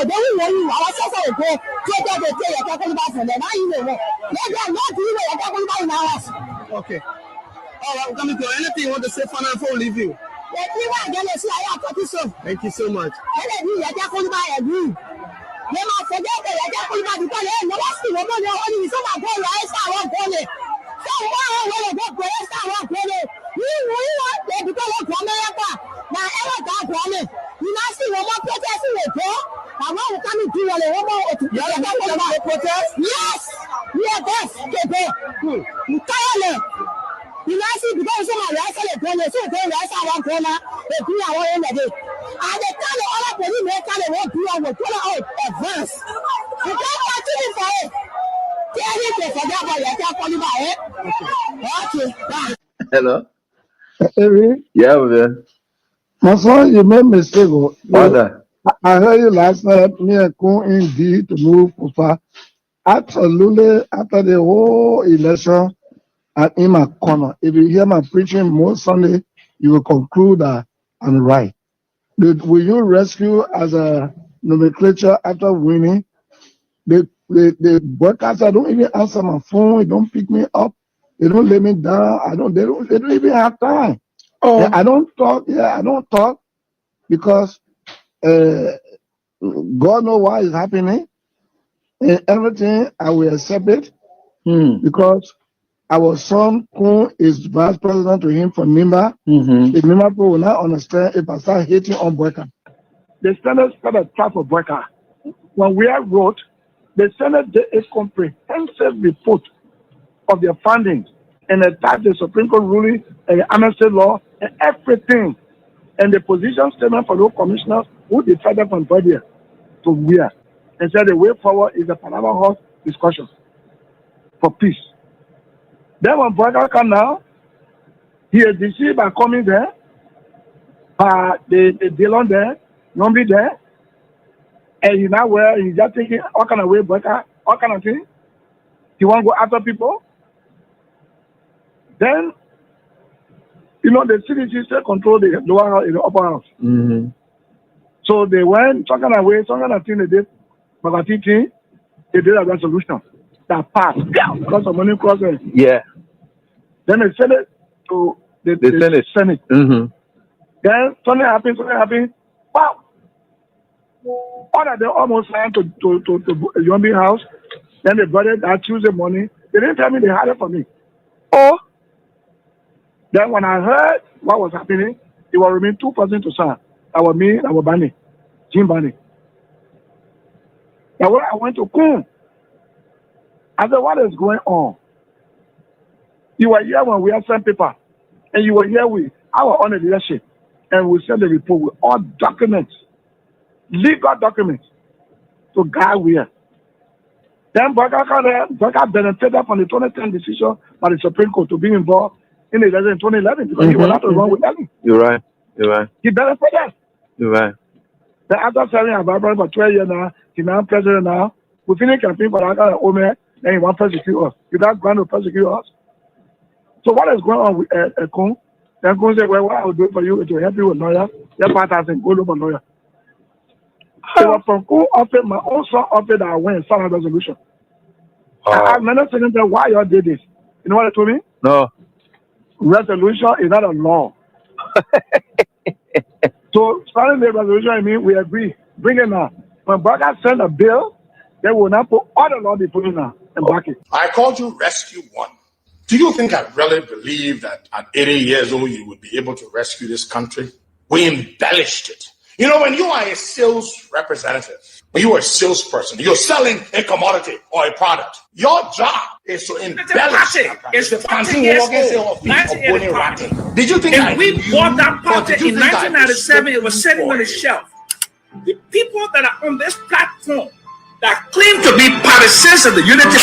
they will want you. Our sister will go. Take your tackle back from them. Now you know what. Let them not do your tackle back in our house. Okay. All right, we're coming to anything you want to say for now before we leave you. Thank you so much. Yes, we are deaf. You know, see, because some of the rest of the so they rest our corner, they do our own day. And they tell the other police make they won't do our pull out advance. You can't continue for it. Tell him to forget about your calling by it. Okay, bye. Hello. Eric, Yeah, man. my son, you made mistake. Father. I heard you last night. Me and Kun indeed to move Kufa. Absolutely, after the whole election, I'm in my corner. If you hear my preaching most Sunday, you will conclude that I'm right. Will you rescue as a nomenclature after winning? The broadcaster don't even answer my phone. They don't pick me up. They don't lay me down. They don't even have time. Oh, I don't talk. Yeah, I don't talk because God knows why it's happening. And everything I will accept it because our son Kun is vice president to him for NIMBA. The NIMBA people will not understand if I start hating on Boyka. The Senate started trap for Boyka. When we wrote, the Senate did a comprehensive report of their findings and attached the Supreme Court ruling and the amnesty law and everything. And the position statement for those commissioners who decided from Bodia to where and said the way forward is a Panama House discussion for peace. Then when Boyka come now, he is deceived by coming there, the Dillon there, Nombi there, and he now where he's just thinking all kind of way Boyka, all kind of thing. He want to go after people. Then, you know, the CDC still control the lower house, the upper house. So they went some kind of way, some kind of thing they did. But they did a resolution that passed because of money crossing. Yeah. Then they sent it to the Senate. Then something happened. Wow. All that they almost signed to Yombi house. Then they brought it that Tuesday morning. They didn't tell me they had it for me. Oh. Then when I heard what was happening, it was remain 2 persons to sign. That was me, that was Bani, Jim Bani. Now when I went to Kun, I said, what is going on? You were here when we had sent paper, and you were here with our own leadership, and we sent the report with all documents, legal documents, to guide where. Then Boyka benefited from the 2010 decision by the Supreme Court to be involved in the election in 2011 because he was not wrong with Ellie. You're right. He benefited. You're right. Then after serving Ababa for 12 years now, he's now president now. We finished campaign for that Omer, then he wants to persecute us. He doesn't want to persecute us. So what is going on with Kun? Then Kun said, well, what I will do for you is to help you with lawyer. Your partner said, go look for lawyer. It was from Kun offered, my own son offered that I went and sign a resolution. I remember saying to them, why y'all did this? You know what they told me? No. Resolution is not a law. So, starting the resolution, I mean, we agree. Bring it now. When Boyka send a bill, they will not put all the law they put in now and back it. I called you Rescue One. Do you think I really believe that at 80 years old you would be able to rescue this country? We embellished it. You know, when you are a sales representative, when you are a salesperson, you're selling a commodity or a product. Your job is to embellish. It's 40 years old. 1985. Did you think if we bought that party in 1997, it was sitting on the shelf. The people that are on this platform that claim to be partisans of the unity,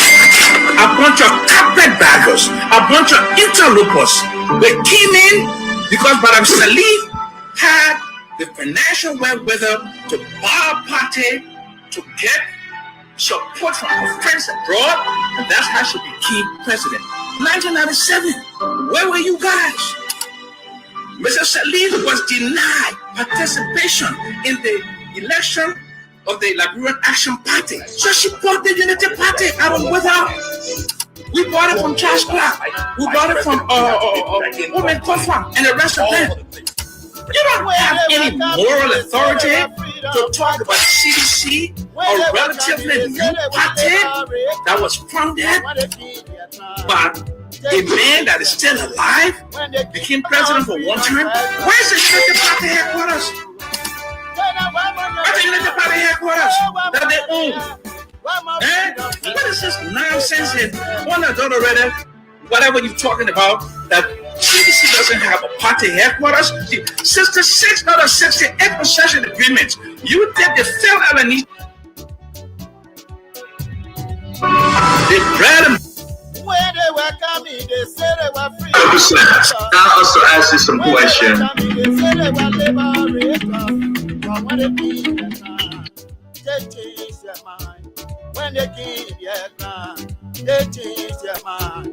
a bunch of carpetbaggers, a bunch of interlopers, they came in because Madam Salih had the financial wherewithal to buy a party to get support from her friends abroad, and that's how she became president. 1997, where were you guys? Mr. Salih was denied participation in the election of the Liberian Action Party. So she bought the Unity Party out of with her. We bought it from Charles Clark. We bought it from Women Kofa and the rest of them. You don't have any moral authority to talk about CDC, a relatively new party that was founded by a man that is still alive, became president for one time. Where's the Unity Party headquarters? Where's the Unity Party headquarters that they own? What is this nonsense and one adulterated, whatever you're talking about, that CDC doesn't have a party headquarters? 66 out of 68 concession agreements. You did the failed LNE. They read them. When they were coming, they said they were free. I'll also ask you some questions. They said they were liberators. But when they give their time, they change their mind. When they give their time, they change their mind.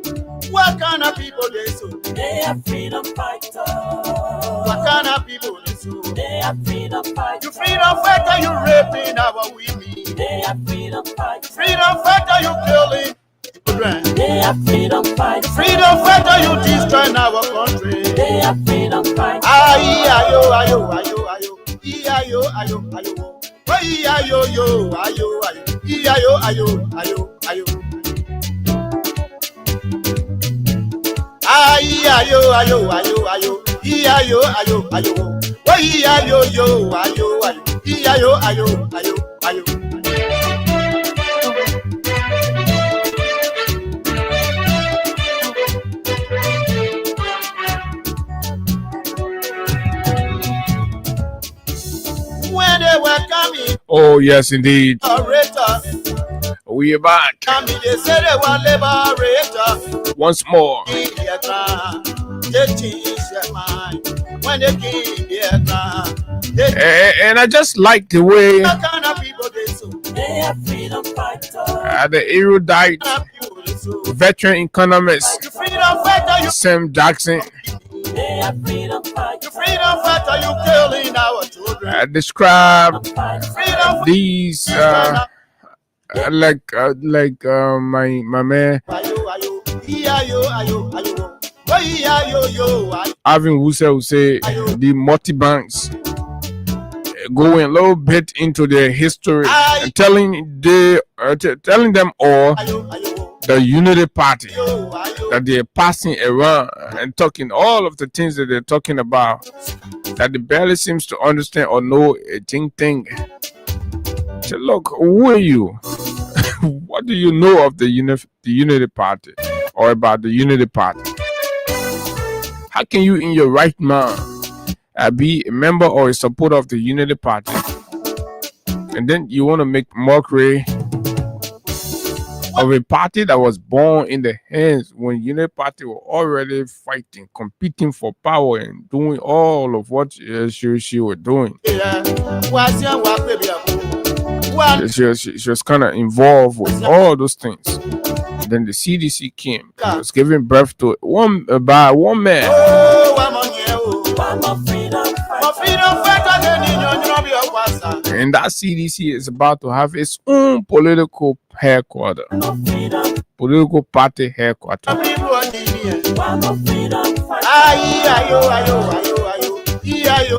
What kind of people they so? They are freedom fighters. What kind of people they so? They are freedom fighters. You freedom fighter, you raping our women. They are freedom fighters. Freedom fighter, you killing children. They are freedom fighters. Freedom fighter, you destroying our country. They are freedom fighters. Ayo, ayo, ayo, ayo, ayo, ayo, ayo, ayo. Ayo, ayo, ayo, ayo, ayo, ayo, ayo, ayo. Ayo, ayo, ayo, ayo, ayo, ayo, ayo, ayo. Ayo, ayo, ayo, ayo, ayo, ayo, ayo. When they were coming, oh yes, indeed. liberators. We are back Coming, they said they were liberators. once more. Give their time, they change their mind. When they give their time, they And I just like the way what kind of people they so? They are freedom fighters. the erudite What kind of people they so? veteran economist You freedom fighter, you Sam Jackson They are freedom fighters. freedom fighter, you killing our children. described Freedom these like my man ayo, ayo, ayo, ayo, ayo. Ayo, ayo, ayo. Alvin Wusel who say the multi-banks going a little bit into their history and telling them all Ayo, ayo, the Unity Party ayo, ayo. that they're passing around and talking all of the things that they're talking about that they barely seems to understand or know a thing. So look, who are you? What do you know of the Unity Party or about the Unity Party? How can you in your right mind be a member or a supporter of the Unity Party and then you want to make mockery of a party that was born in the hands when Unity Party were already fighting, competing for power and doing all of what she was doing. She was kind of involved with all those things. Then the CDC came. It was giving birth to one man. And that CDC is about to have its own political headquarters, political party headquarters.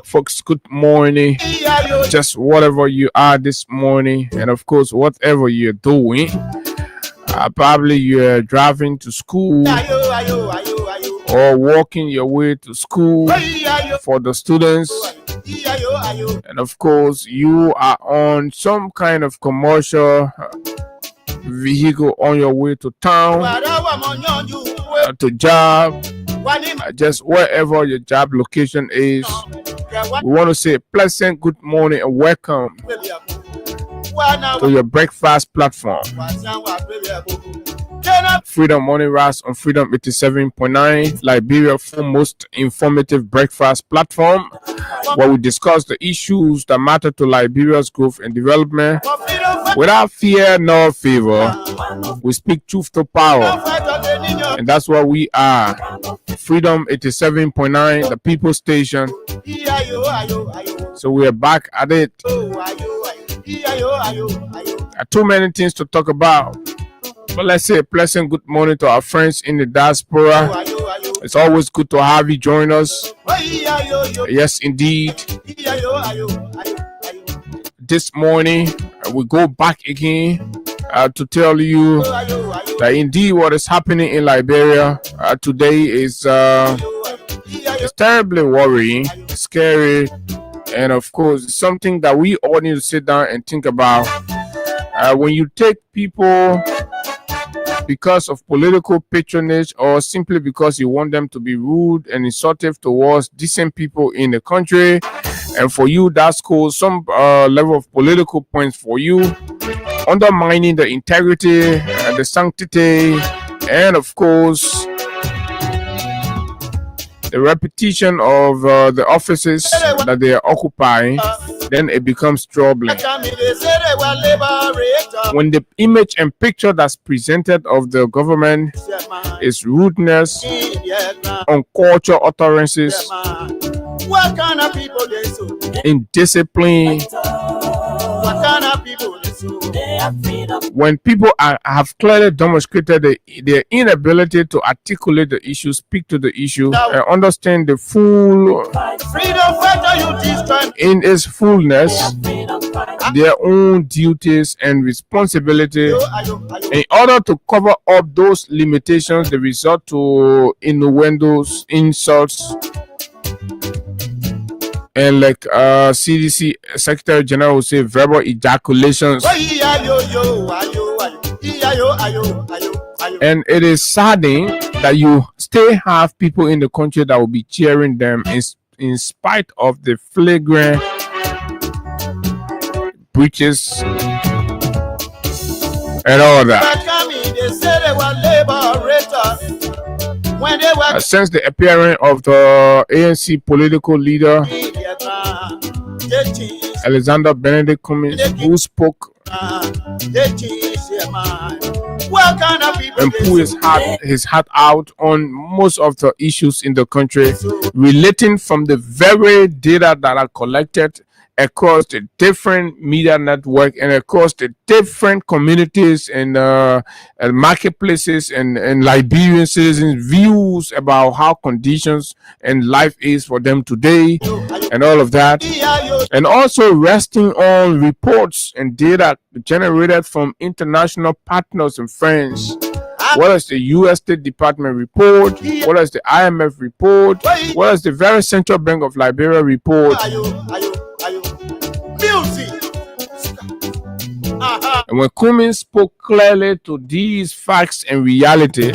Folks, good morning. Just whatever you are this morning, and of course, whatever you're doing. Probably you're driving to school or walking your way to school for the students. And of course, you are on some kind of commercial vehicle on your way to town, to job, just wherever your job location is. We want to say a pleasant good morning and welcome to your breakfast platform. Freedom Morning Rise on Freedom 87.9, Liberia's foremost informative breakfast platform, where we discuss the issues that matter to Liberia's growth and development without fear nor favor. We speak truth to power, and that's what we are. Freedom 87.9, the People Station. So we are back at it. Too many things to talk about. But let's say a pleasant good morning to our friends in the diaspora. It's always good to have you join us. Yes, indeed. This morning, we go back again to tell you that indeed what is happening in Liberia today is terribly worrying, scary, and of course, it's something that we all need to sit down and think about. When you take people because of political patronage or simply because you want them to be rude and insultive towards decent people in the country, and for you that scores some level of political points for you, undermining the integrity, the sanctity, and of course the repetition of the offices that they are occupying, then it becomes troubling. When the image and picture that's presented of the government is rudeness, uncultured utterances, indiscipline, when people have clearly demonstrated their inability to articulate the issue, speak to the issue, and understand the full in its fullness, their own duties and responsibility, in order to cover up those limitations, they resort to innuendos, insults, and like CDC Secretary General would say, verbal ejaculations. And it is saddening that you still have people in the country that will be cheering them in spite of the flagrant breaches and all that. Since the appearance of the ANC political leader Alexander Benedict Cummings, who spoke and put his heart out on most of the issues in the country, relating from the very data that are collected across the different media network and across the different communities and marketplaces and Liberian citizens' views about how conditions and life is for them today and all of that, and also resting on reports and data generated from international partners and friends. What is the U.S. State Department report? What is the IMF report? What is the very Central Bank of Liberia report? And when Cummings spoke clearly to these facts and reality,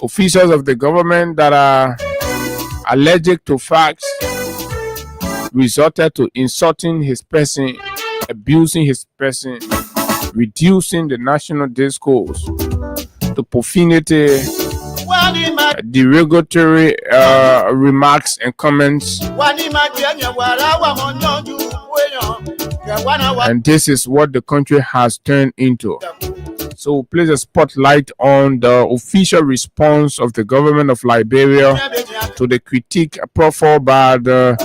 officials of the government that are allergic to facts resorted to insulting his person, abusing his person, reducing the national discourse to profanity, derogatory remarks and comments. And this is what the country has turned into. So place a spotlight on the official response of the government of Liberia to the critique proffered by the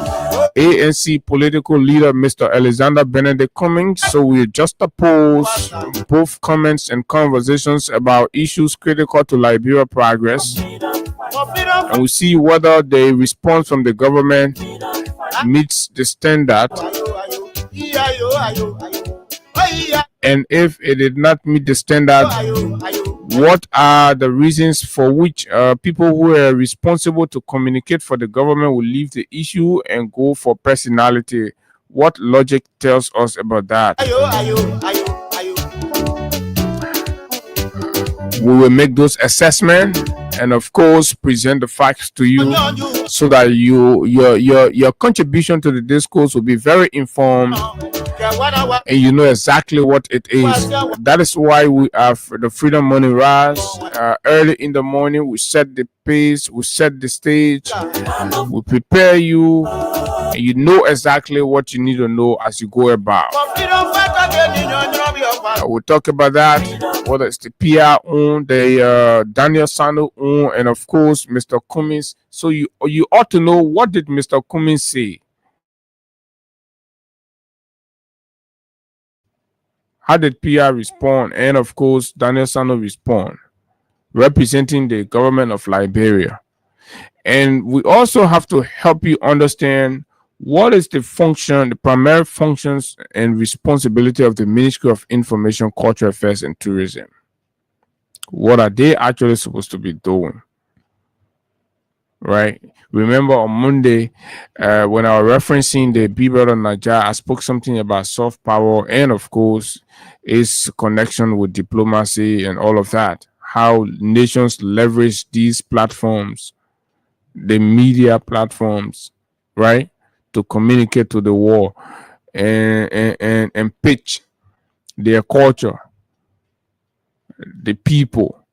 ANC political leader, Mr. Alexander Benedict Cummings. So we just oppose both comments and conversations about issues critical to Liberia progress, and we see whether the response from the government meets the standard. And if it did not meet the standard, what are the reasons for which people who are responsible to communicate for the government will leave the issue and go for personality? What logic tells us about that? We will make those assessments and of course present the facts to you so that your contribution to the discourse will be very informed and you know exactly what it is. That is why we have the Freedom Morning Rise. Early in the morning, we set the pace, we set the stage, we prepare you, and you know exactly what you need to know as you go about. We'll talk about that, whether it's the PR own, the Daniel Sano own, and of course Mr. Cummings. So you ought to know, what did Mr. Cummings say? How did PR respond? And of course, Daniel Sano respond, representing the government of Liberia. And we also have to help you understand what is the function, the primary functions and responsibility of the Ministry of Information, Cultural Affairs and Tourism. What are they actually supposed to be doing? Right? Remember on Monday, when I was referencing the Big Brother Niger, I spoke something about soft power and of course its connection with diplomacy and all of that. How nations leverage these platforms, the media platforms, right, to communicate to the world and pitch their culture, the people,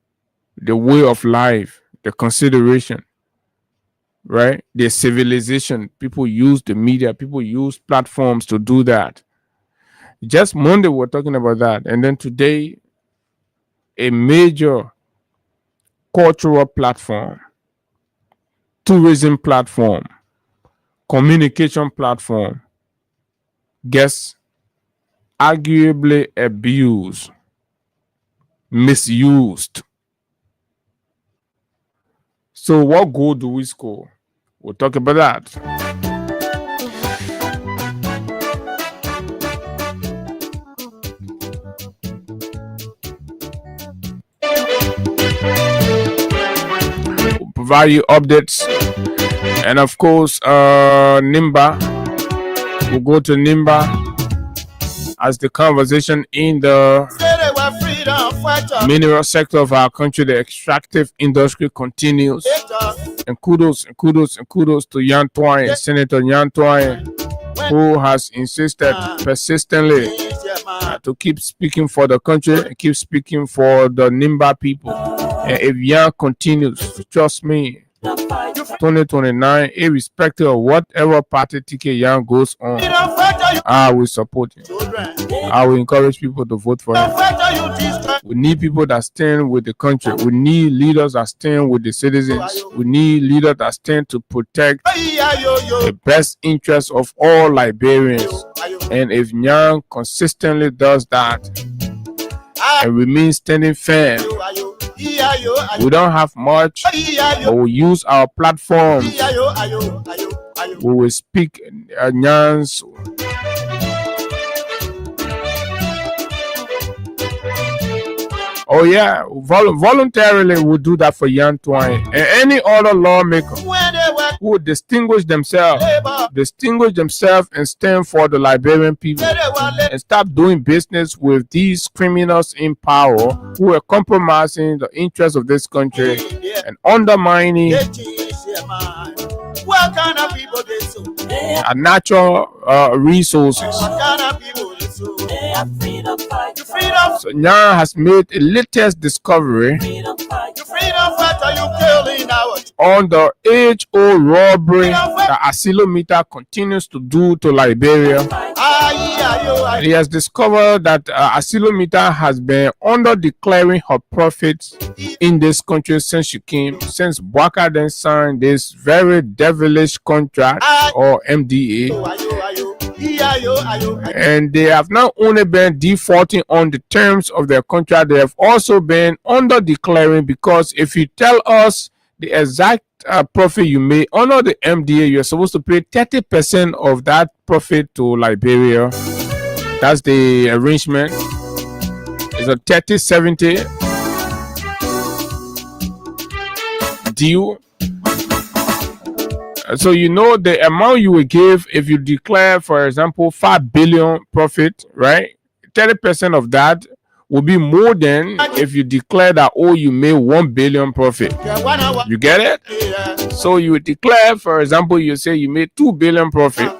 the way of life, the consideration, right, their civilization. People use the media, people use platforms to do that. Just Monday we're talking about that, and then today a major cultural platform, tourism platform, communication platform gets arguably abused, misused. So what goal do we score? We'll talk about that. We'll provide you updates. And of course, Nimba. We'll go to Nimba as the conversation in the mineral sector of our country, the extractive industry continues. And kudos to Yan Twine, Senator Yan Twine, who has insisted persistently to keep speaking for the country and keep speaking for the Nimba people. And if Yan continues, trust me, 2029, irrespective of whatever party ticket Yan goes on, I will support him. I will encourage people to vote for him. We need people that stand with the country. We need leaders that stand with the citizens. We need leaders that stand to protect the best interests of all Liberians. And if Nyan consistently does that and remains standing firm, we don't have much, but we use our platforms. We will speak Nyan's. Oh yeah, voluntarily we'll do that for Yan Twine and any other lawmaker who would distinguish themselves and stand for the Liberian people and stop doing business with these criminals in power who are compromising the interests of this country and undermining our natural resources. So Nyan has made a latest discovery on the age-old robbery that Asilometer continues to do to Liberia. He has discovered that Asilometer has been under-declaring her profits in this country since Bwaka then signed this very devilish contract or MDA. And they have not only been defaulting on the terms of their contract, they have also been under-declaring, because if you tell us the exact profit you made under the MDA, you're supposed to pay 30% of that profit to Liberia. That's the arrangement. It's a 30-70 deal. So you know the amount you will give if you declare, for example, 5 billion profit, right? 30% of that will be more than if you declare that, oh, you made 1 billion profit. You get it? So you declare, for example, you say you made 2 billion profit,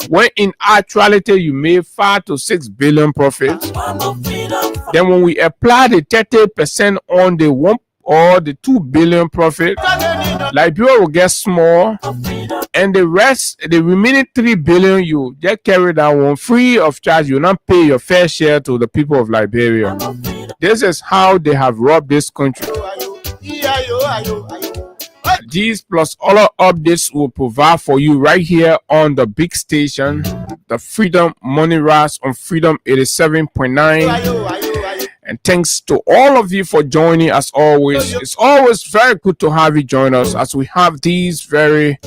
when in actuality you made 5 to 6 billion profit. Then when we apply the 30% on the 1 or the 2 billion profit, Liberia will get small, and the rest, the remaining 3 billion, you just carry that one free of charge. You will not pay your fair share to the people of Liberia. This is how they have robbed this country. These plus other updates will provide for you right here on the big station, the Freedom Money Rise on Freedom 87.9. And thanks to all of you for joining as always. It's always very good to have you join us as we have these very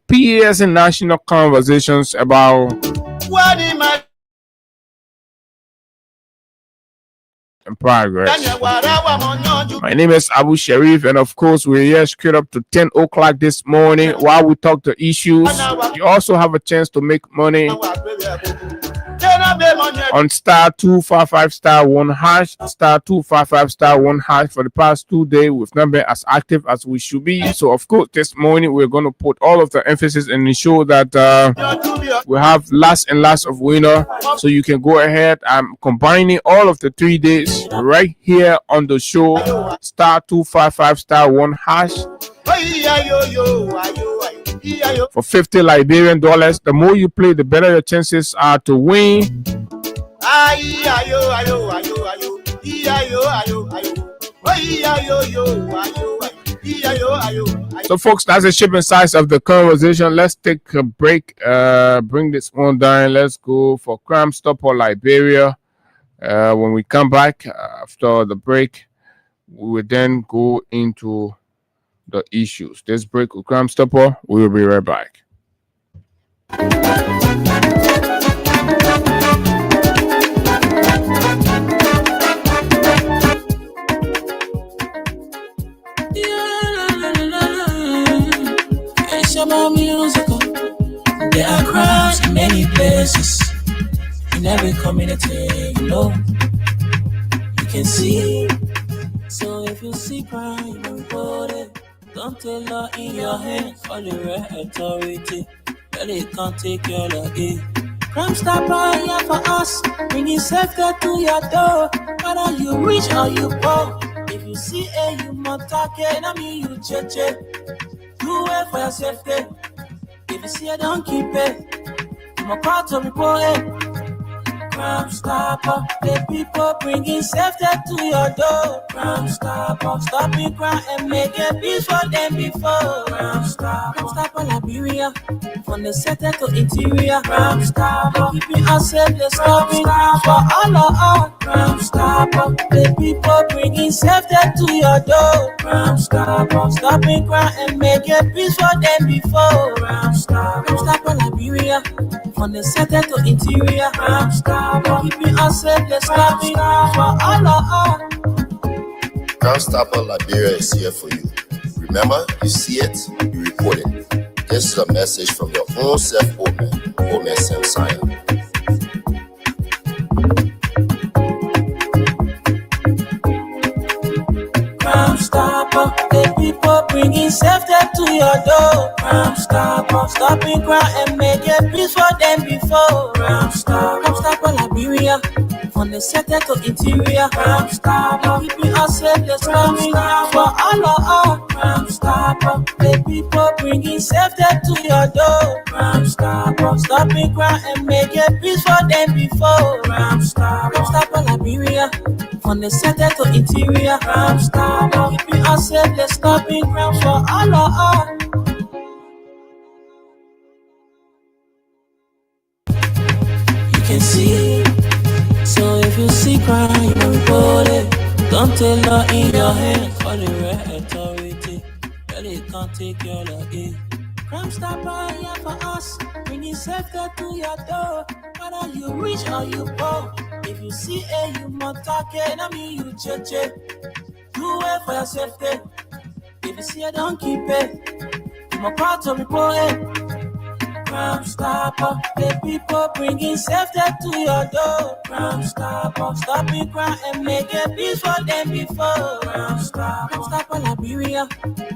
PS and national conversations about in progress. My name is Abu Sharif, and of course we're here straight up to 10 o'clock this morning while we talk the issues. You also have a chance to make money on *255 *1 hash, *255 *1 hash for the past 2 days. We've not been as active as we should be. So of course this morning we're going to put all of the emphasis and ensure that we have lots and lots of winner. So you can go ahead. I'm combining all of the 3 days right here on the show. *255 *1 hash. For 50 Liberian dollars. The more you play, the better your chances are to win. So folks, that's the shipping size of the conversation. Let's take a break. Bring this one down. Let's go for Crime Stopper Liberia. When we come back after the break, we will then go into the issues. This break with Crime Stopper. We will be right back. There are crimes in many places, in every community, you know. You can see. So if you see crime, you report it. Don't take law in your hands, all the right authority. Really can't take your luggage. Crime Stopper here for us, bringing safety to your door. Whether you rich or you poor, if you see a human target, I mean you check. Do it for your safety. If you see it, don't keep it. I'm a part to report it. Crime Stopper, the people bringing safety to your door. Crime Stopper, stopping crime and making peace for them before. Crime Stopper Liberia, from the center to interior. Crime Stopper, keeping us safe, let's stop it for all of us. Crime Stopper, the people bringing safety to your door. Crime Stopper, stopping crime and making peace for them before. Crime Stopper Liberia, from the center to interior. Crime Stopper, keeping us safe, let's stop it for all of us. Crime Stopper Liberia is here for you. Remember, you see it, you report it. This is a message from your own self, Omen Samsaya. Crime Stopper, the people bringing safety to your door. Crime Stopper, stopping crime and making peace for them before. Crime Stopper Liberia, from the center to interior. Crime Stopper, keeping us safe, let's stop it for all of us. Crime Stopper, the people bringing safety to your door. Crime Stopper, stopping crime and making peace for them before. Crime Stopper Liberia, from the center to interior. Crime Stopper, keeping us safe, let's stop it crime for all of us. You can see. So if you see crime, you report it. Don't take law in your hands, all the right authority. Really can't take your luggage. Crime Stopper here for us, bringing safety to your door. Whether you rich or you poor, if you see a human target, I mean you check. Do it for your safety. If you see it, don't keep it. I'm a part to report it. Crime Stopper, the people bringing safety to your door. Crime Stopper, stopping crime and making peace for them before. Crime Stopper Liberia,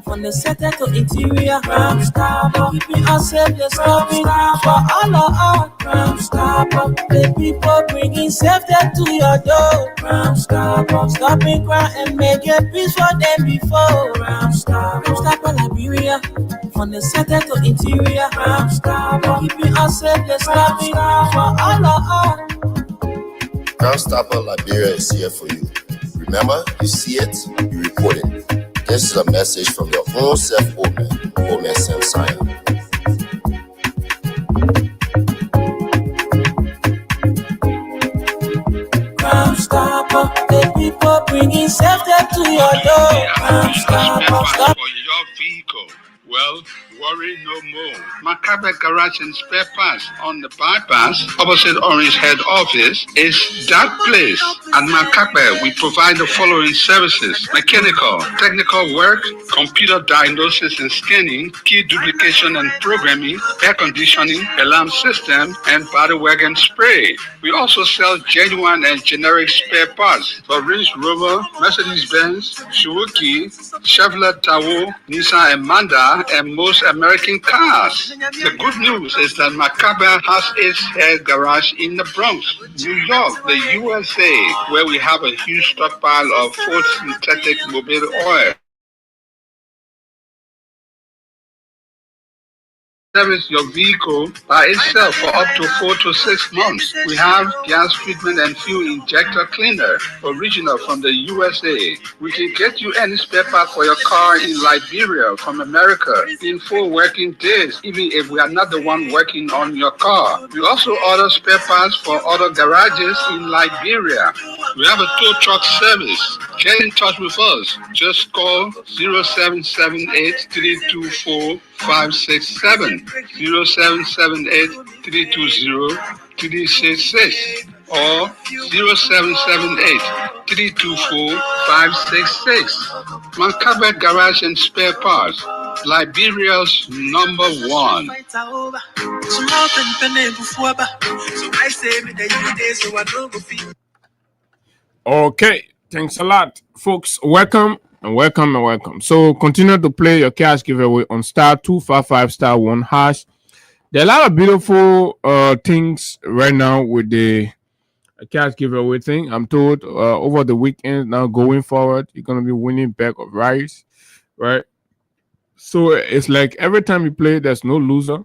from the center to interior. Crime Stopper, keeping us safe, let's stop it for all of us. Crime Stopper, the people bringing safety to your door. Crime Stopper, stopping crime and making peace for them before. Crime Stopper Liberia, from the center to interior. Crime Stopper, keeping us safe, let's stop it for all of us. Crime Stopper Liberia is here for you. Remember, you see it, you report it. This is a message from your own self, Omen Samsaya. The people bringing safety to your door. Stop. For your vehicle. Well, worry no more. Macabre Garage and Spare Parts on the bypass opposite Orange Head Office is that place. At Macabre, we provide the following services: mechanical, technical work, computer diagnosis and scanning, key duplication and programming, air conditioning, alarm system, and body wagon spray. We also sell genuine and generic spare parts for Range Rover, Mercedes-Benz, Suzuki, Chevrolet Tahoe, Nissan and Mazda, and most American cars. The good news is that Macabre has its head garage in the Bronx, New York, the USA, where we have a huge stockpile of Ford synthetic mobile oil. Service your vehicle by itself for up to 4 to 6 months. We have gas treatment and fuel injector cleaner, original from the USA. We can get you any spare part for your car in Liberia from America in 4 working days, even if we are not the one working on your car. We also order spare parts for other garages in Liberia. We have a tow truck service. Get in touch with us. Just call 0778-324-567, 0778-320-366, or 0778-324-566. Macabre Garage and Spare Parts, Liberia's #1. Okay, thanks a lot, folks. Welcome and welcome and welcome. So continue to play your cash giveaway on *255*1#. There are a lot of beautiful things right now with the cash giveaway thing. I'm told over the weekend now going forward, you're gonna be winning bag of rice, right? So it's like every time you play, there's no loser.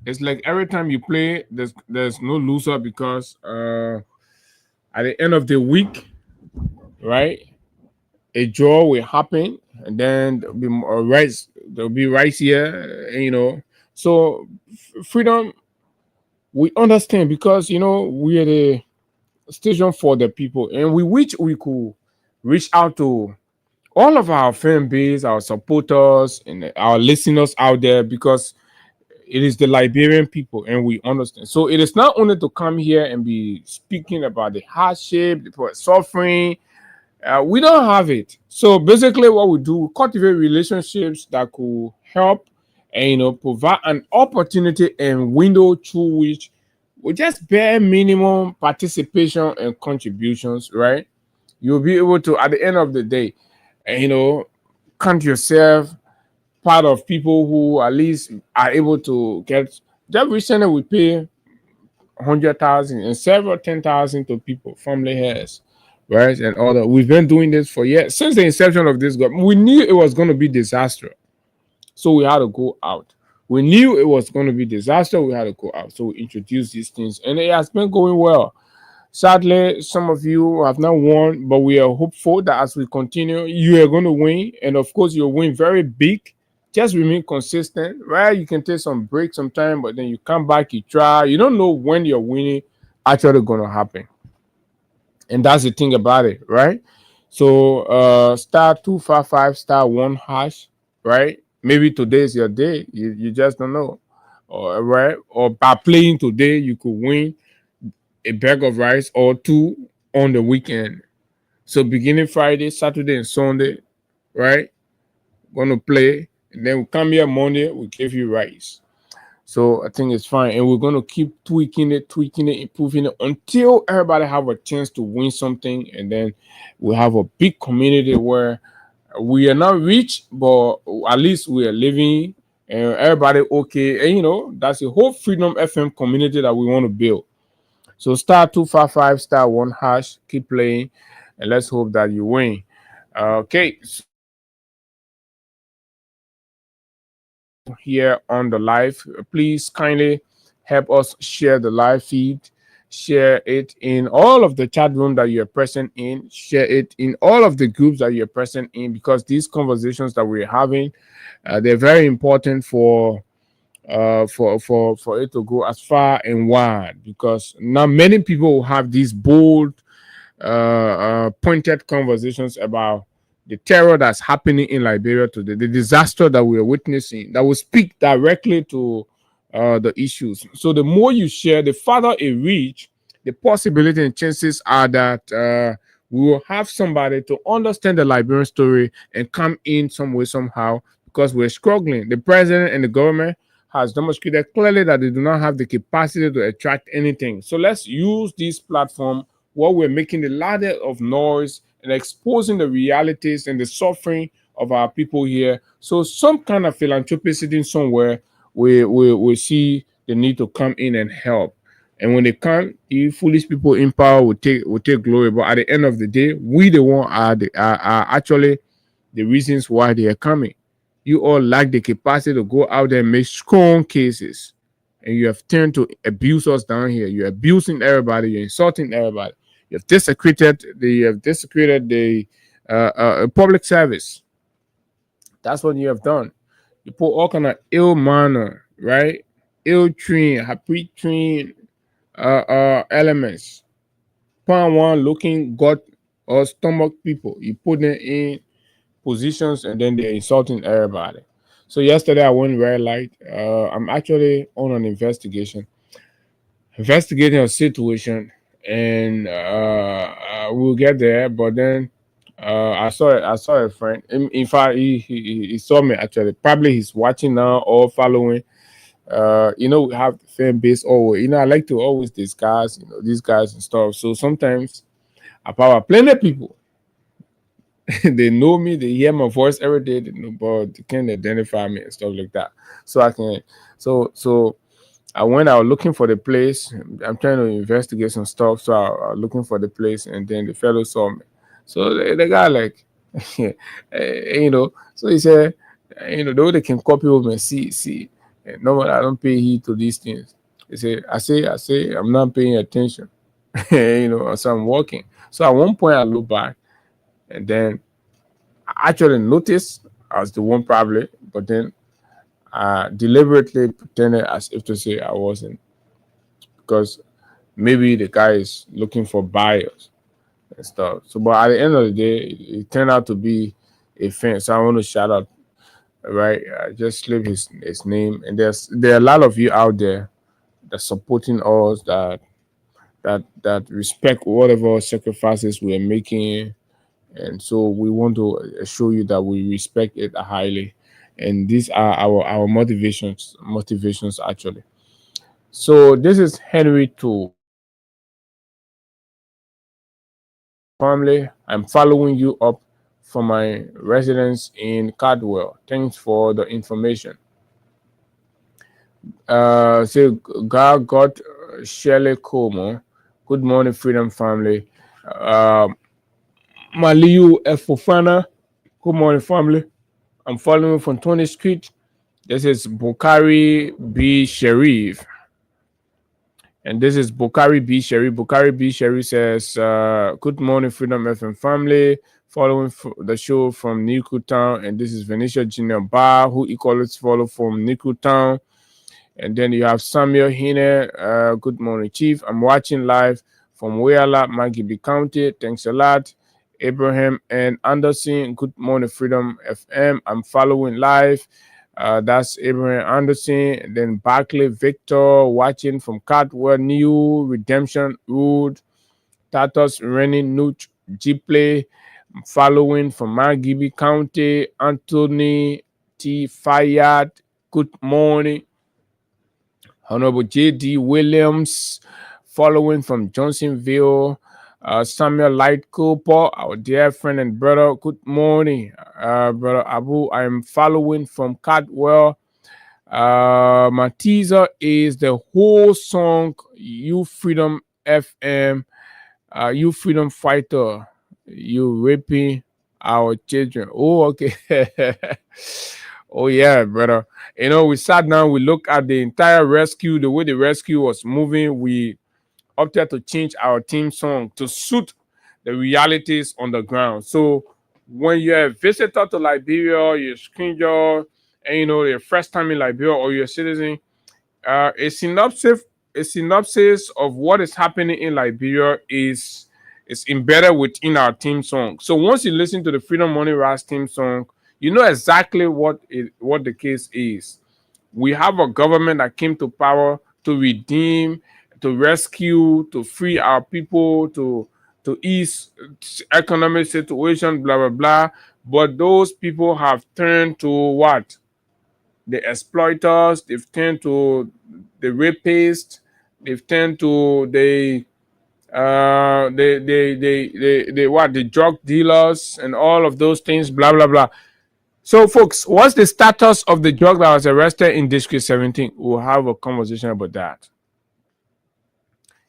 It's like every time you play, there's no loser because at the end of the week, right, a draw will happen, and then there'll be more rice. There'll be rice here, you know. So freedom, we understand because we are the station for the people, and we wish we could reach out to all of our fan base, our supporters, and our listeners out there because it is the Liberian people, and we understand. So it is not only to come here and be speaking about the hardship, the suffering. We don't have it. So basically, what we do, we cultivate relationships that could help and provide an opportunity and window through which we just bare minimum participation and contributions, right? You'll be able to, at the end of the day, count yourself part of people who at least are able to get. Just recently we pay 100,000 and several 10,000 to people, family heads, right, and all that. We've been doing this for years since the inception of this government. We knew it was going to be disaster, so we had to go out. We knew it was going to be disaster. We had to go out, so we introduced these things, and it has been going well. Sadly, some of you have not won, but we are hopeful that as we continue, you are going to win, and of course, you'll win very big. Just remain consistent, right? You can take some break sometime, but then you come back, you try. You don't know when your winning actually going to happen. And that's the thing about it, right? So *255*1#, right? Maybe today is your day. You just don't know. Right? Or by playing today, you could win a bag of rice or 2 on the weekend. So beginning Friday, Saturday, and Sunday, right? Going to play. And then we come here Monday, we give you rice. So I think it's fine. And we're going to keep tweaking it, improving it until everybody have a chance to win something. And then we have a big community where we are not rich, but at least we are living and everybody okay. And that's the whole Freedom FM community that we want to build. So *255*1#, keep playing, and let's hope that you win. Okay. Here on the live, please kindly help us share the live feed, share it in all of the chat room that you're present in, share it in all of the groups that you're present in, because these conversations that we're having, they're very important for for it to go as far and wide, because now many people have these bold pointed conversations about the terror that's happening in Liberia today, the disaster that we are witnessing, that will speak directly to the issues. So the more you share, the farther it reach, the possibility and chances are that we will have somebody to understand the Liberian story and come in some way, somehow, because we're struggling. The president and the government has demonstrated clearly that they do not have the capacity to attract anything. So let's use this platform while we're making the ladder of noise and exposing the realities and the suffering of our people here. So some kind of philanthropy sitting somewhere, we see the need to come in and help. And when they come, you foolish people in power will take glory. But at the end of the day, we the one are actually the reasons why they are coming. You all lack the capacity to go out there and make strong cases. And you have turned to abuse us down here. You're abusing everybody, you're insulting everybody. You have desecrated the public service. That's what you have done. You put all kind of ill manner, right? Ill train, happy train elements. Pan one looking gut or stomach people. You put them in positions and then they're insulting everybody. So yesterday I went red light. I'm actually on an investigating a situation, and we'll get there. But then I saw a friend. In fact, he saw me actually. Probably he's watching now or following. We have fan base always. I like to always discuss, these guys and stuff. So sometimes I power plenty of people. They know me, they hear my voice every day, but they can't identify me and stuff like that. So I can so I went out looking for the place. I'm trying to investigate some stuff. So I was looking for the place, and then the fellow saw me. So the guy like so he said, though they can copy over and see. And normally I don't pay heed to these things. He said, I say I'm not paying attention. So I'm walking. So at one point I look back, and then I actually noticed I was the one probably, but then I deliberately pretended as if to say I wasn't, because maybe the guy is looking for buyers and stuff. So, but at the end of the day, it turned out to be a fan. So I want to shout out, right? I just slipped his name, and there are a lot of you out there that supporting us, that respect whatever sacrifices we're making. And so we want to show you that we respect it highly, and these are our motivations actually. So this is Henry to family. I'm following you up from my residence in Caldwell. Thanks for the information. Say God Shelley Como. Good morning, Freedom Family. Maliu Efofana. Good morning, family. I'm following from 20th Street. This is Bukari B. Sharif. And this is Bukari B. Sharif. Bukari B. Sharif says, good morning, Freedom FM family. Following the show from Niku Town. And this is Venetia Junior Bar, who equally follow from Niku Town. And then you have Samuel Hine. Good morning, Chief. I'm watching live from Weyala, Magibi County. Thanks a lot. Abraham and Anderson, good morning, Freedom FM. I'm following live. That's Abraham Anderson. And then Barclay Victor, watching from Caldwell, New Redemption Road. Tatus Rennie Nuch Jipley, following from Magibi County. Anthony T. Fayad, good morning. Honorable J.D. Williams, following from Johnsonville. Samuel Light Cooper, our dear friend and brother, good morning. Brother Abu, I'm following from Caldwell. My teaser is the whole song, You Freedom FM, You Freedom Fighter, You Raping Our Children. Oh, okay. Oh, yeah, brother. We sat down, we looked at the entire rescue, the way the rescue was moving. We opted to change our theme song to suit the realities on the ground. So when you're a visitor to Liberia, you're a stranger, and your first time in Liberia or you're a citizen, a synopsis of what is happening in Liberia is embedded within our theme song. So once you listen to the Freedom Money Rise theme song, you know exactly what the case is. We have a government that came to power to redeem, to rescue, to free our people, to ease economic situation, blah blah blah. But those people have turned to what? The exploiters. They've turned to the rapists. They've turned to the drug dealers and all of those things, blah blah blah. So folks, what's the status of the drug that was arrested in District 17? We'll have a conversation about that.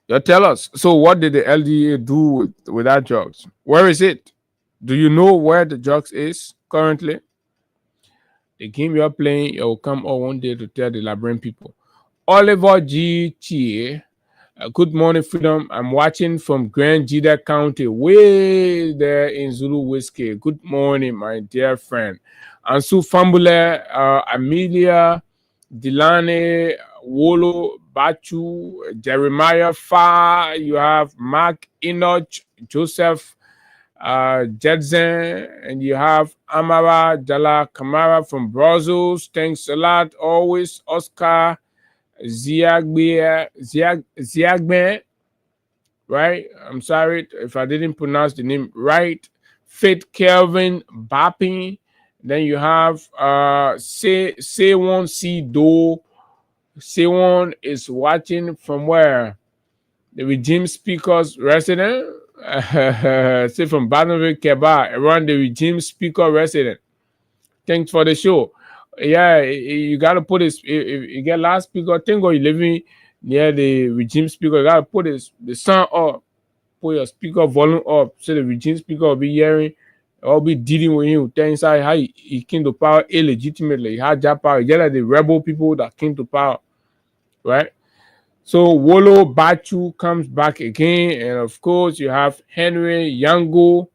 You tell us. So what did the LDA do with that drugs? Where is it? Do you know where the drugs is currently? The game you're playing, it will come on one day to tell the Liberian people. Oliver G. Chie, good morning, Freedom. I'm watching from Grand Jida County, way there in Zulu Whiskey. Good morning, my dear friend. Ansu Fambule, Amelia, Dilane, Wolo, Bachu, Jeremiah Fa, you have Mark Enoch, Joseph Jedzen, and you have Amara Jala Kamara from Brussels. Thanks a lot. Always Oscar Ziagbe, right? I'm sorry if I didn't pronounce the name right. Faith Kelvin Bapping. Then you have Sewon C Do. Sewon is watching from where? The regime speaker's resident. Say from Batonville, Quebec, around the regime speaker resident. Thanks for the show. Yeah, you gotta put this. If you get last speaker, think or you living near the regime speaker, you gotta put the sound up, put your speaker volume up, so the regime speaker will be hearing, or be dealing with you. Tell inside how he came to power illegitimately. He had that power. Yeah, like the rebel people that came to power, right? So Wolo Bachu comes back again, and of course you have Henry Yango.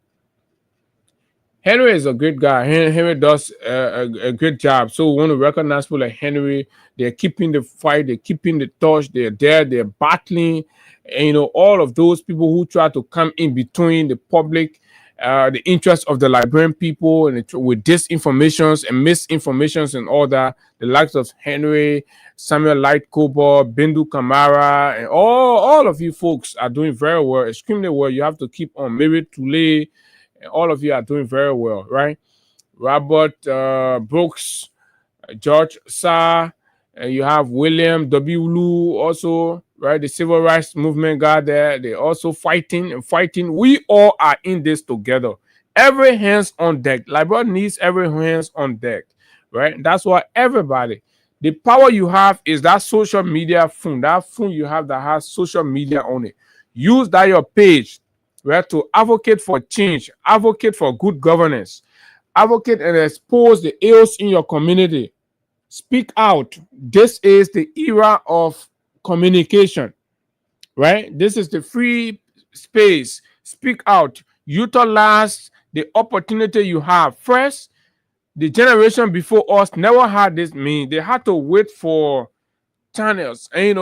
Henry is a great guy. Henry does a great job. So we want to recognize people like Henry. They're keeping the fight. They're keeping the torch. They're there. They're battling. And, all of those people who try to come in between the public, the interests of the Liberian people, and with disinformations and misinformations and all that, the likes of Henry, Samuel Lightcober, Bindu Kamara, and all of you folks are doing very well, extremely well. You have to keep on. Mary Tule, and all of you are doing very well, right? Robert Brooks, George Sa, and you have William W. Lu also, right? The civil rights movement guy there. They're also fighting and fighting. We all are in this together. Every hands on deck. Liberia needs every hands on deck, right? That's why everybody, the power you have is that social media phone. That phone you have that has social media on it. Use that your page, right, to advocate for change, advocate for good governance, advocate and expose the ills in your community. Speak out. This is the era of communication, right? This is the free space. Speak out. Utilize the opportunity you have. First, the generation before us never had this mean. They had to wait for channels, and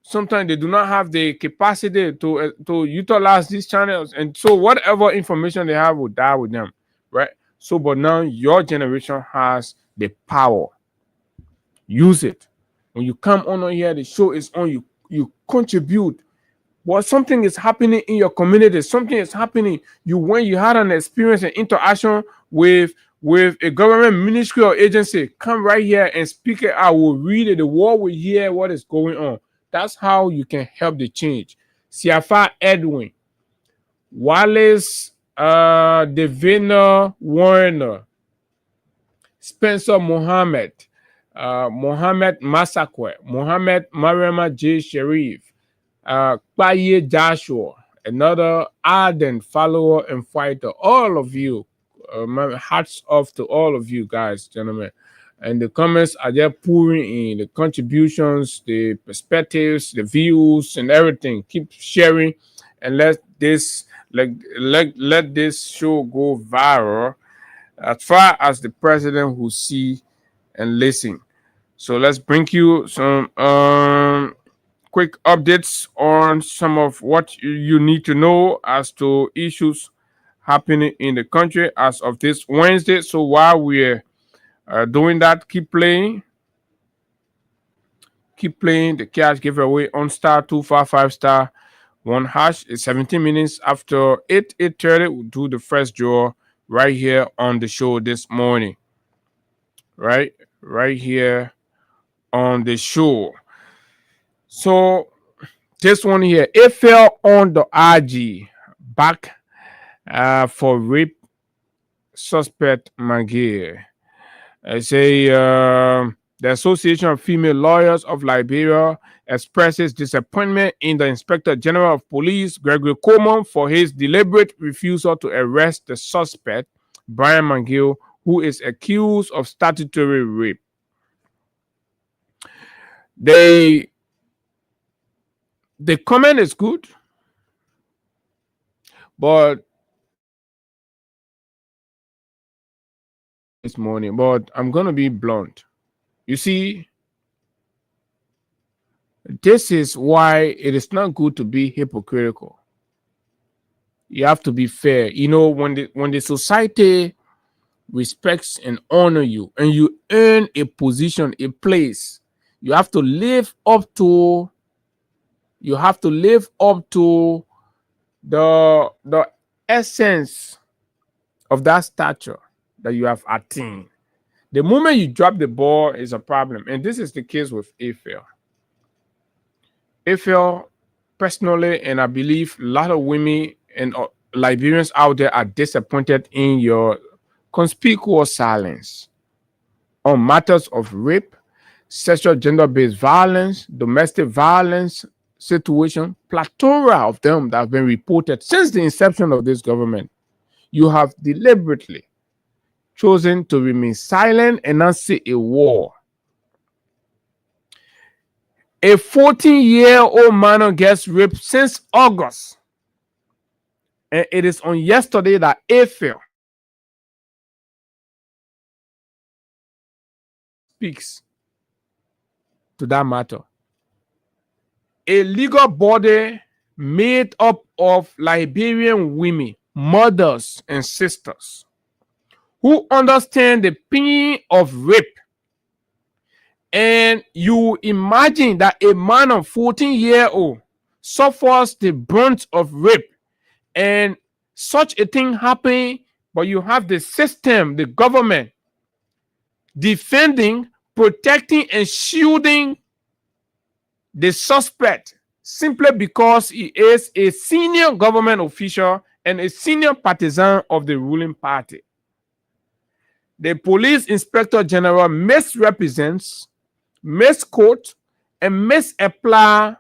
sometimes they do not have the capacity to utilize these channels, and so whatever information they have will die with them, right? So, but now your generation has the power. Use it. When you come on here, the show is on. You contribute. Well, something is happening in your community. Something is happening. When you had an experience and interaction with a government ministry or agency, come right here and speak it. I will read it. The world will hear what is going on. That's how you can help the change. Siafa Edwin, Wallace Devina Warner, Spencer Mohammed, Mohammed Masakwe, Mohammed Mariama J. Sharif, Paye Joshua, another ardent follower and fighter. All of you, my hats off to all of you guys, gentlemen. And the comments are just pouring in, the contributions, the perspectives, the views, and everything. Keep sharing, and let this let this show go viral as far as the president will see and listen. So let's bring you some quick updates on some of what you need to know as to issues happening in the country as of this Wednesday. So while we're doing that, keep playing the cash giveaway on *255*1#. It's 17 minutes after 8:30. We'll do the first draw right here on the show this morning. Right here on the show. So this one here, it fell on the IG back for rape suspect Magir. I say the Association of Female Lawyers of Liberia expresses disappointment in the Inspector General of Police, Gregory Coleman, for his deliberate refusal to arrest the suspect, Brian Magir, who is accused of statutory rape. The comment is good, but this morning, but I'm gonna be blunt. You see, this is why it is not good to be hypocritical. You have to be fair. You know, when the society respects and honor you, and you earn a position, a place, you have to live up to. You have to live up to the essence of that stature that you have attained. The moment you drop the ball is a problem, and this is the case with Afel. Afel, personally, and I believe a lot of women and Liberians out there are disappointed in your conspicuous silence on matters of rape, sexual gender-based violence, domestic violence situation, plethora of them that have been reported since the inception of this government. You have deliberately chosen to remain silent and not see a war. A 14-year-old minor gets raped since August. And it is on yesterday that Afel speaks to that matter. A legal body made up of Liberian women, mothers, and sisters who understand the pain of rape. And you imagine that a man of 14-year-old suffers the brunt of rape, and such a thing happen, but you have the system, the government, defending, protecting, and shielding the suspect simply because he is a senior government official and a senior partisan of the ruling party. The police inspector general misrepresents, misquote, and misapply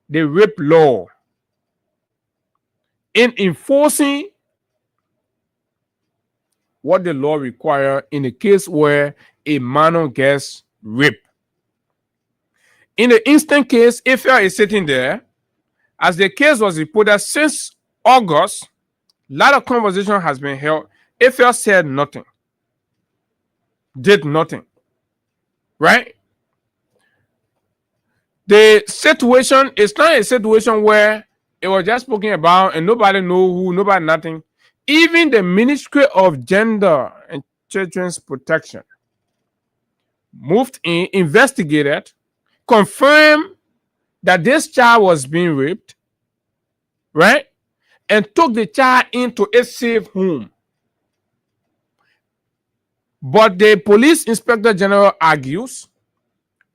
the rape law in enforcing what the law requires in a case where a minor gets raped. In the instant case, Afel is sitting there. As the case was reported since August, a lot of conversation has been held. Afel said nothing, did nothing, right? The situation is not a situation where it was just spoken about and nobody know who, nobody nothing. Even the Ministry of Gender and Children's Protection moved in, investigated, confirmed that this child was being raped, right? And took the child into a safe home. But the police inspector general argues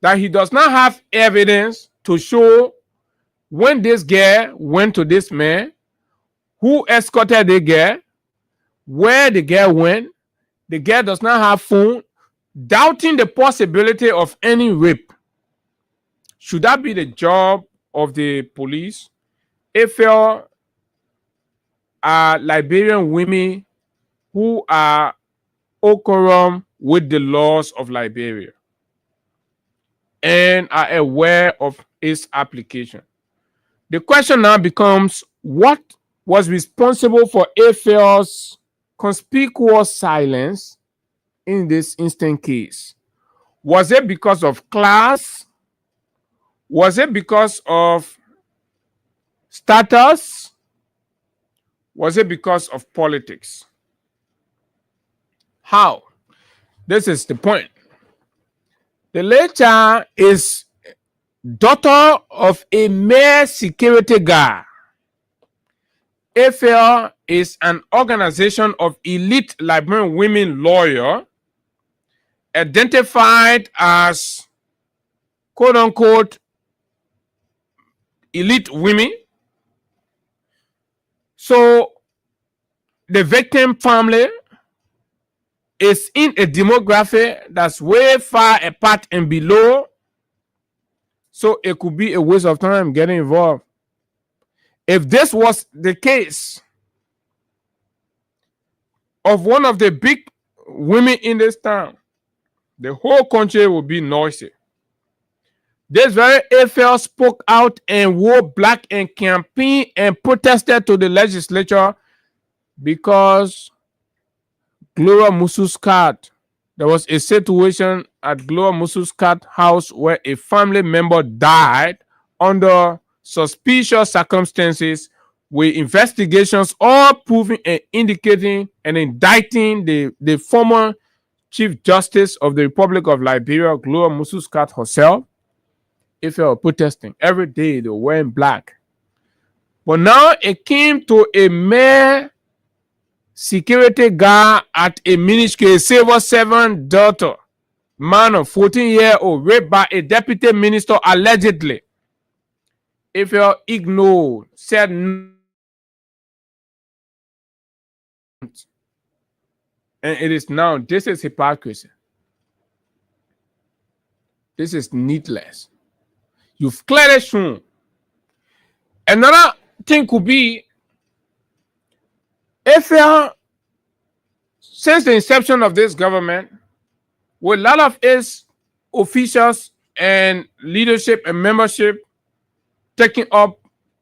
that he does not have evidence to show when this girl went to this man, who escorted the girl, where the girl went. The girl does not have phone, doubting the possibility of any rape. Should that be the job of the police? Afel are Liberian women who are decorum with the laws of Liberia and are aware of its application. The question now becomes, what was responsible for Afel's conspicuous silence in this instant case? Was it because of class? Was it because of status? Was it because of politics? How? This is the point. The late child is daughter of a male security guard. AFL is an organization of elite Liberian women lawyers identified as quote-unquote elite women. So the victim family is in a demographic that's way far apart and below. So it could be a waste of time getting involved. If this was the case of one of the big women in this town, the whole country would be noisy. This very AFL spoke out and wore black and campaigned and protested to the legislature because Gloria Muscat, there was a situation at Gloria Muscat house where a family member died under suspicious circumstances, with investigations all proving and indicating and indicting the former Chief Justice of the Republic of Liberia, Gloria Muscat herself. If you are protesting every day, they're wearing black. But now it came to a mere security guard at a ministry, a civil servant daughter, man of 14-year-old, raped by a deputy minister allegedly. If you're ignored, said and it is now, this is hypocrisy. This is needless. You've clearly shown. Another thing could be, if since the inception of this government, with a lot of its officials and leadership and membership taking up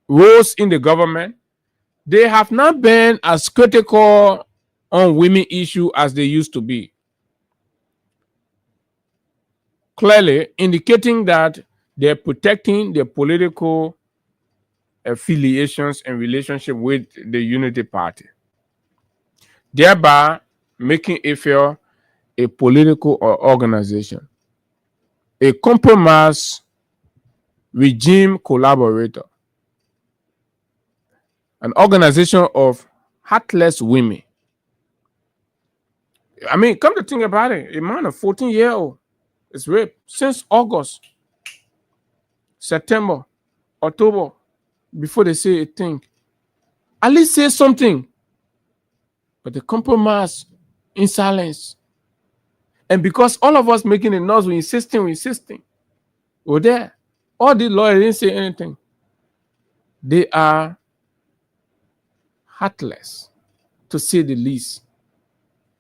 roles in the government, they have not been as critical on women issue as they used to be. Clearly indicating that they're protecting their political affiliations and relationship with the Unity Party, thereby making AFL a political organization, a compromise regime collaborator, an organization of heartless women. I mean, come to think about it, a man of 14-year-old is raped since August, September, October, before they say a thing. At least say something. But they compromise in silence. And because all of us making the noise, we're insisting. We're there. All the lawyers didn't say anything. They are heartless, to say the least.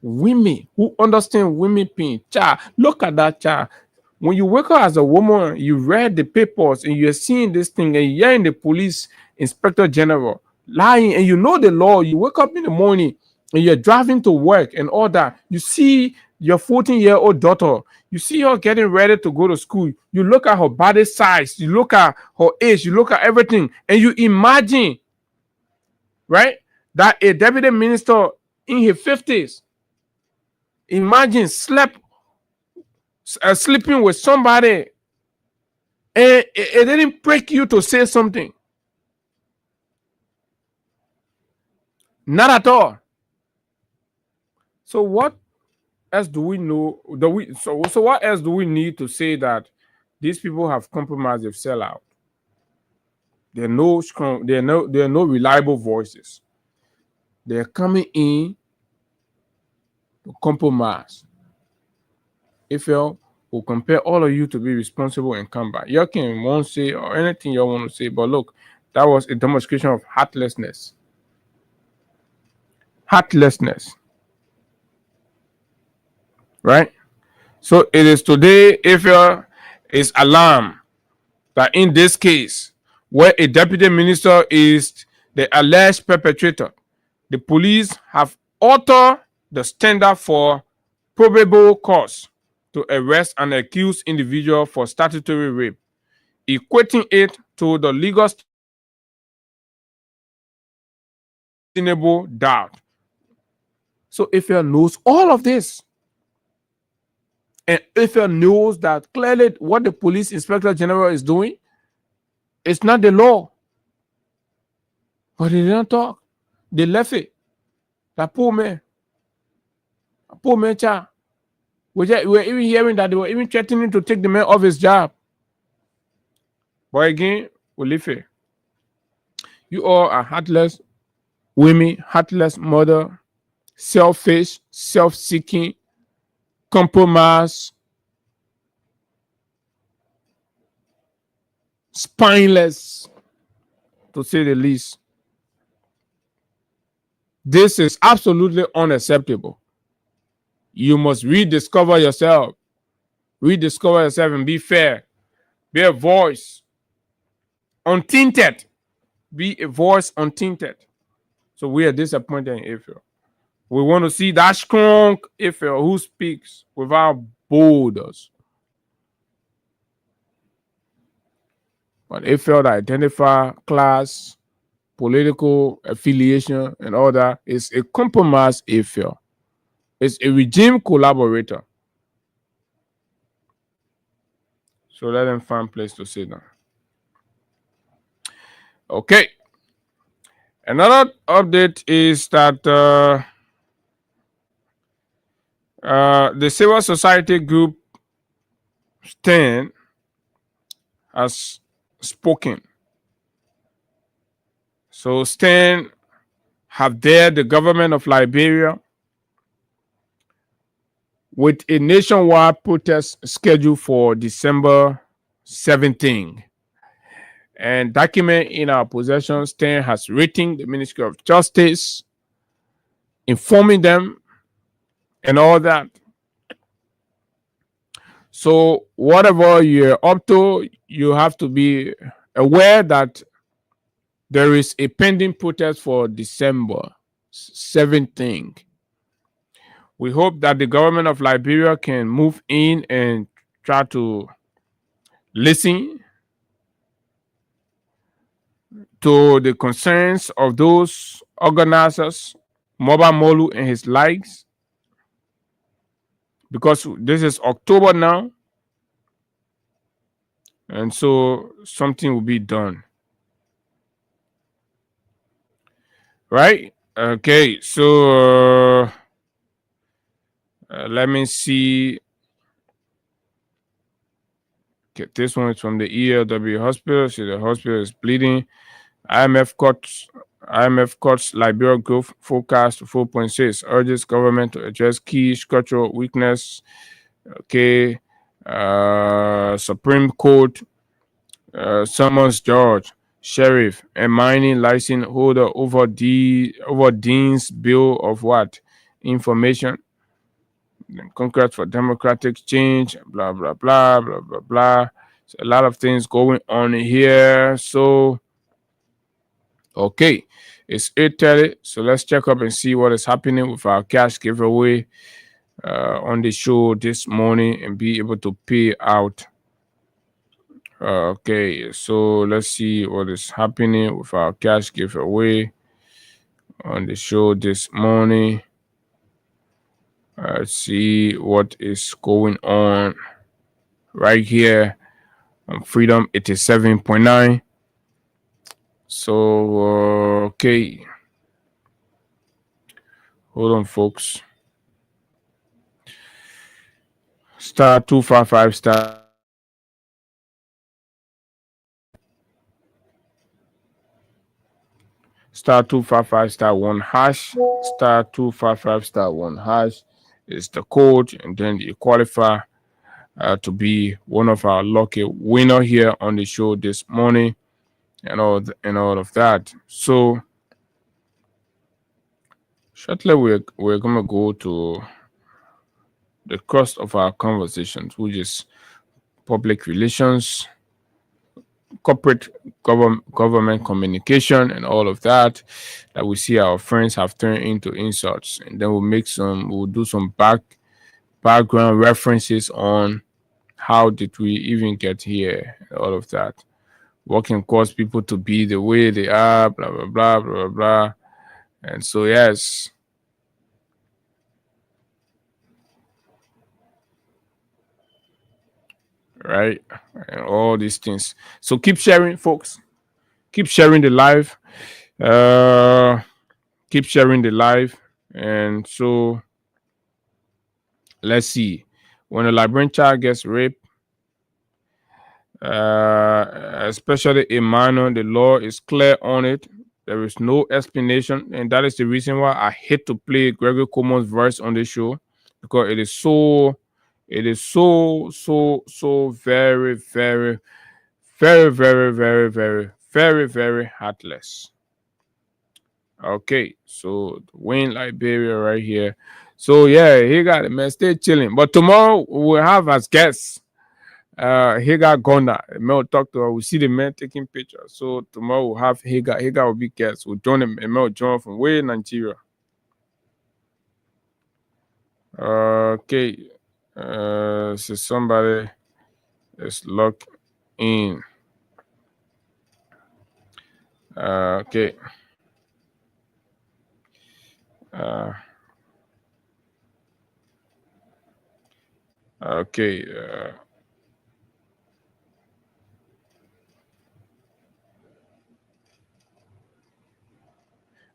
Women who understand women pain. Child, look at that child. When you wake up as a woman, you read the papers and you're seeing this thing and you're hearing the police inspector general lying and you know the law. You wake up in the morning and you're driving to work and all that. You see your 14-year-old daughter. You see her getting ready to go to school. You look at her body size. You look at her age. You look at everything. And you imagine, right, that a deputy minister in his 50s, imagine sleeping with somebody and it didn't break you to say something. Not at all. So what else do we know? So what else do we need to say that these people have compromised, they've sell out? There are no strong, there are no reliable voices. They're coming in to compromise. If you will compare all of you to be responsible and come back, you can won't say or anything you want to say, but look, that was a demonstration of heartlessness. Heartlessness. Right? So it is today, if you is alarmed that in this case, where a deputy minister is the alleged perpetrator, the police have altered the standard for probable cause to arrest an accused individual for statutory rape, equating it to the legal reasonable doubt. So AFL knows all of this. And AFL knows that clearly what the police inspector general is doing is not the law. But they didn't talk. They left it. That poor man. Poor man, child. We were even hearing that they were even threatening to take the man off his job. But again, we leave it. You all are heartless women, heartless mother, selfish, self-seeking, compromise, spineless, to say the least. This is absolutely unacceptable. You must rediscover yourself. Rediscover yourself and be fair. Be a voice. Untainted. Be a voice untainted. So we are disappointed in AFL. We want to see that strong AFL who speaks without borders. But AFL that identify class, political affiliation, and all that is a compromised AFL. It's a regime collaborator. So let them find a place to sit down. Okay. Another update is that the civil society group STAN has spoken. So STAN have dared the government of Liberia with a nationwide protest scheduled for December 17th. And document in our possession, STAN has written the Ministry of Justice, informing them and all that. So whatever you're up to, you have to be aware that there is a pending protest for December 17th. We hope that the government of Liberia can move in and try to listen to the concerns of those organizers, Moba Molu and his likes, because this is October now, and so something will be done. Right? Okay, so let me see. Okay, this one is from the ELW hospital. See, the hospital is bleeding. IMF cuts Liberia growth forecast to 4.6. Urges government to address key structural weakness. Okay. Supreme Court summons George Sheriff and mining license holder over Dean's bill of what? Information. Congress for democratic change. Blah blah blah blah blah blah. So a lot of things going on here. So okay, it's 8:30. So let's check up and see what is happening with our cash giveaway on the show this morning and be able to pay out. Okay, so let's see what is happening with our cash giveaway on the show this morning. See what is going on right here on Freedom 87.9. So, okay. Hold on, folks. Star 255 star. Star 255 star 1 hash. Star 255 star 1 hash is the code, and then you qualify to be one of our lucky winner here on the show this morning, and all of that. So shortly we're gonna go to the crust of our conversations, which is public relations, corporate government communication, and all of that we see our friends have turned into insults. And then we'll do some back background references on how did we even get here, all of that. What can cause people to be the way they are, blah, blah, blah, blah, blah, blah. And so, yes. Right? And all these things. So keep sharing, folks. Keep sharing the live. Keep sharing the live. And so, let's see. When a Liberian child gets raped, especially a minor, the law is clear on it. There is no explanation, and that is the reason why I hate to play Gregory Coleman's voice on the show, because it is so very, very, very, very, very, very, very, very heartless. Okay, so Wayne Liberia right here. So yeah, he got it, man. Stay chilling. But tomorrow we'll have as guests. Hagar Gonda. We'll talk to her. We'll see the man taking pictures. So tomorrow we'll have Hagar. Hagar will be guest. We'll join him. And we'll join from way Nigeria. Okay. So somebody is locked in. Okay. Okay.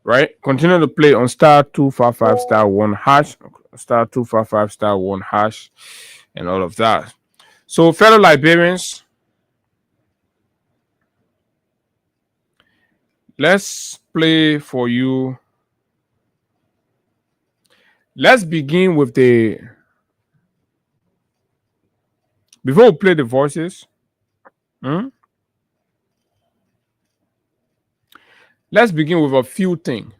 Right, continue to play on *255 *1#, *255 *1#, and all of that. So, fellow Liberians, let's play for you. Let's begin with the. Before we play the voices, let's begin with a few things.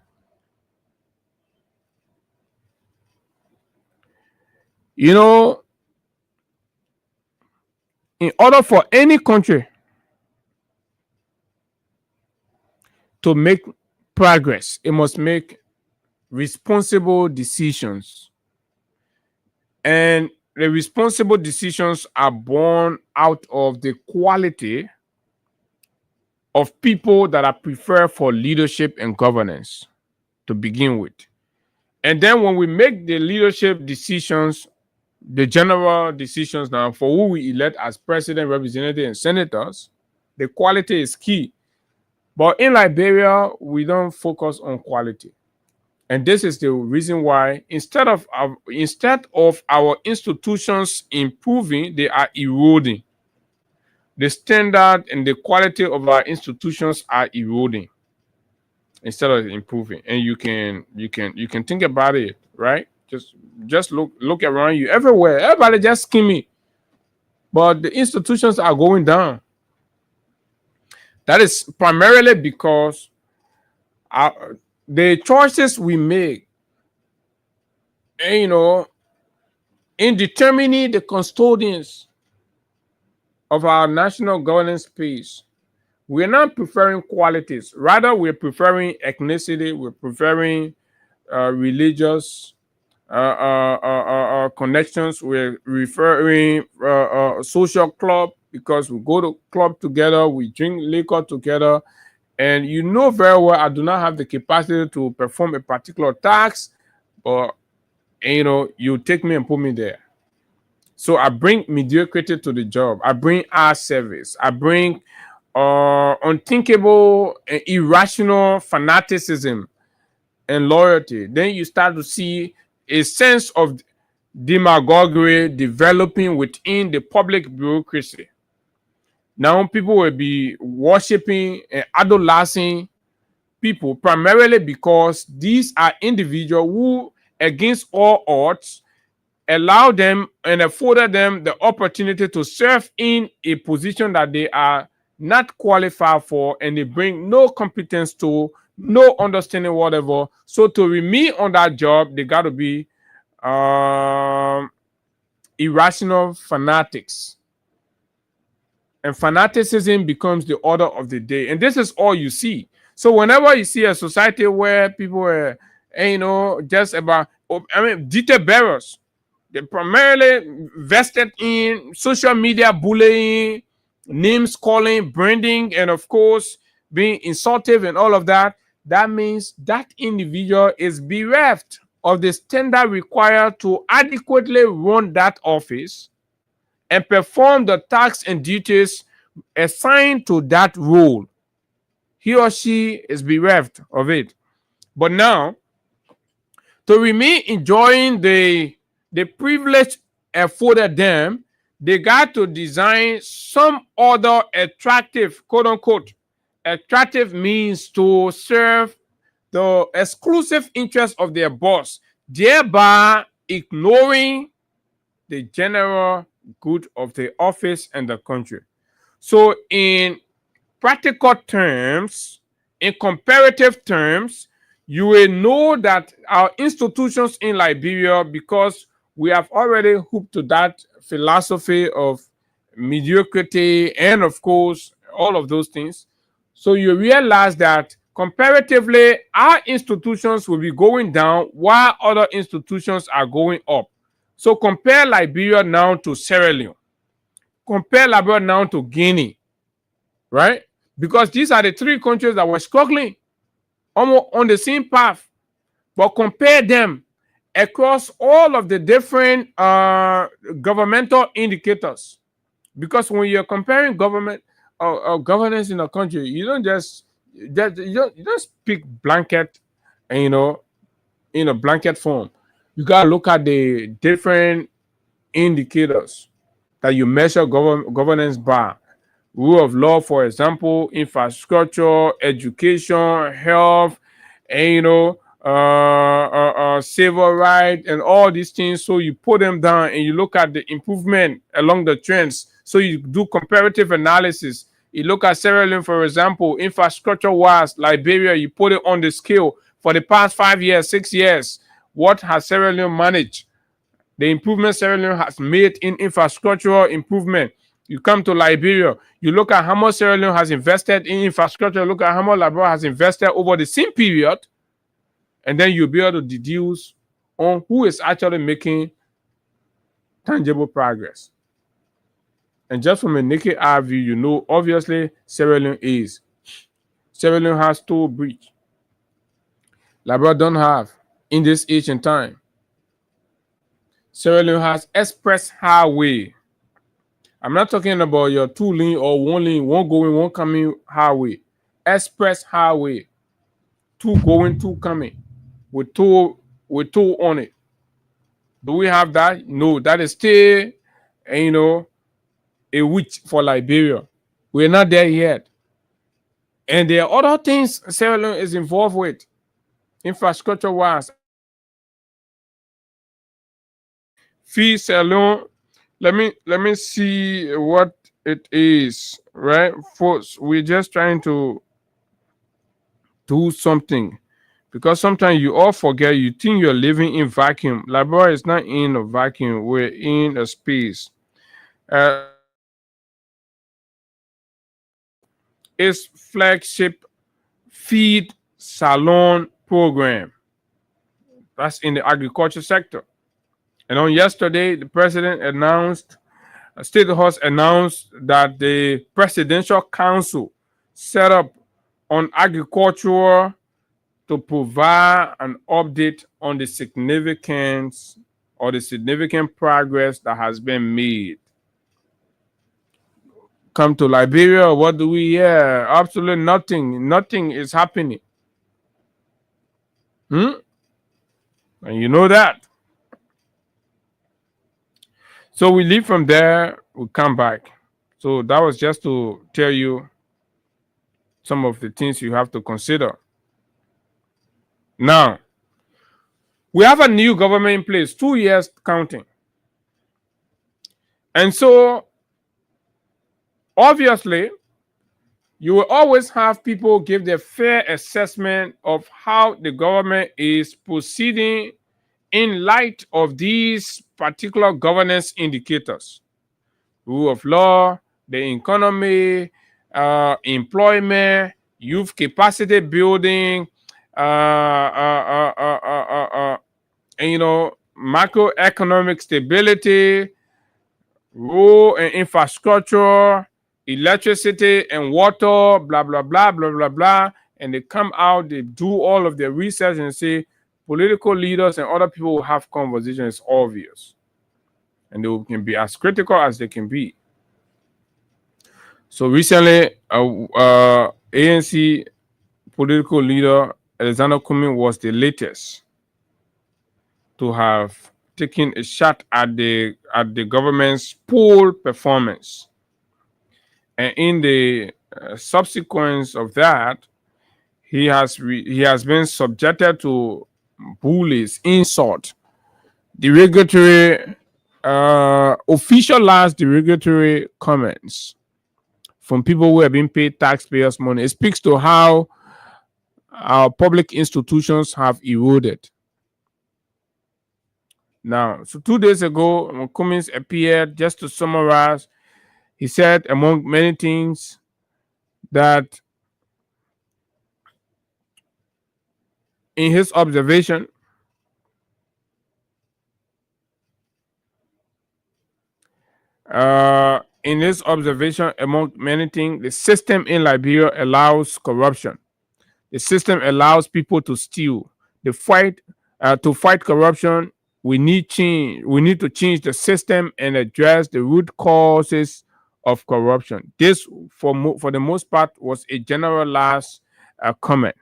You know, in order for any country to make progress, it must make responsible decisions. And the responsible decisions are born out of the quality of people that are preferred for leadership and governance to begin with. And then when we make the leadership decisions, the general decisions now for who we elect as president, representative, and senators, the quality is key. But in Liberia, we don't focus on quality. And this is the reason why instead of our institutions improving, they are eroding. The standard and the quality of our institutions are eroding instead of improving. And you can think about it, right? Just look around you everywhere. Everybody just skimming, but the institutions are going down. That is primarily because the choices we make, and, you know, in determining the custodians of our national governance space, we're not preferring qualities. Rather, we're preferring ethnicity. We're preferring religious connections. We're referring social club, because we go to club together, we drink liquor together. And you know very well, I do not have the capacity to perform a particular task, but you know, you take me and put me there. So I bring mediocrity to the job. I bring our service. I bring unthinkable and irrational fanaticism and loyalty. Then you start to see a sense of demagoguery developing within the public bureaucracy. Now people will be worshiping and idolizing people primarily because these are individuals who, against all odds, allow them and afforded them the opportunity to serve in a position that they are not qualified for, and they bring no competence to, no understanding, whatever. So to remain on that job, they got to be irrational fanatics. And fanaticism becomes the order of the day. And this is all you see. So whenever you see a society where people are, you know, just about, I mean, deter bearers, They primarily vested in social media bullying, names calling, branding, and of course, being insultive and all of that. That means that individual is bereft of the standard required to adequately run that office and perform the tasks and duties assigned to that role. He or she is bereft of it. But now, to remain enjoying the privilege afforded them, they got to design some other attractive, quote unquote, attractive means to serve the exclusive interests of their boss, thereby ignoring the general good of the office and the country. So in practical terms, in comparative terms, you will know that our institutions in Liberia, because we have already hooked to that philosophy of mediocrity and of course all of those things. So you realize that comparatively our institutions will be going down while other institutions are going up. So compare Liberia now to Sierra Leone. Compare Liberia now to Guinea, right? Because these are the three countries that were struggling almost on the same path. But compare them across all of the different governmental indicators. Because when you're comparing government governance in a country, you don't just you don't speak blanket, and in a blanket form. You gotta look at the different indicators that you measure governance by. Rule of law, for example, infrastructure, education, health, and civil rights, and all these things. So you put them down and you look at the improvement along the trends. So you do comparative analysis. You look at Sierra Leone, for example, infrastructure-wise, Liberia, you put it on the scale for the past 5 years, 6 years. What has Sierra Leone managed? The improvement Sierra Leone has made in infrastructural improvement. You come to Liberia, you look at how much Sierra Leone has invested in infrastructure, look at how much Liberia has invested over the same period, and then you'll be able to deduce on who is actually making tangible progress. And just from a naked eye view, obviously Sierra Leone is. Sierra Leone has toll bridge. Liberia don't have in this age and time. Sierra Leone has express highway. I'm not talking about your 2-lane or 1-lane, one going, one coming highway. Express highway. 2 going, 2 coming. With toll on it. Do we have that? No, that is still, a witch for Liberia. We're not there yet. And there are other things Sierra Leone is involved with, infrastructure-wise. Fee Sierra Leone, let me see what it is, right? Folks, we're just trying to do something. Because sometimes you all forget, you think you're living in vacuum. Liberia is not in a vacuum. We're in a space. Its flagship Feed Salon program. That's in the agriculture sector. And on yesterday, the president announced, State House announced that the Presidential Council set up on agriculture to provide an update on the significance or the significant progress that has been made. Come to Liberia, what do we hear? Absolutely nothing. Nothing is happening. And you know that. So we leave from there, we come back. So that was just to tell you some of the things you have to consider. Now, we have a new government in place, 2 years counting. And so, obviously, you will always have people give their fair assessment of how the government is proceeding in light of these particular governance indicators. Rule of law, the economy, employment, youth capacity building, and macroeconomic stability, road and infrastructure, electricity and water, blah, blah, blah, blah, blah, blah. And they come out, they do all of their research and say political leaders and other people will have conversations. It's obvious. And they can be as critical as they can be. So recently, ANC political leader Alexander Kumi was the latest to have taken a shot at the government's poll performance, and in the subsequence of that, he has been subjected to bullies, insult, derogatory, officialized derogatory comments from people who have been paid taxpayers' money. It speaks to how our public institutions have eroded. Now, so 2 days ago, when Cummins appeared, just to summarize, he said, among many things, that in his observation, among many things, the system in Liberia allows corruption. The system allows people to steal. To fight corruption, we need change. We need to change the system and address the root causes of corruption. This, for the most part, was a generalized comment.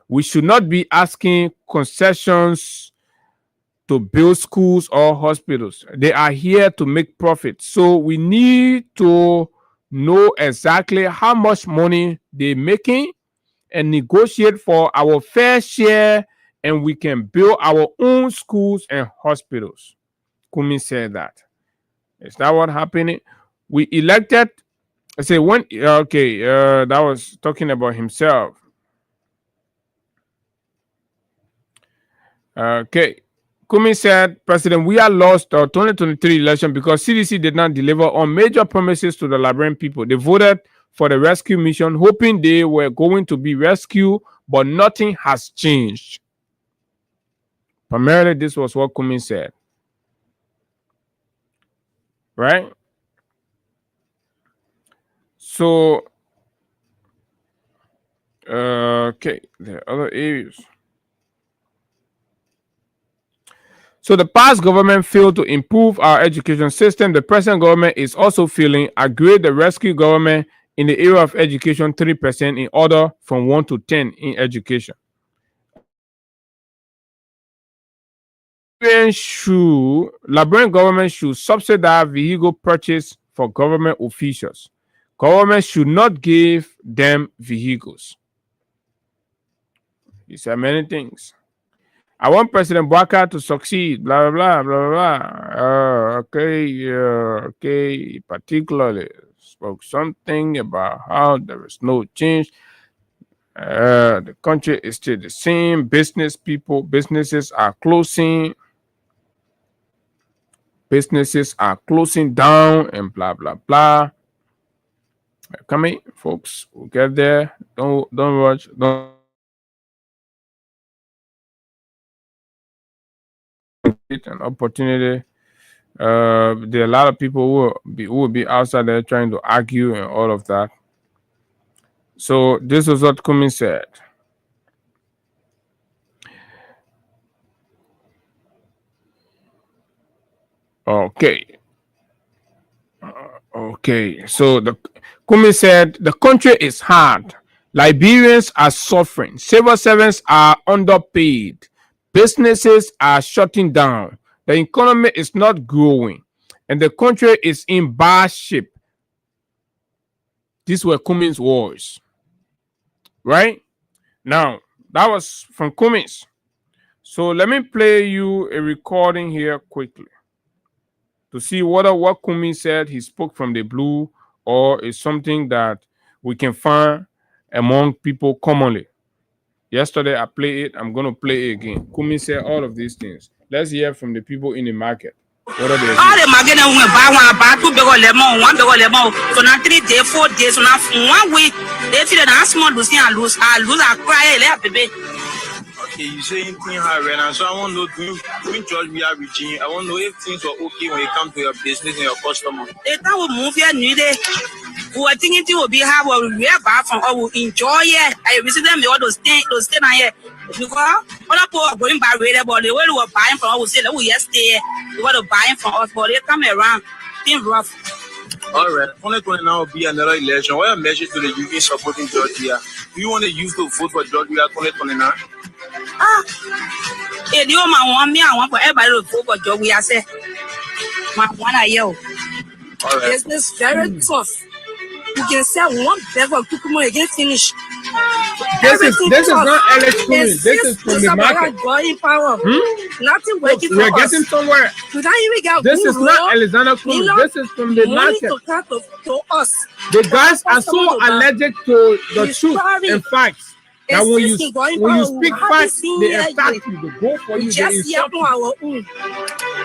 We should not be asking concessions to build schools or hospitals. They are here to make profit. So we need to know exactly how much money they're making and negotiate for our fair share, and we can build our own schools and hospitals. Kumi said that. Is that what happened? We elected, I say when, that was talking about himself. Okay. Kumi said, President, we are lost our 2023 election because CDC did not deliver on major promises to the Liberian people. They voted for the rescue mission, hoping they were going to be rescued, but nothing has changed. Primarily, this was what Kumi said. Right? So, okay, there are other areas. So the past government failed to improve our education system. The present government is also failing. Agreed the rescue government in the area of education 3% in order from 1 to 10 in education. Liberian government should subsidize vehicle purchase for government officials. Government should not give them vehicles. He said many things. I want President Bouaka to succeed, blah, blah, blah, blah, blah. Okay. Particularly spoke something about how there is no change. The country is still the same. Businesses are closing. Businesses are closing down and blah, blah, blah. Come in, folks. We'll get there. Don't rush. Don't. An opportunity. There are a lot of people who will be outside there trying to argue and all of that. So this is what Kumi said. Okay. So the Kumi said the country is hard. Liberians are suffering. Civil servants are underpaid. Businesses are shutting down. The economy is not growing. And the country is in bad shape. These were Kumi's words. Right? Now, that was from Kumi's. So let me play you a recording here quickly to see whether what Kumi said he spoke from the blue or is something that we can find among people commonly. Yesterday I played it. I'm going to play it again. Kumi said all of these things. Let's hear from the people in the market. What are they saying? So now 3 days, 4 days, so now 1 week, they feel that small lose, I lose, I cry, baby. okay, you say anything hard right now, so I want to know doing church we are reaching. I want to know if things are okay when it comes to your business and your customer. If that will move here new day, we were thinking it will be hard, but we are back from or we enjoy it. I visit them, they all those stay down here. Because other people are going by radio, but the way we were buying from us, we say, oh, yes, stay. They were buying from us, but they come around, things rough. All right, 2020 now will be another election. What are your message to the UK supporting Georgia? Do you want to use to vote for Georgia 2029? If you want me, I want for everybody to vote for Georgia. I say, my one I yell. All right. Business very tough. You can sell one bag of cucumber again finish. This is not Alex Cooney. This is from the market. Power. Nothing working for us. We're getting somewhere. This is not Alexander Cooney. This is from the market. To us. The guys are so allergic to the truth and facts that when you speak facts, they attack you. They go for you. They insult you.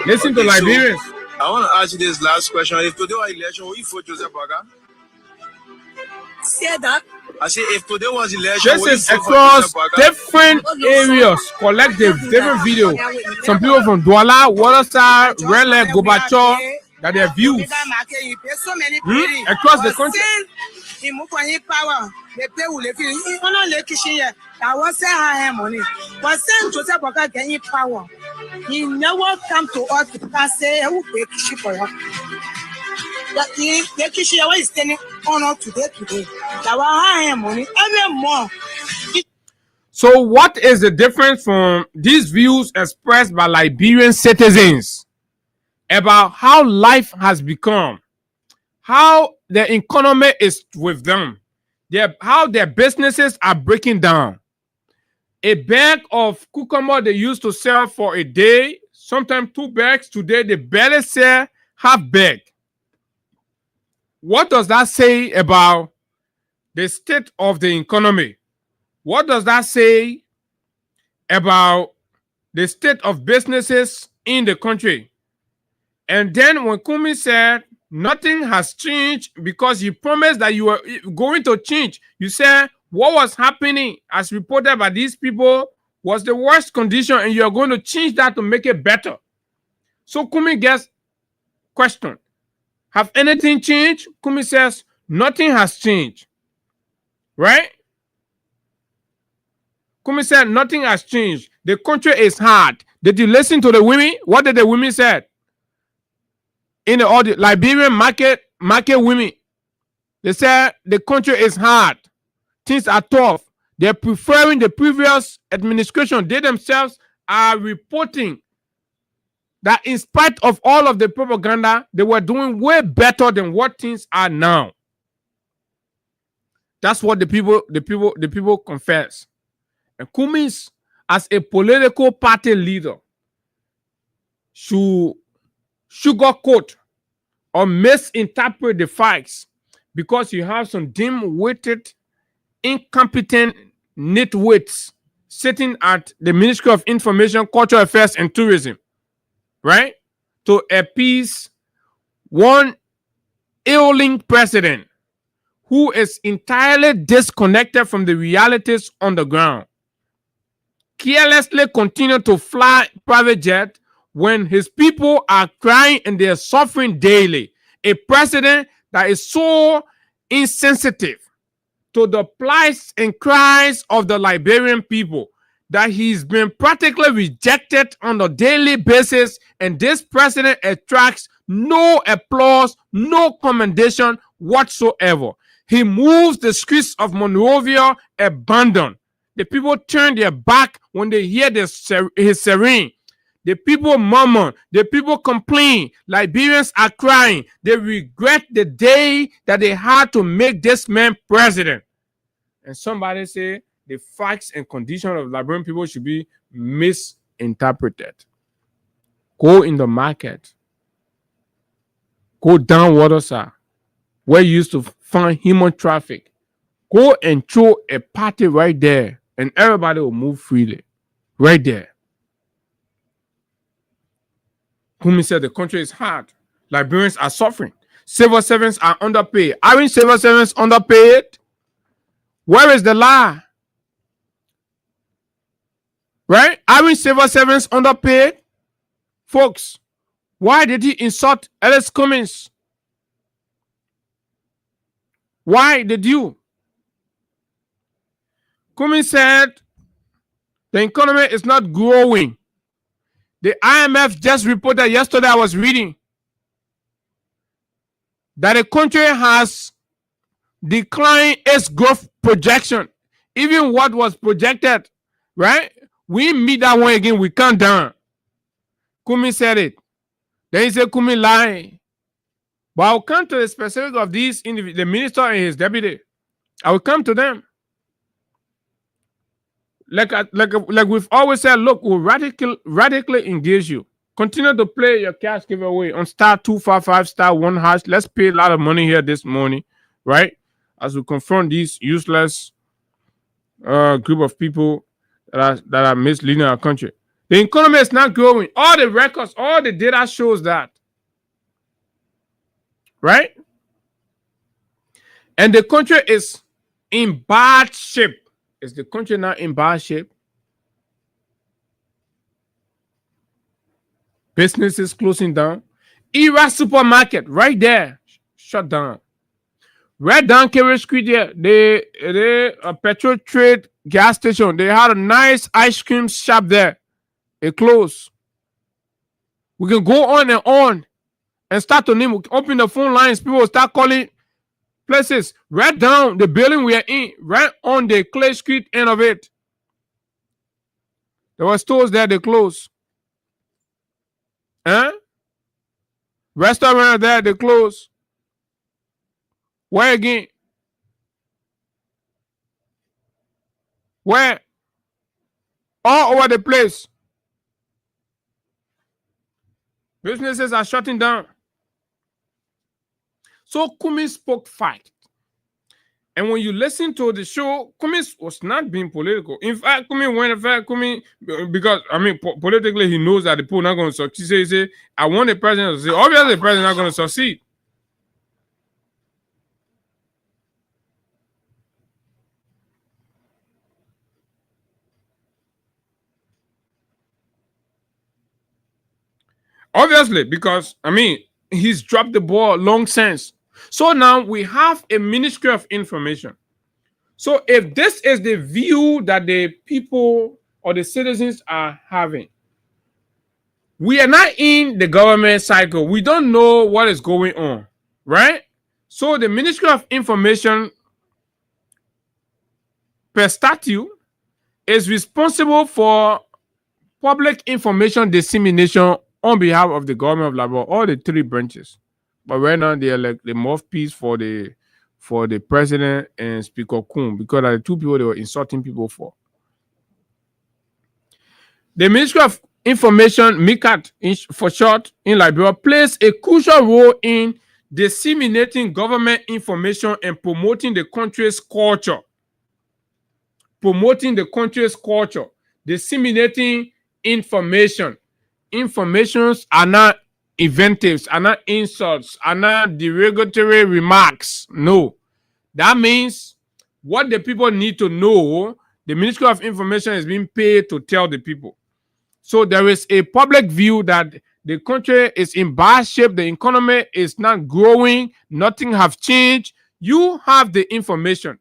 Listen to Liberians. I want to ask you this last question. If today was election, will you vote Joseph Boaga? Say that. I say if today was election, this is across different areas, collective, different videos. Some people from Douala, Waterside, Raleigh, Gobacho, that their views across the country. He never come to us to say, I will pay Kishi for you. That the Kishi is standing on us today. That was money every month. So, what is the difference from these views expressed by Liberian citizens about how life has become, how the economy is with them, how their businesses are breaking down? A bag of cucumber they used to sell for a day, sometimes 2 bags. Today, they barely sell half bag. What does that say about the state of the economy? What does that say about the state of businesses in the country? And then when Kumi said nothing has changed because you promised that you were going to change, you said what was happening as reported by these people was the worst condition and you're going to change that to make it better. So Kumi gets questioned. Have anything changed? Kumi says nothing has changed. Right? Kumi said nothing has changed. The country is hard. Did you listen to the women? What did the women say? In the audio, Liberian market women, they said the country is hard. Things are tough. They're preferring the previous administration. They themselves are reporting that in spite of all of the propaganda, they were doing way better than what things are now. That's what the people confess. And Kumis, as a political party leader, should sugarcoat or misinterpret the facts because you have some dim-witted, incompetent nitwits sitting at the Ministry of Information, Cultural Affairs, and Tourism, right? To appease one ailing president who is entirely disconnected from the realities on the ground. Carelessly continue to fly private jet when his people are crying and they are suffering daily. A president that is so insensitive to the plights and cries of the Liberian people that he's been practically rejected on a daily basis, and this president attracts no applause, no commendation whatsoever. He moves the streets of Monrovia abandoned. The people turn their back when they hear his serene. The people murmur. The people complain. Liberians are crying. They regret the day that they had to make this man president. And somebody say the facts and condition of Liberian people should be misinterpreted. Go in the market. Go down Waterside, where you used to find human traffic. Go and throw a party right there, and everybody will move freely. Right there. Kumi said the country is hard. Liberians are suffering. Civil servants are underpaid. Aren't civil servants underpaid? Where is the lie? Right? Having civil servants underpaid. Folks, why did he insult Ellis Cummings? Why did you? Cummings said the economy is not growing. The IMF just reported yesterday, I was reading, that the country has declined its growth projection. Even what was projected, right? We meet that one again, we count down. Cummings said it. Then he said Cummings lied. But I'll come to the specifics of these individuals, the minister and his deputy. I will come to them. Like we've always said, look, we'll radically engage you. Continue to play your cash giveaway on *255 *1#. Let's pay a lot of money here this morning, right? As we confront these useless group of people that are misleading our country. The economy is not growing. All the records, all the data shows that. Right? And the country is in bad shape. Is the country not in bad shape? Businesses closing down. Era supermarket right there shut down. Right down Kerry Street there, a petrol trade gas station. They had a nice ice cream shop there. It closed. We can go on and start to name. Open the phone lines. People will start calling places right down the building we are in, right on the Clay Street end of it. There were stores there, they closed. Restaurant there, they closed. Where again? Where? All over the place. Businesses are shutting down. So Cummings spoke fact. And when you listen to the show, Cummings was not being political. In fact, Cummings, because, politically, he knows that the people are not going to succeed. He said, I want the president to succeed. Obviously, the president is not going to succeed. Obviously, because, he's dropped the ball long since. So now we have a Ministry of Information. So if this is the view that the people or the citizens are having, we are not in the government cycle. We don't know what is going on, right? So the Ministry of Information, per statute, is responsible for public information dissemination on behalf of the government of Liberia, all the three branches. But right now they are like the mouthpiece for the president and Speaker Coon, because are the two people they were insulting people for. The Ministry of Information, MICAT for short, in Liberia, plays a crucial role in disseminating government information and promoting the country's culture. Disseminating information. Informations are not invectives, are not insults, are not derogatory remarks. No. That means what the people need to know, the Ministry of Information is being paid to tell the people. So there is a public view that the country is in bad shape, the economy is not growing, nothing have changed. You have the information,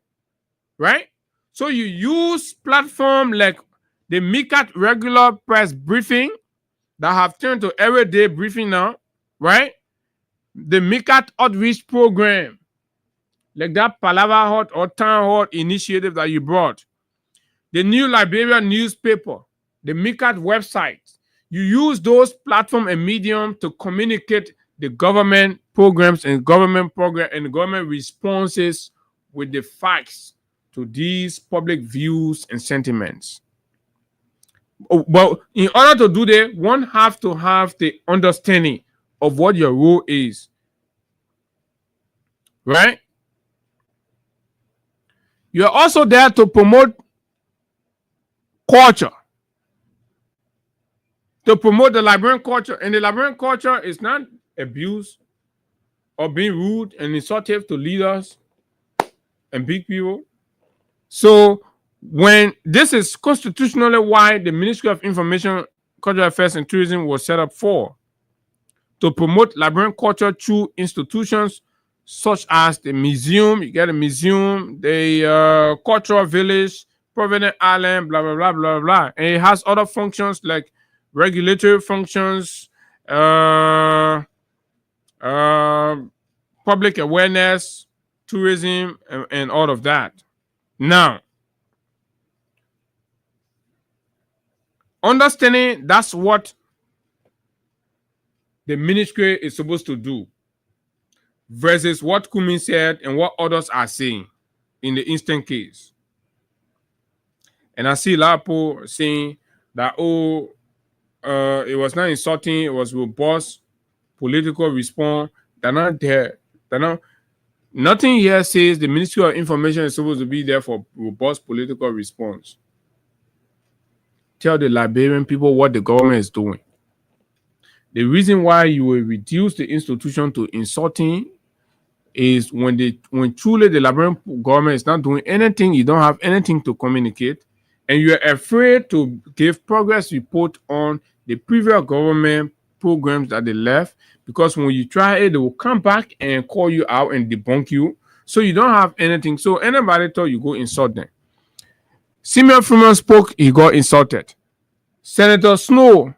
right? So you use platform like the MICAT regular press briefing that have turned to everyday briefing now, right? The MICAT outreach program, like that Palava Hut or Town Hall initiative that you brought. The New Liberia newspaper, the MICAT website. You use those platform and medium to communicate the government programs and government responses with the facts to these public views and sentiments. But in order to do that, one have to have the understanding of what your role is. Right? You're also there to promote culture. To promote the Liberian culture. And the Liberian culture is not abuse or being rude and insultive to leaders and big people. So when this is constitutionally why the Ministry of Information, Cultural Affairs and Tourism was set up for, to promote Liberian culture through institutions such as the museum. You get a museum, the cultural village, Providence Island, blah, blah, blah, blah, blah. And it has other functions like regulatory functions, public awareness, tourism, and all of that. Now, understanding that's what the ministry is supposed to do versus what Kumi said and what others are saying in the instant case. And I see a lot of people saying that, it was not insulting, it was robust political response. They're not there. Nothing here says the Ministry of Information is supposed to be there for robust political response. Tell the Liberian people what the government is doing. The reason why you will reduce the institution to insulting is when truly the Liberian government is not doing anything, you don't have anything to communicate, and you're afraid to give progress report on the previous government programs that they left, because when you try it, they will come back and call you out and debunk you. So you don't have anything. So anybody thought you go insult them. Simeon Freeman spoke, he got insulted. Senator Snow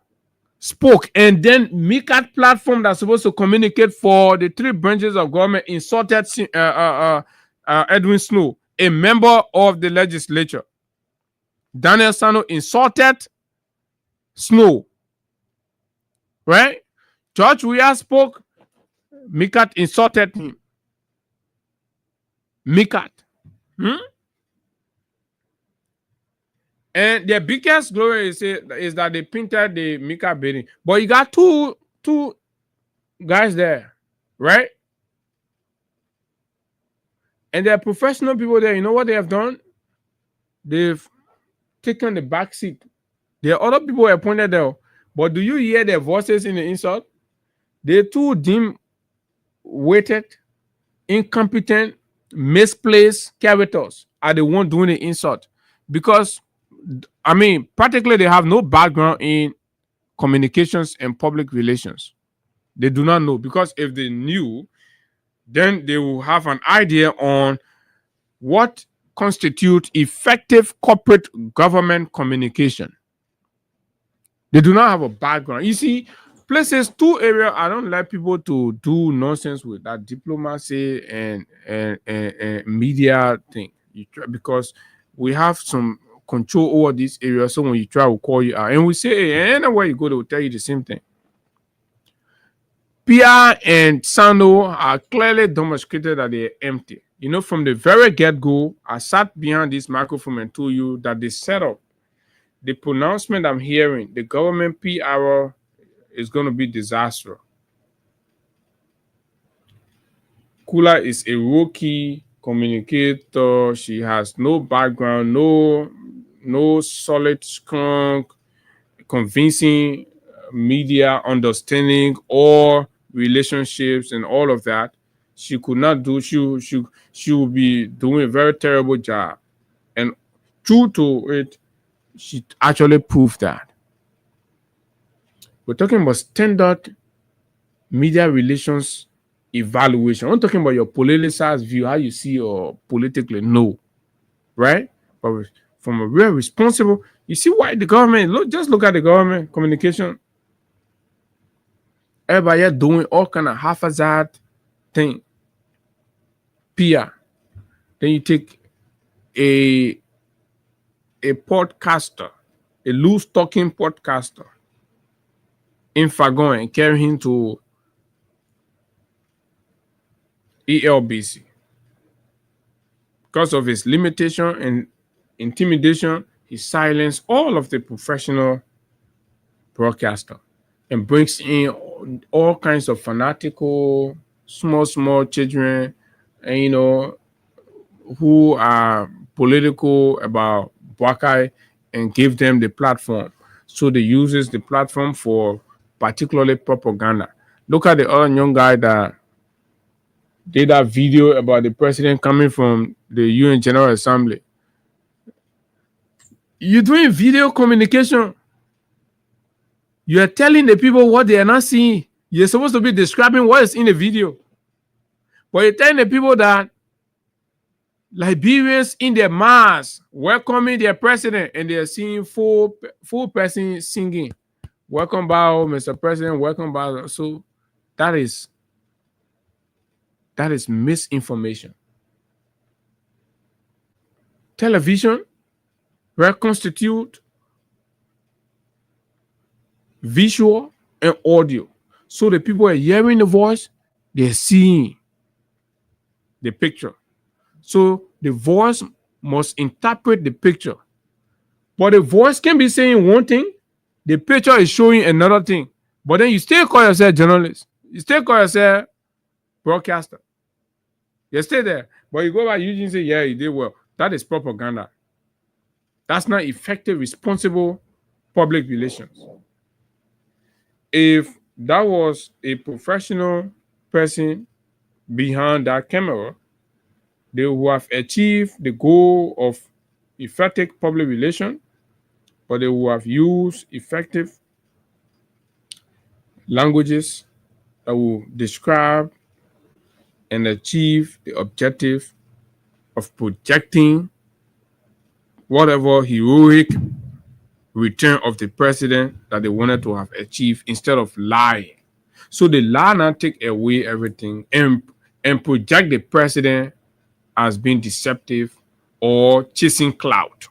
spoke, and then MICAT platform that's supposed to communicate for the three branches of government insulted Edwin Snow, a member of the legislature. Daniel Sano insulted Snow. Right? George Weah spoke, MICAT insulted him. MICAT. And their biggest glory is that they painted the MICAT building. But you got two guys there, right? And they're professional people there. You know what they have done? They've taken the back seat. There are other people appointed there. But do you hear their voices in the insult? They're too dim-witted, incompetent, misplaced characters are the one doing the insult. Because, I mean, practically they have no background in communications and public relations. They do not know, because if they knew, then they will have an idea on what constitutes effective corporate government communication. They do not have a background. You see, places, two areas I don't like people to do nonsense with, that diplomacy and media thing. Because we have some control over this area. So when you try, we'll call you out. And we say, hey, anywhere you go, they will tell you the same thing. Pia and Sano are clearly demonstrated that they're empty. You know, from the very get-go, I sat behind this microphone and told you that the setup, the pronouncement I'm hearing, the government PR is going to be disastrous. Kula is a rookie communicator. She has no background, no solid, strong, convincing media understanding or relationships and all of that. She could not do. She will be doing a very terrible job. And true to it, she actually proved that. We're talking about standard media relations evaluation. I'm not talking about your politicized view, how you see or politically no, right? But from a real responsible, you see why the government, just look at the government communication. Everybody doing all kind of haphazard thing. PR. Then you take a podcaster, a loose talking podcaster in Fagon and carry him to ELBC. Because of his limitation and intimidation, he silenced all of the professional broadcaster and brings in all kinds of fanatical, small children, and you know, who are political about Buakai, and give them the platform. So they uses the platform for particularly propaganda. Look at the other young guy that did that video about the president coming from the UN General Assembly. You're doing video communication. You're telling the people what they are not seeing. You're supposed to be describing what is in the video. But you're telling the people that Liberians in their mass welcoming their president, and they're seeing full person singing, "Welcome back, Mr. President, welcome back." So that is misinformation. Television reconstitute visual and audio. So the people are hearing the voice, they're seeing the picture. So the voice must interpret the picture. But the voice can be saying one thing, the picture is showing another thing. But then you still call yourself journalist. You still call yourself broadcaster. You stay there. But you go back, you say, yeah, you did well. That is propaganda. That's not effective, responsible public relations. If that was a professional person behind that camera, they would have achieved the goal of effective public relations, but they would have used effective languages that will describe and achieve the objective of projecting whatever heroic return of the president that they wanted to have achieved, instead of lying. So the lie now take away everything and project the president as being deceptive or chasing clout.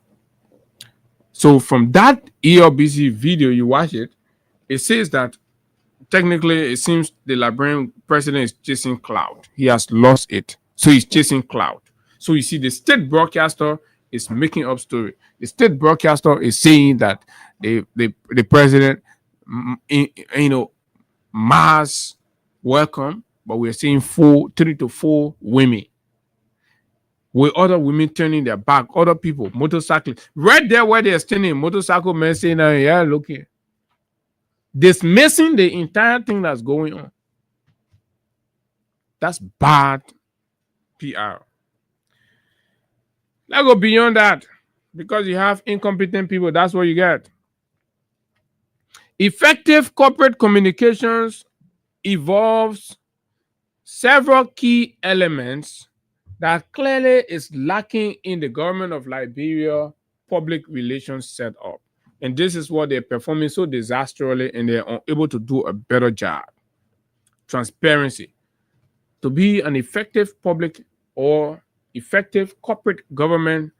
So from that ELBC video, you watch it, it says that technically it seems the Liberian president is chasing clout. He has lost it. So he's chasing clout. So you see the state broadcaster is making up story. The state broadcaster is saying that the president, mass welcome, but we're seeing 3 to 4 women, with other women turning their back, other people, motorcyclists, right there where they're standing, motorcycle men saying, yeah, look here. Dismissing the entire thing that's going on. That's bad PR. Let's go beyond that. Because you have incompetent people, that's what you get. Effective corporate communications involves several key elements that clearly is lacking in the government of Liberia public relations setup. And this is what they're performing so disastrously, and they're unable to do a better job. Transparency. To be an effective public or effective corporate government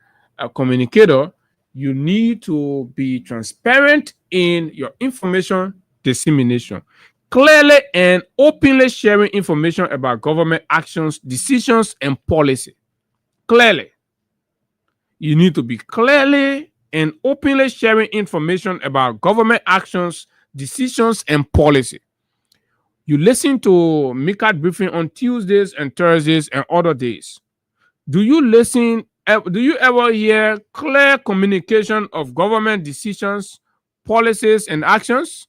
communicator, you need to be transparent in your information dissemination. Clearly and openly sharing information about government actions, decisions, and policy. Clearly. You need to be clearly and openly sharing information about government actions, decisions, and policy. You listen to MICAD briefing on Tuesdays and Thursdays and other days. Do you ever hear clear communication of government decisions, policies, and actions?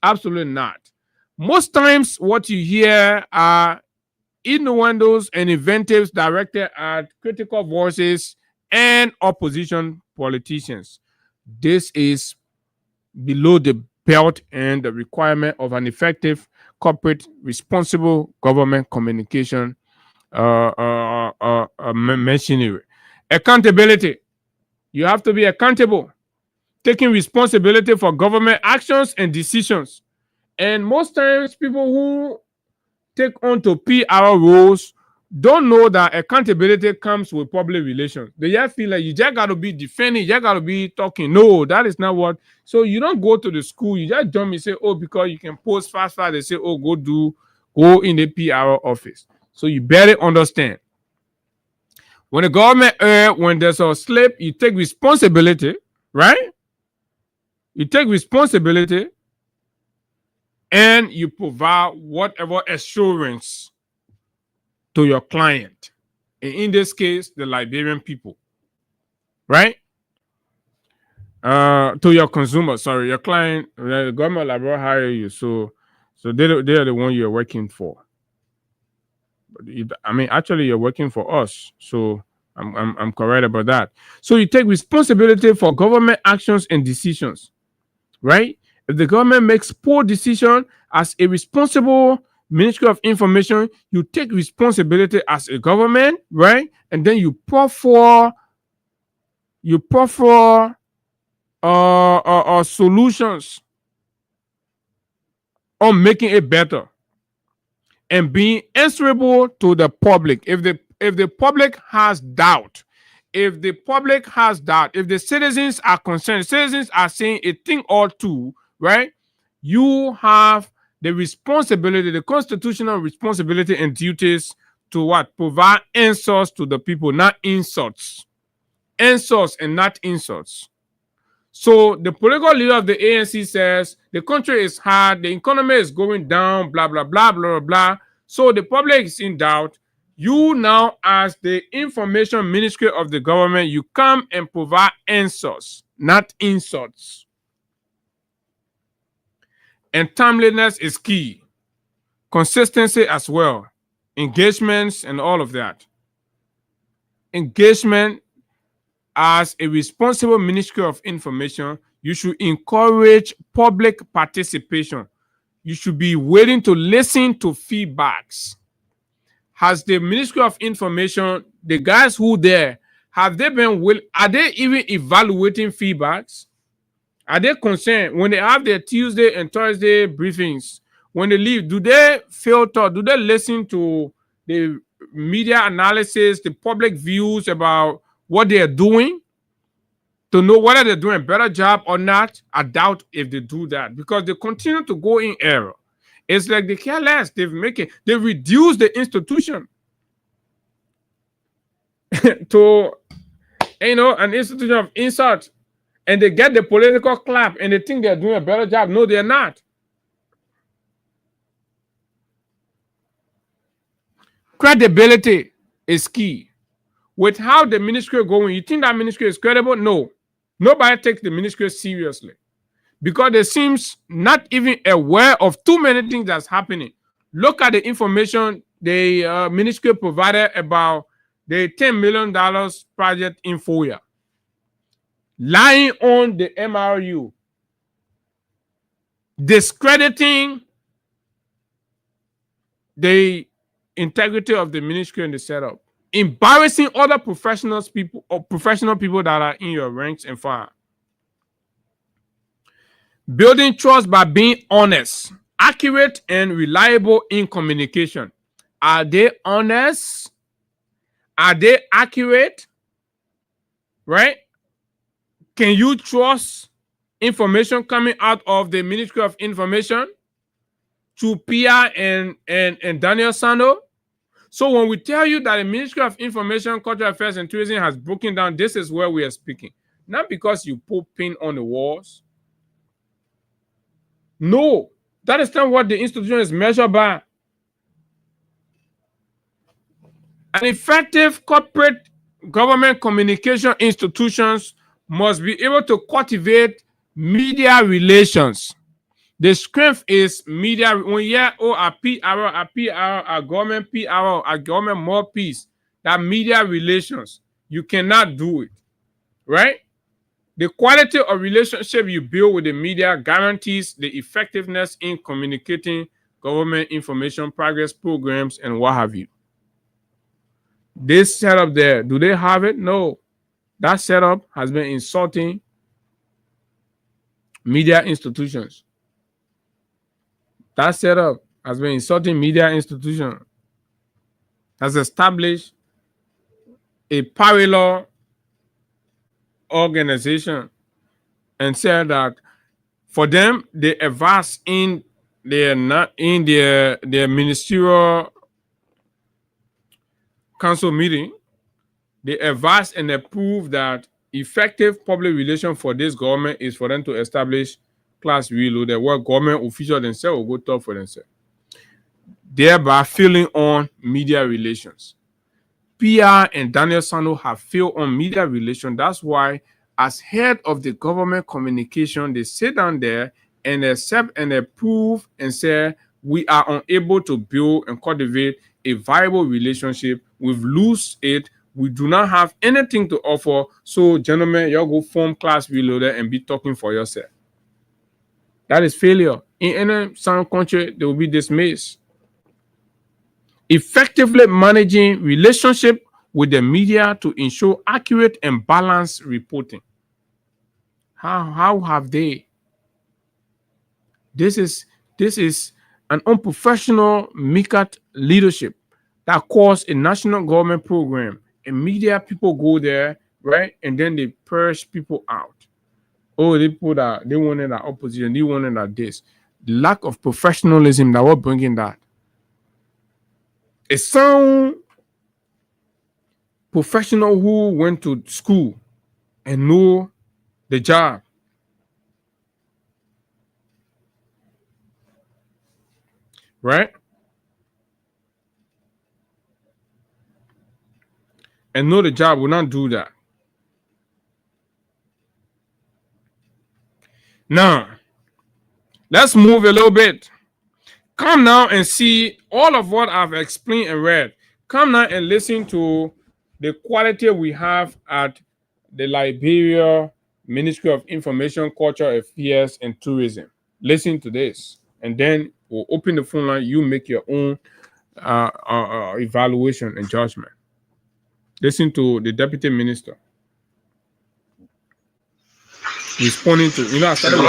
Absolutely not. Most times what you hear are innuendos and invectives directed at critical voices and opposition politicians. This is below the belt and the requirement of an effective corporate responsible government communication machinery. Accountability. You have to be accountable, taking responsibility for government actions and decisions. And most times people who take on to PR roles don't know that accountability comes with public relations. They just feel like you just got to be defending, you just got to be talking. No, that is not what. So you don't go to the school, you just jump and say, oh, because you can post fast. They say, oh, go in the PR office. So you better understand. When the government, when there's a slip, you take responsibility, right? You take responsibility and you provide whatever assurance to your client. And in this case, the Liberian people, right? To your consumer, sorry, your client, the government of Liberia hire you, so they are the one you're working for. But I mean, actually, you're working for us. So I'm correct about that. So you take responsibility for government actions and decisions, right? If the government makes poor decision, as a responsible Ministry of Information, you take responsibility as a government, right? And then you proffer solutions on making it better and being answerable to the public. If the public has doubt, if the citizens are concerned, citizens are saying a thing or two, right? You have the responsibility, the constitutional responsibility and duties to what? Provide answers to the people, not insults. Answers and not insults. So the political leader of the ANC says the country is hard, the economy is going down, blah, blah, blah, blah, blah. So the public is in doubt. You now, as the information ministry of the government, you come and provide answers, not insults. And timeliness is key. Consistency as well. Engagements and all of that. Engagement. As a responsible Ministry of Information, you should encourage public participation. You should be willing to listen to feedbacks. Has the Ministry of Information, the guys who there, have they been are they even evaluating feedbacks? Are they concerned when they have their Tuesday and Thursday briefings? When they leave, do they filter, do they listen to the media analysis, the public views about what they are doing to know whether they're doing a better job or not? I doubt if they do that because they continue to go in error. It's like they care less. They reduce the institution to, an institution of insult, and they get the political clap and they think they're doing a better job. No, they're not. Credibility is key. With how the ministry is going, you think that ministry is credible? No. Nobody takes the ministry seriously because they seems not even aware of too many things that's happening. Look at the information the ministry provided about the $10 million project in Foya. Lying on the MRU. Discrediting the integrity of the ministry and the setup. Embarrassing other professional people that are in your ranks and file. Building trust by being honest, accurate, and reliable in communication. Are they honest? Are they accurate? Right? Can you trust information coming out of the Ministry of Information to Pia and Daniel Sando? So when we tell you that the Ministry of Information, Cultural Affairs, and Tourism has broken down, this is where we are speaking. Not because you put pin on the walls. No, that is not what the institution is measured by. An effective corporate government communication institutions must be able to cultivate media relations. The strength is media. When you hear, a PR, a government PR, a government more peace, that media relations, you cannot do it, right? The quality of relationship you build with the media guarantees the effectiveness in communicating government information, progress programs, and what have you. This setup there, do they have it? No. That setup has been insulting media institutions. That setup has been insulting media institutions. Has established a parallel organization and said that for them, they advance in their ministerial council meeting. They advise and approve that effective public relations for this government is for them to establish class reloaded, where government officials themselves will go talk for themselves, thereby filling on media relations. PR and Daniel Sando have failed on media relations. That's why, as head of the government communication, they sit down there and accept and approve and say, we are unable to build and cultivate a viable relationship. We've lost it. We do not have anything to offer. So, gentlemen, y'all go form Class Reloaded and be talking for yourself. That is failure. In any sound country, they will be dismissed. Effectively managing relationship with the media to ensure accurate and balanced reporting. How have they? This is an unprofessional MICAT leadership that caused a national government program, and media people go there, right? And then they purge people out. Oh, they wanted that opposition, they wanted that this. The lack of professionalism that was bringing that. A sound professional who went to school and know the job. Right? And know the job will not do that. Now, let's move a little bit. Come now and see all of what I've explained and read. Come now and listen to the quality we have at the Liberia Ministry of Information, Culture Affairs, and Tourism. Listen to this, and then we'll open the phone line. You make your own evaluation and judgment. Listen to the Deputy Minister responding to, I started with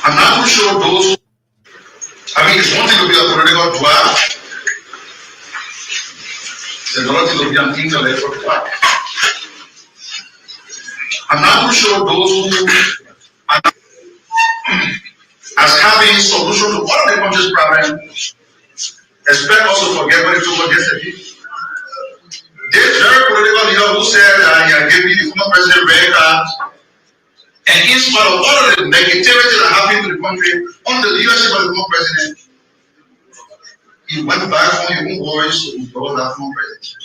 I'm not too sure those. It's one thing to be a political dweller. It's another thing to be an intellectual dweller. I'm not too sure those who are as having solution to all of the country's problems expect us to forget what it took yesterday. This very political leader who said that he had given the former president red cards, and in spite of all of the negativity that happened to the country under the leadership of the former president, he went back on your own voice to endorse that former president.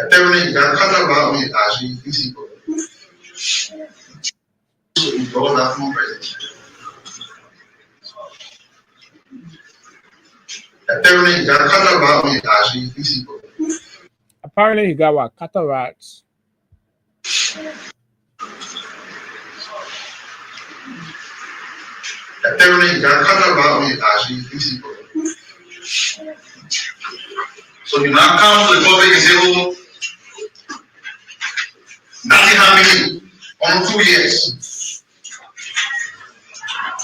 Apparently, you got cut around me actually physical to endorse that former president. Apparently, he got cataract when he actually physical. Apparently, he got what? Cataracts. Apparently, he got cataract when he actually physical. So you now come to the public and say, oh, nothing happening on 2 years.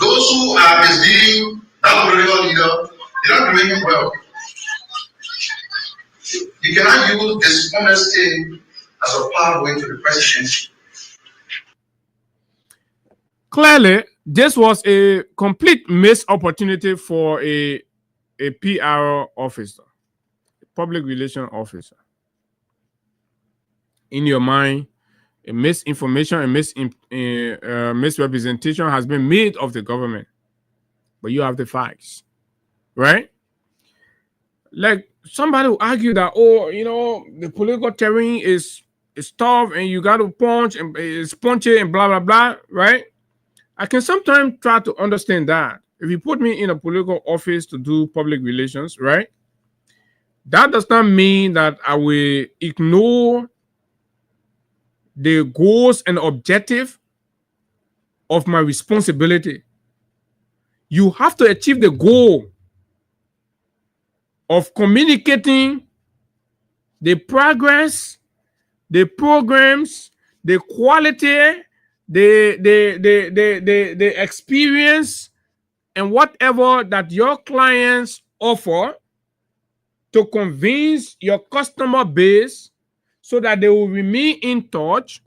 Those who are misleading that political leader, they're not doing it well. You cannot use this honesty as a pathway to the presidency. Clearly, this was a complete missed opportunity for a PR officer, a public relations officer. In your mind, a misinformation and misrepresentation has been made of the government, but you have the facts. Right? Like somebody will argue that, oh, the political terrain is tough and you got to punch and it's punchy and blah, blah, blah. Right? I can sometimes try to understand that. If you put me in a political office to do public relations, right? That does not mean that I will ignore the goals and objective of my responsibility. You have to achieve the goal of communicating the progress, the programs, the quality, the experience, and whatever that your clients offer to convince your customer base so that they will remain in touch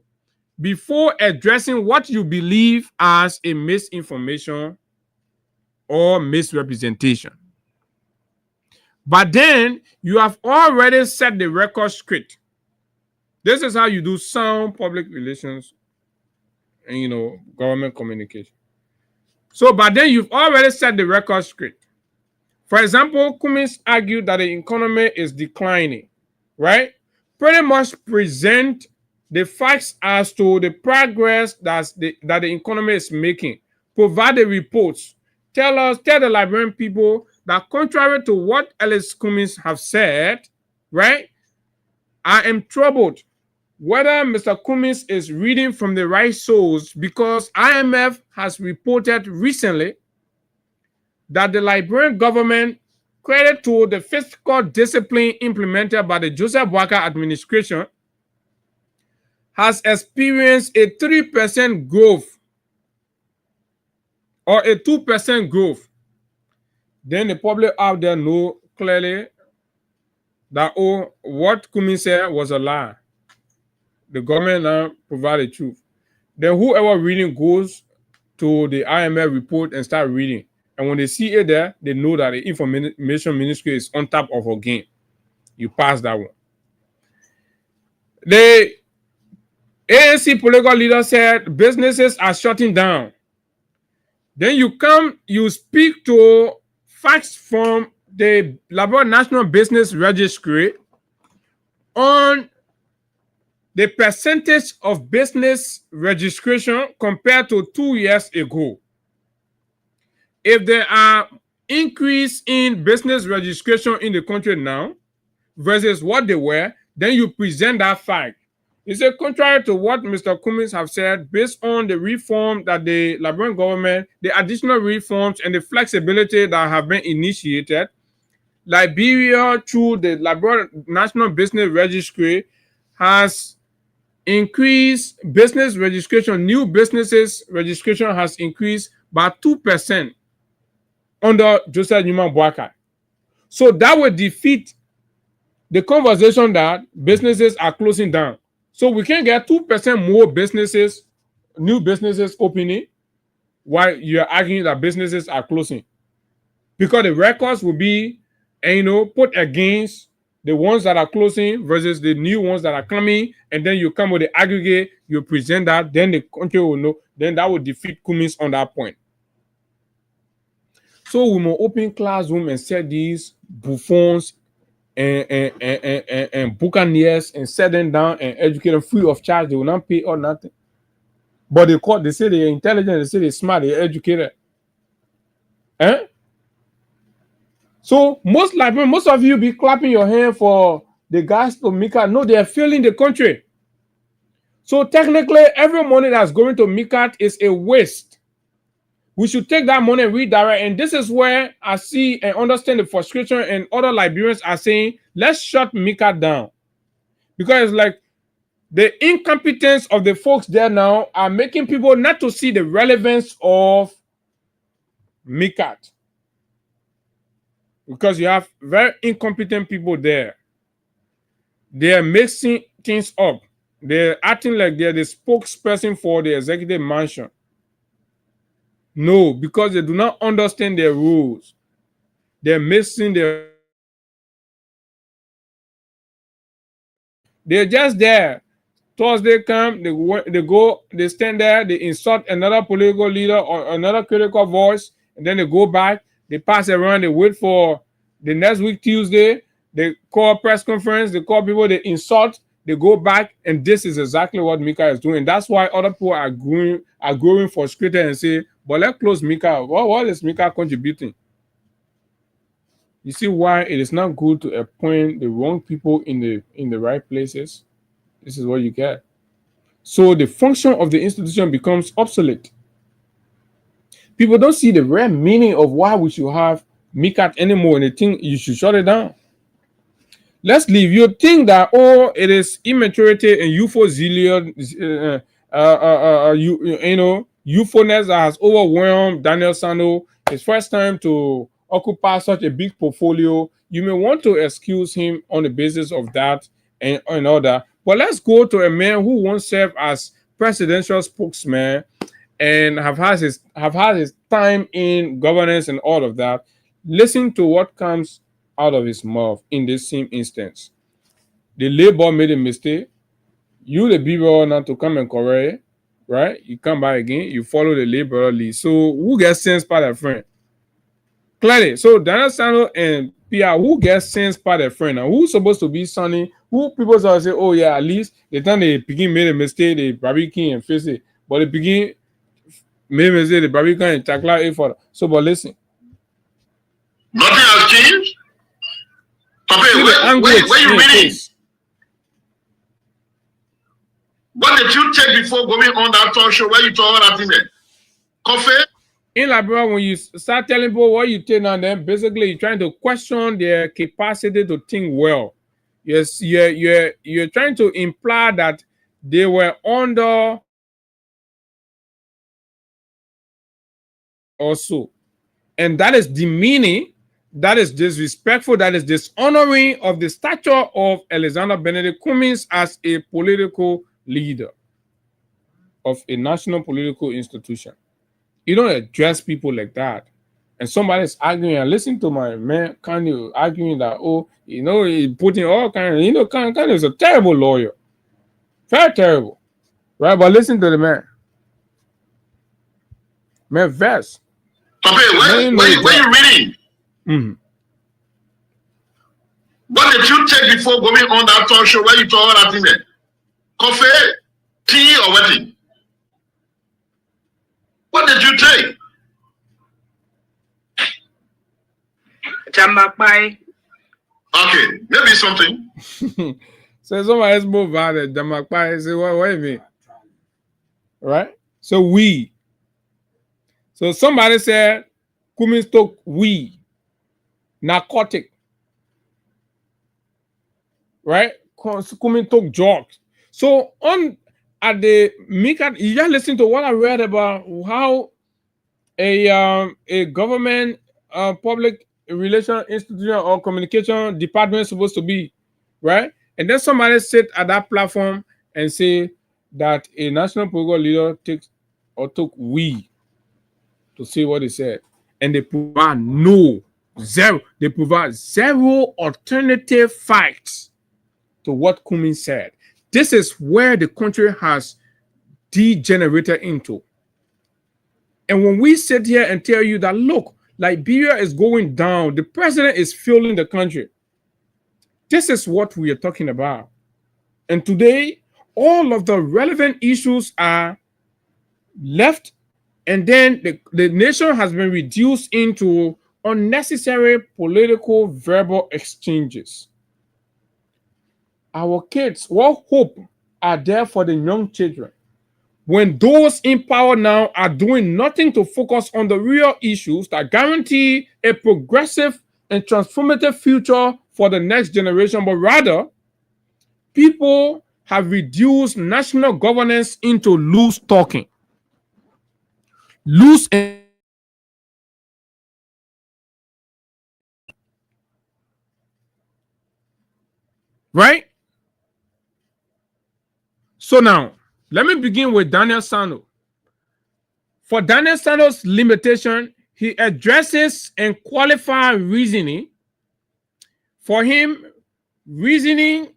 before addressing what you believe as a misinformation or misrepresentation. But then you have already set the record straight. This is how you do sound public relations and, government communication. So, but then you've already set the record straight. For example, Cummins argued that the economy is declining, right? Pretty much present the facts as to the progress that the economy is making. provide the reports. Tell the Liberian people that contrary to what Ellis Cummings have said, right? I am troubled whether Mr. Cummings is reading from the right source, because IMF has reported recently that the Liberian government, credit to the fiscal discipline implemented by the Joseph Boakai administration, has experienced a 3% growth or a 2% growth. Then the public out there know clearly that, oh, what Cummings said was a lie. The government now provide the truth. Then whoever reading goes to the IMF report and start reading. And when they see it there, they know that the information ministry is on top of a game. You pass that one. The ANC political leader said businesses are shutting down. Then you speak to facts from the Liberia National Business Registry on the percentage of business registration compared to 2 years ago. If there are increase in business registration in the country now versus what they were, then you present that fact. It's contrary to what Mr. Cummings have said, based on the reform that the Liberian government, the additional reforms and the flexibility that have been initiated, Liberia, through the Liberia National Business Registry, has increased business registration. New businesses registration has increased by 2% under Joseph Newman Boakai. So that would defeat the conversation that businesses are closing down. So we can get 2% more businesses, new businesses opening, while you're arguing that businesses are closing. Because the records will be, put against the ones that are closing versus the new ones that are coming, and then you come with the aggregate, you present that, then the country will know, then that will defeat Cummings on that point. So we will open classroom and set these buffoons and buccaneers and set them down and educate them free of charge. They will not pay or nothing. But they say they're intelligent, they say they're smart, they're educated. So most of you be clapping your hand for the guys to MICAT. No, they are failing the country. So technically, every money that's going to MICAT is a waste. We should take that money and redirect. And this is where I see and understand the frustration, and other Liberians are saying, let's shut MICAT down. Because it's like the incompetence of the folks there now are making people not to see the relevance of MICAT. Because you have very incompetent people there. They are mixing things up. They're acting like they're the spokesperson for the executive mansion. No, because they do not understand their rules. They're missing their... They're just there. Thursday come, they go, they stand there, they insult another political leader or another critical voice, and then they go back. They pass around, they wait for the next week, Tuesday. They call a press conference, they call people, they insult, they go back, and this is exactly what MICAT is doing. That's why other people are growing frustrated and say, but let's close MICAT. What is MICAT contributing? You see why it is not good to appoint the wrong people in the right places? This is what you get. So the function of the institution becomes obsolete. People don't see the real meaning of why we should have MICAT anymore, and they think you should shut it down. Let's leave. You think that, oh, it is immaturity and youthfulness that has overwhelmed Daniel Sano. His first time to occupy such a big portfolio. You may want to excuse him on the basis of that and all that. But let's go to a man who once served as presidential spokesman and have had his time in governance and all of that. Listen to what comes out of his mouth in this same instance. The Labour made a mistake. You, the people, not to come and correct it, right? You come back again, you follow the Labour lead. So who gets sense by their friend? Clearly. So Daniel Sano and PR, who gets sense by their friend? Now, who's supposed to be sunny? Who people start to say, oh yeah, at least the time they begin made a mistake, they probably can't face it. But they begin Maybe say the Barbican and Chakla A for. So, but listen. Nothing has changed. Papa, where you reading? What did you take before going on that talk show? Where you talk that thing there? Coffee? In Liberia, when you start telling people what you take on them, basically you're trying to question their capacity to think well. Yes, you're trying to imply that they were under also, and that is demeaning, that is disrespectful, that is dishonoring of the stature of Alexander Benedict Cummings as a political leader of a national political institution. You don't address people like that. And somebody's arguing, and listen to my man, kind of arguing that, oh, you know, he putting all kind of, you know, kind of is a terrible lawyer. Very terrible. Right? But listen to the man. Man, vest. Papa, where you reading? Mm-hmm. What did you take before going on that talk show? Where you talk that thing there? Coffee, tea, or wedding? What did you take? Jamapai. Okay, maybe something. So somebody's move out of Jamapai. Say, what do you mean? Right? So we. So somebody said, Cummings took weed, narcotic. Right? Cummings took drugs. So on at the Mika, you just listen to what I read about how a government public relation institution or communication department is supposed to be, right? And then somebody sit at that platform and say that a national political leader took weed to say what he said, and they provide zero alternative facts to what Cummings said. This is where the country has degenerated into. And when we sit here and tell you that, look, Liberia is going down, the president is fueling the country, this is what we are talking about. And today, all of the relevant issues are left, and then the nation has been reduced into unnecessary political verbal exchanges. Our kids, what hope are there for the young children when those in power now are doing nothing to focus on the real issues that guarantee a progressive and transformative future for the next generation, but rather people have reduced national governance into loose talking. Loose and right? So now, let me begin with Daniel Sano. For Daniel Sano's limitation, he addresses and qualifies reasoning. For him, reasoning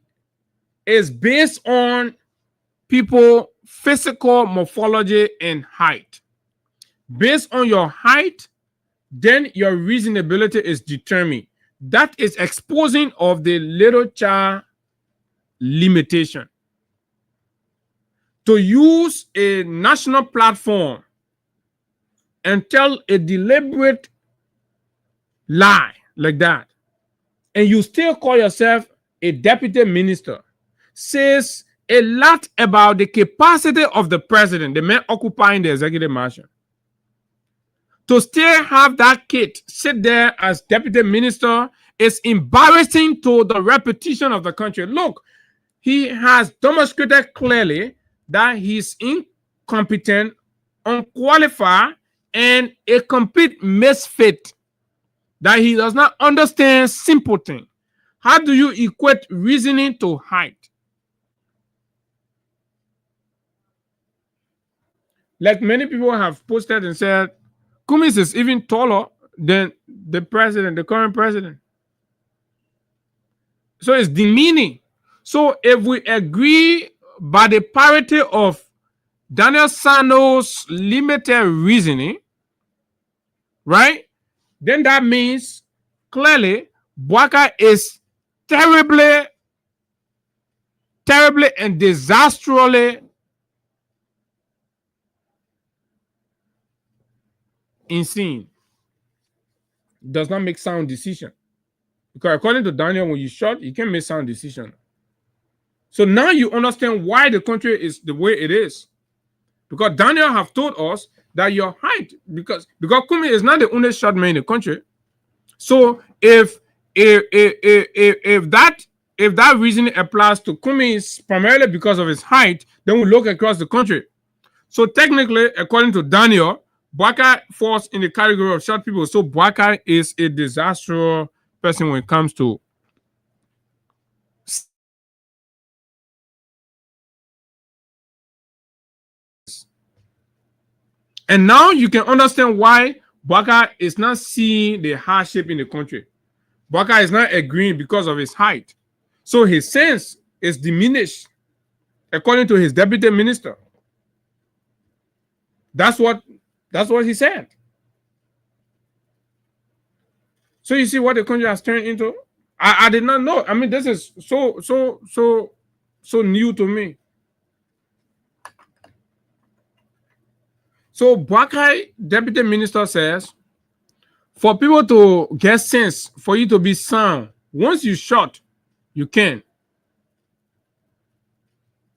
is based on people's physical morphology and height. Based on your height, then your reasonability is determined. That is exposing of the little child limitation. To use a national platform and tell a deliberate lie like that, and you still call yourself a deputy minister, says a lot about the capacity of the president, the man occupying the executive mansion. To still have that kid sit there as deputy minister is embarrassing to the reputation of the country. Look, he has demonstrated clearly that he's incompetent, unqualified, and a complete misfit, that he does not understand simple things. How do you equate reasoning to height? Like many people have posted and said, Cummings is even taller than the president, the current president. So it's demeaning. So if we agree by the parity of Daniel Sano's limited reasoning, right, then that means clearly Bouaka is terribly and disastrously insane. Does not make sound decision. Because according to Daniel, when you shot, you can make sound decision. So now you understand why the country is the way it is. Because Daniel have told us that your height, because Kumi is not the only short man in the country. So if that reasoning applies to Kumi primarily because of his height, then we look across the country. So technically, according to Daniel, Bwaka falls in the category of short people. So Bwaka is a disastrous person when it comes to and now you can understand why Bwaka is not seeing the hardship in the country. Bwaka is not agreeing because of his height. So his sense is diminished, according to his deputy minister. That's what he said. So you see what the country has turned into? I did not know. I mean, this is so new to me. So Bwaka deputy minister says, for people to get sense, for you to be sound, once you shot, you can.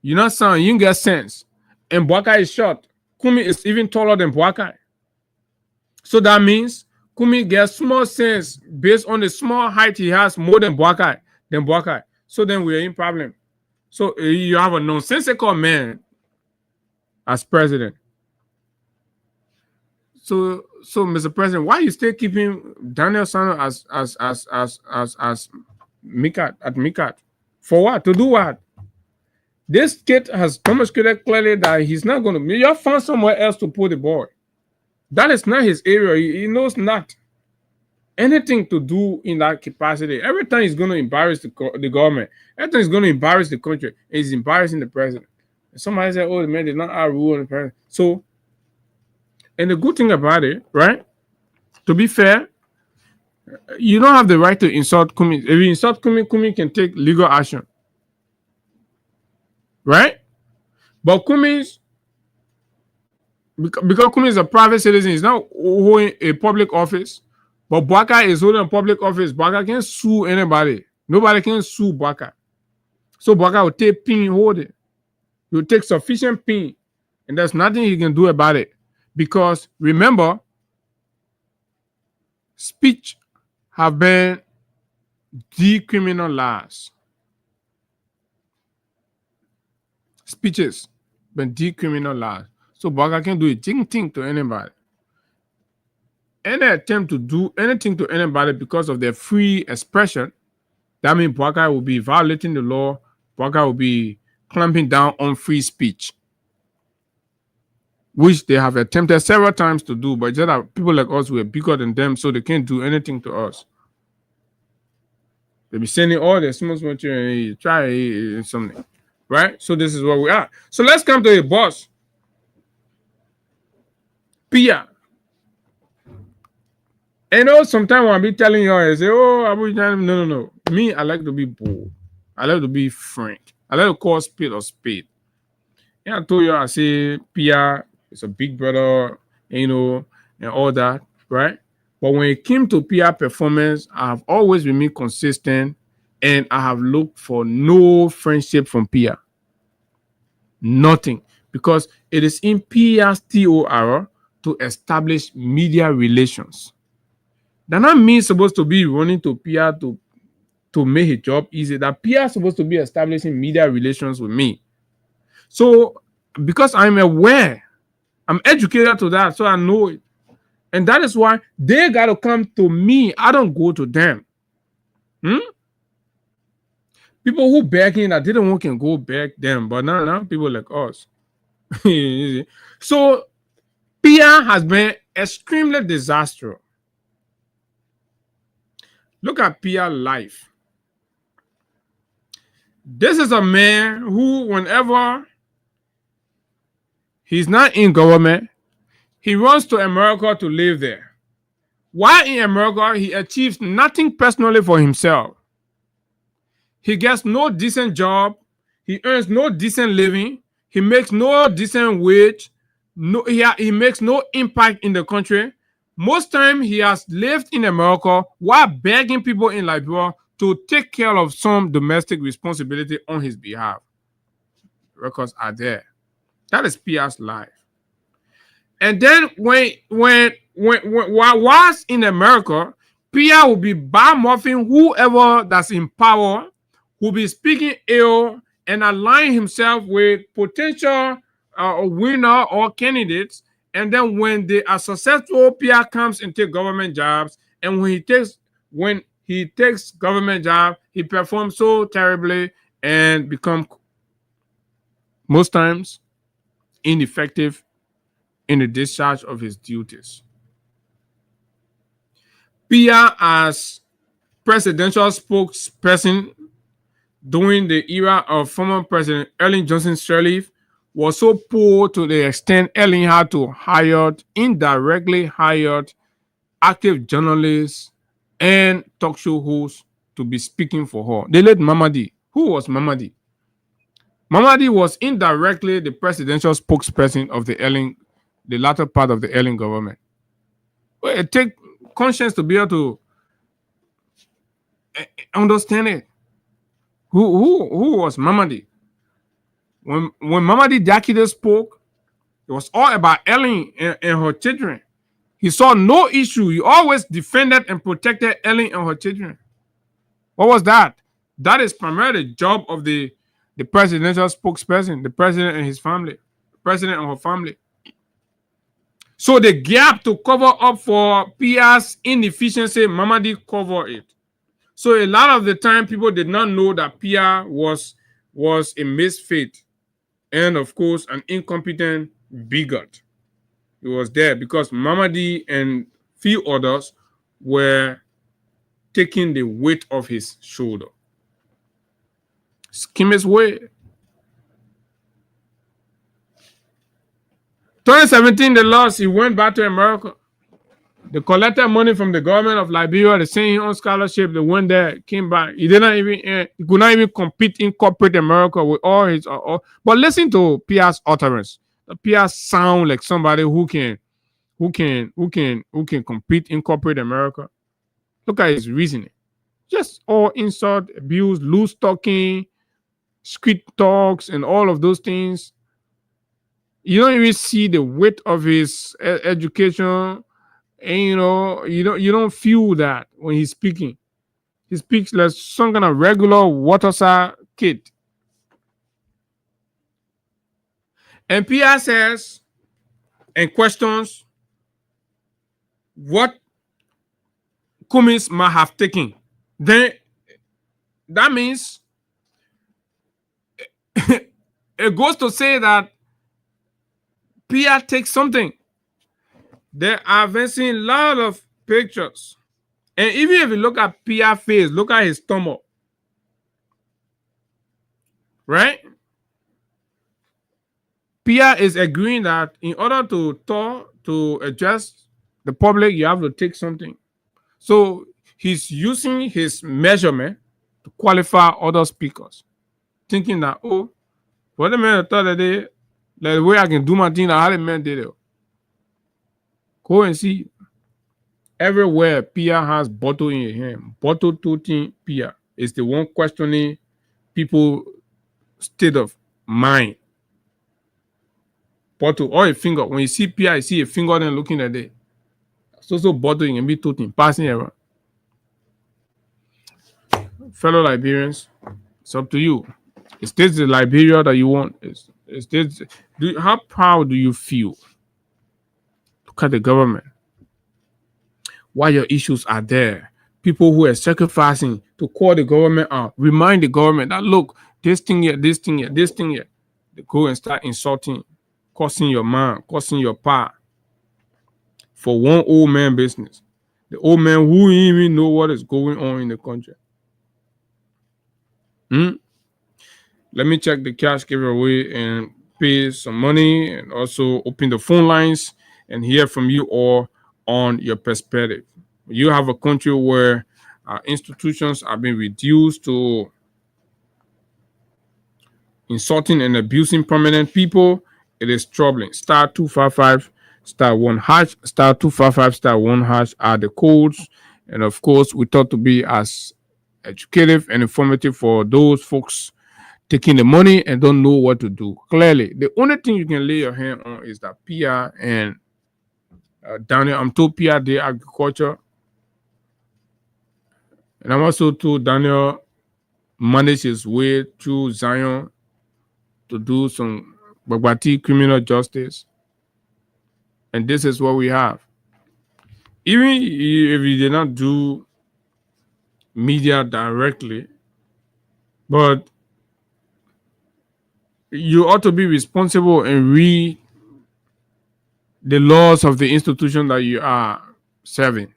You're not sound, you can get sense. And Bwaka is short. Kumi is even taller than Bwaka. So that means Kumi gets small sense based on the small height he has more than Bwaka. So then we're in problem. So you have a nonsensical man as president. So Mr. President, why you still keeping Daniel Sano as Mikat? For what? To do what? This kid has demonstrated clearly that he's not going to. You found somewhere else to put the boy. That is not his area. He knows not anything to do in that capacity. Every time he's going to embarrass the government. Every time he's going to embarrass the country. He's embarrassing the president. And somebody said, "Oh, the man did not rule on the president." So, and the good thing about it, right? To be fair, you don't have the right to insult Kumi. If you insult Kumi, Kumi can take legal action. Right? But because Kumi is a private citizen, he's not holding a public office. But Bwaka is holding a public office. Bwaka can't sue anybody. Nobody can sue Bwaka. So Bwaka will take pin holding. He will take sufficient pin. And there's nothing he can do about it. Because remember, speech have been decriminalized. Speeches been decriminalized. So Bwaka can do a thing to anybody. Any attempt to do anything to anybody because of their free expression, that means Bwaka will be violating the law. Bwaka will be clamping down on free speech, which they have attempted several times to do, but just that people like us were bigger than them, so they can't do anything to us. They be sending all their small children and try something, right? So this is where we are. So let's come to a boss, Pia. You know, sometimes when I be telling you, I say, "Oh, no. Me, I like to be bold. I like to be frank. I like to call spade or spade." Yeah, I told you, I say, Pia is a big brother, you know, and all that, right? But when it came to Pia performance, I have always remained consistent, and I have looked for no friendship from Pia. Nothing. Because it is in Pia's TOR to establish media relations. That not means supposed to be running to Pia to make his job easy. That Pia is supposed to be establishing media relations with me. So, because I'm aware, I'm educated to that, so I know it. And that is why they got to come to me. I don't go to them. People who begging that they don't want can go beg them, but now people like us. So, Pia has been extremely disastrous. Look at Pia's life. This is a man who, whenever he's not in government, he runs to America to live there. While in America, he achieves nothing personally for himself. He gets no decent job. He earns no decent living. He makes no decent wage. He makes no impact in the country. Most time he has lived in America while begging people in Liberia to take care of some domestic responsibility on his behalf. Records are there. That is Pia's life. And then when whilst in America, Pia will be bad-mouthing whoever that's in power, will be speaking ill and align himself with potential winner or candidates. And then when they are successful, Pia comes and takes government jobs. And when he takes government job, he performs so terribly and become most times ineffective in the discharge of his duties. Pia, as presidential spokesperson during the era of former President Ellen Johnson Sirleaf, was so poor to the extent Ellen had to indirectly hired active journalists and talk show hosts to be speaking for her. They let Mamadi. Who was Mamadi? Mamadi was indirectly the presidential spokesperson of the latter part of the Ellen government. Well, it takes conscience to be able to understand it. Who was Mamadi? When Mamadi Diakite spoke, it was all about Ellen and her children. He saw no issue. He always defended and protected Ellen and her children. What was that? That is primarily the job of the presidential spokesperson, the president and his family, the president and her family. So the gap to cover up for Pia's inefficiency, Mamadi covered it. So a lot of the time, people did not know that Pia was a misfit and, of course, an incompetent bigot. He was there because Mamadi and few others were taking the weight off his shoulder. Scheme his way. 2017, they lost. He went back to America. They collected money from the government of Liberia. They sent him on scholarship. They went there, came back. He could not even compete in corporate America with all his. But listen to Pia's utterance. Pia sound like somebody who can compete in corporate America. Look at his reasoning. Just all insult, abuse, loose talking, street talks, and all of those things. You don't even see the weight of his education. And you don't feel that when he's speaking. He speaks like some kind of regular waterside kid. And Pia says and questions what Cummings might have taken. Then that means it goes to say that Pia takes something. There are seen a lot of pictures. And even if you look at Pia's face, look at his stomach. Right? Pia is agreeing that in order to address the public, you have to take something. So he's using his measurement to qualify other speakers. Thinking that, what the man thought that day, like the way I can do my thing, how the man did it. Go and see. Everywhere Pia has bottle in your hand. Bottle toting Pia is the one questioning people's state of mind. Bottle or a finger. When you see Pia, you see a finger then looking at it. So bottling and be toting, passing around. Fellow Liberians, it's up to you. Is this the Liberia that you want? How proud do you feel? Look at the government. Why your issues are there. People who are sacrificing to call the government out. Remind the government that, look, this thing here, this thing here, this thing here. They go and start insulting, cursing your man, cursing your pa. For one old man business. The old man who even know what is going on in the country. Let me check the cash giveaway and pay some money and also open the phone lines and hear from you all on your perspective. You have a country where institutions are being reduced to insulting and abusing prominent people. It is troubling. *255 *1# *255 *1# are the codes, and of course we thought to be as educative and informative for those folks taking the money and don't know what to do. Clearly, the only thing you can lay your hand on is that PR and Daniel. I'm told PR did agriculture, and I'm also told Daniel managed his way through Zion to do some Bagbati criminal justice. And this is what we have. Even if you did not do media directly, but you ought to be responsible and read the laws of the institution that you are serving.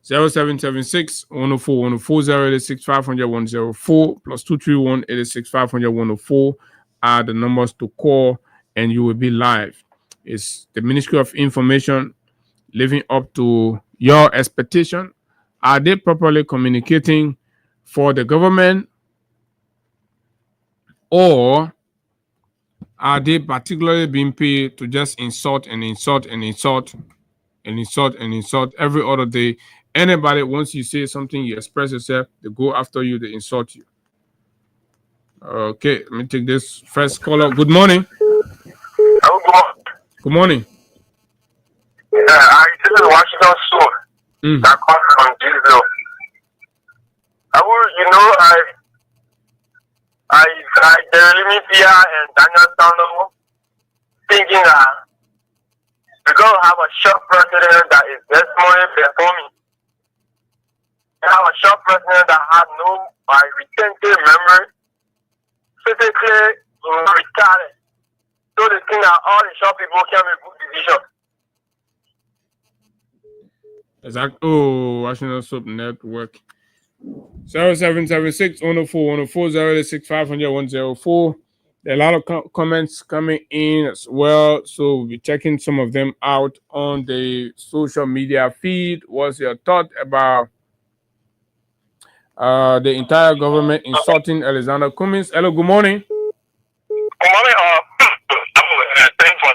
0776 104 104 086 500 104 plus 231 86 500 104 are the numbers to call, and you will be live. It's the Ministry of Information living up to your expectation? Are they properly communicating for the government, or are they particularly being paid to just insult and insult and insult and insult and insult every other day? Anybody, once you say something, you express yourself, they go after you, they insult you. Okay, let me take this first caller. Good morning. Good morning. This is Washington Store. That comes from Giselle. Jeremy Pia and Daniel Sano thinking that we're going to have a short president that is this morning performing. We have a short president that has no retentive memory, physically retarded. So they think that all the short people can make good decisions. Exactly. Oh, Washington Soap Network. 0776 104 104 086 500 104. There are a lot of comments coming in as well, so we'll be checking some of them out on the social media feed. What's your thought about the entire government insulting Alexander Cummings? Hello, good morning. Good morning. Thanks for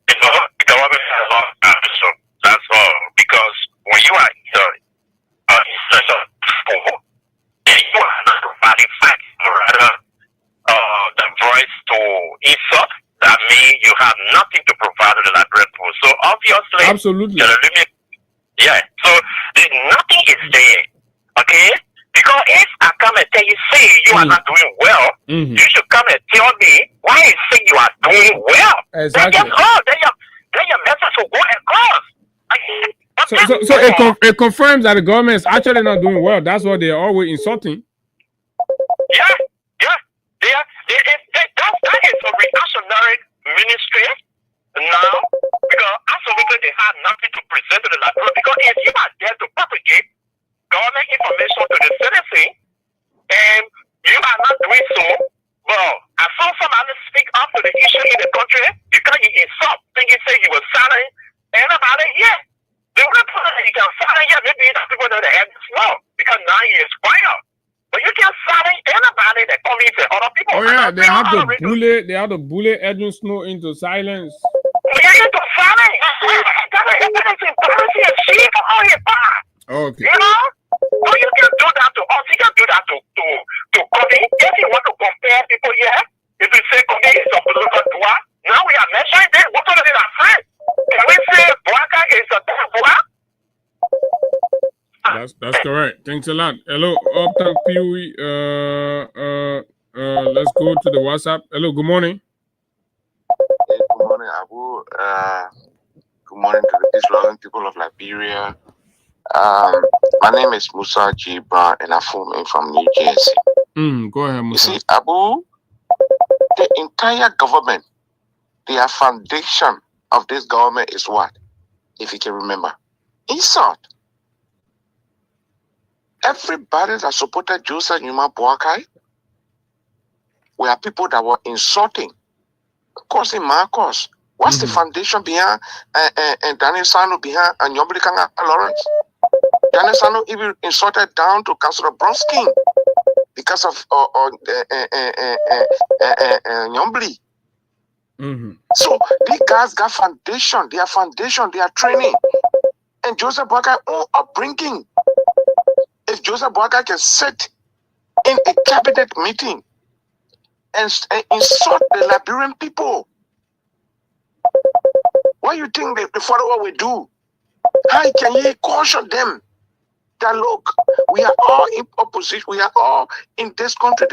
the government has a lot of ambition. That's all. Because when you are in such a school, and you are not providing facts, or rather the voice to insult, that means you have nothing to provide to the Liberian people. So obviously, absolutely. Yeah. So nothing is there. Okay? Because if I come and tell you, say you are not doing well, you should come and tell me why you say you are doing well. Exactly. Then guess what? Then your message will go across. So it confirms that the government is actually not doing well. That's what they're always insulting. Yeah. That is a reactionary ministry now, because absolutely they have nothing to present to the Liberian. Because if you are there to propagate government information to the citizen, and you are not doing so, well, I saw somebody speak up to the issue in the country because you insult, thinking say you were silent, and about it, yeah. The only person that you can silent, yeah, maybe the people that have this law, because now he is quiet. But you can't silence anybody that come into other people. Oh yeah, they have to bully Edwin Snow into silence. Yeah, into silence. That is embarrassing and shit for all your part. Okay. You know? So you can do that to us, you can do that to Kobe. If you want to compare people here, if you say Kobe is a political dua, now we are measuring this. What are they afraid? Can we say Boaka is a dua? That's correct. Thanks a lot. Hello, Uptown Pee-wee. Let's go to the WhatsApp. Hello, good morning. Hey, good morning, Abu. Good morning to the peaceful people of Liberia. My name is Musa G. Brown, and I'm from New Jersey. Go ahead, Musa. You see, Abu, the entire government, the foundation of this government is what? If you can remember, insult. Everybody that supported Joseph Numa Boakai were people that were insulting. Of course, in Marcos, what's the foundation behind and Daniel Sano behind and Yombrikanga Lawrence? Daniel Sano even insulted down to Councilor Bronskin because of Nyombli. So these guys got foundation, their training. And Joseph Boakai own upbringing. If Joseph Boakai can sit in a cabinet meeting and insult the Liberian people, what do you think the follower will do? How can you caution them that look, we are all in opposition, we are all in this country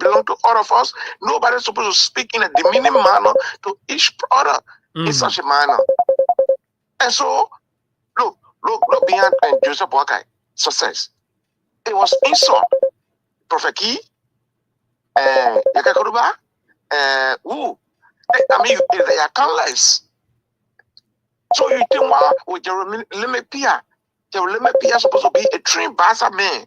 belongs to all of us. Nobody's supposed to speak in a demeaning manner to each other in such a manner. And so, look beyond Joseph Boakai success. It was insult. Prophet Key, Yakakuruba, I mean, they are countless. So you think what with Jeremy Lemepia supposed to be a trained Bassa man.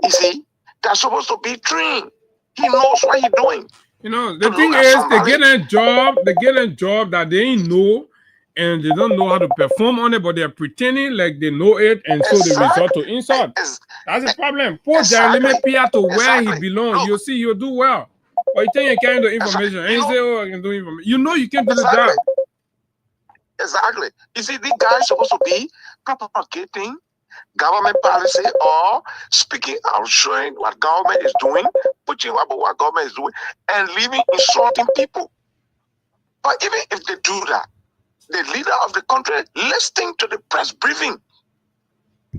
You see, that's supposed to be trained. He knows what he's doing. You know, the thing is, they get a job that they ain't know, and they don't know how to perform on it, but they're pretending like they know it, and so they resort to insult. That's the problem. Put Jeremy Lemepia to where he belongs. You'll see, you'll do well. But you think you can't do information, and you say, oh, I can do information. You know you can't do the job. Exactly. You see, these guys supposed to be propagating government policy or speaking out, showing what government is doing, pushing about what government is doing, and leaving insulting people. But even if they do that, the leader of the country listening to the press briefing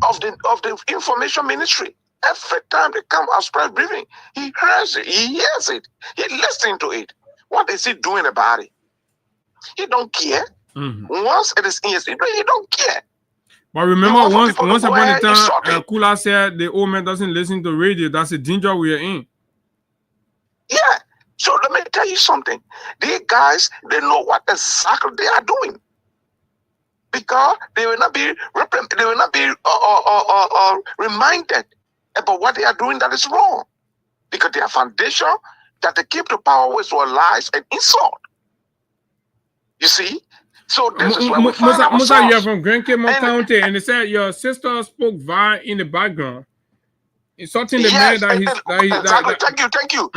of the information ministry. Every time they come as press briefing, he hears it, he hears it, he listening to it. What is he doing about it? He don't care. Once it is in his, he don't care. But remember, once upon a time, Kula said the old man doesn't listen to radio. That's the danger we are in. Yeah. So let me tell you something. These guys, they know what exactly they are doing, because they will not be reminded about what they are doing that is wrong, because their foundation that they keep the power with were lies and insult. You see. So this is where we find ourselves. Musa, you're from Grand Caymon County, and they said your sister spoke via in the background. Insulting the man that he's exactly. Thank you.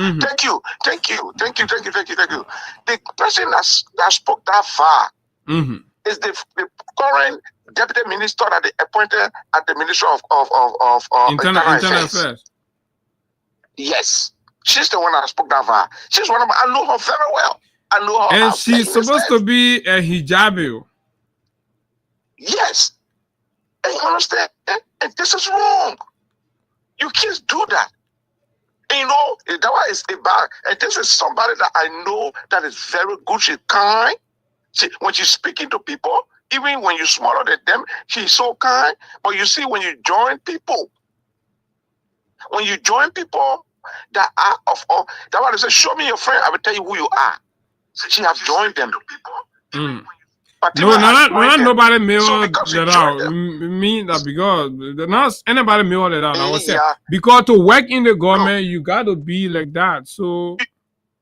The person that spoke that far is the current deputy minister that they appointed at the Ministry of Internal Affairs. Yes, she's the one that spoke that far. She's one of I know her very well. I know her. And she's supposed to be a hijabi. Yes, and you understand? And this is wrong. You can't do that. And you know, that one is about, and this is somebody that I know that is very good. She's kind. When she's speaking to people, even when you're smaller than them, she's so kind. But you see, when you join people that are that one says, show me your friend, I will tell you who you are. She has joined them. No, not nobody mail that out. Mean that because not anybody mail that out. I would say because to work in the government, you got to be like that. So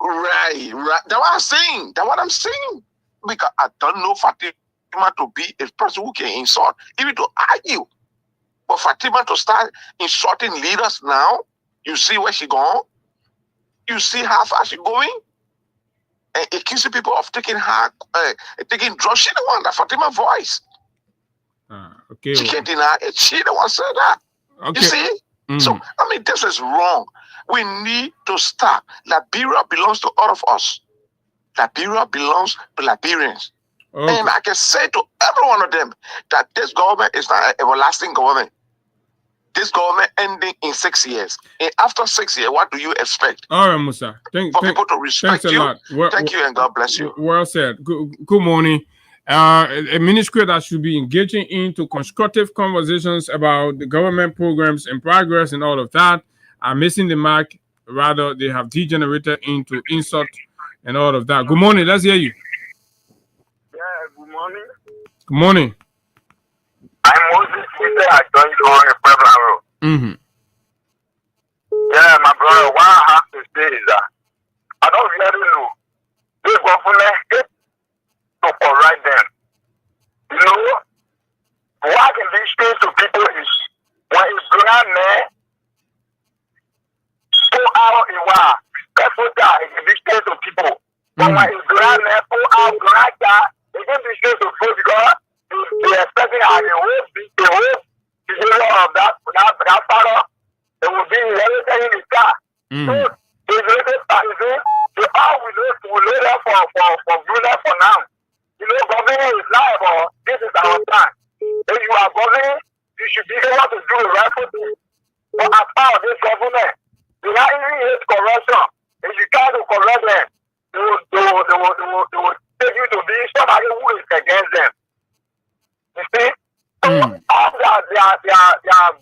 right. That's what I'm saying. Because I don't know Fatima to be a person who can insult, even to argue. But Fatima to start insulting leaders now, you see where she gone. You see how far she going. And accusing people of taking drugs. She the one that Fatima voice. Okay. She can't deny it. She the one said that. Okay. You see? So I mean, this is wrong. We need to stop. Liberia belongs to all of us. Liberia belongs to Liberians. Okay. And I can say to every one of them that this government is not an everlasting government. This government ending in 6 years. And after 6 years, what do you expect? All right, Musa. People to respect you. Thank you, and God bless you. Well said. Good morning. A ministry that should be engaging into constructive conversations about the government programs and progress and all of that are missing the mark. Rather, they have degenerated into insult and all of that. Good morning. Let's hear you. Yeah, good morning. Good morning. I'm Moses. I joined you on the Puebla Road. Yeah, my brother, what I have to say is that I don't really know. This government is to correct them. You know, what can be explained to people is when a black man person has the whole behavior of that father, it will be everything in his car. So the related parties, they all will know that for goodness for now. You know, governing is liable. This is our plan. If you are governing, you should be able to do the rightful thing. But as part of this government, they not even hate corruption. If you try to correct them, they will take you to be somebody who is against them. You see? All they are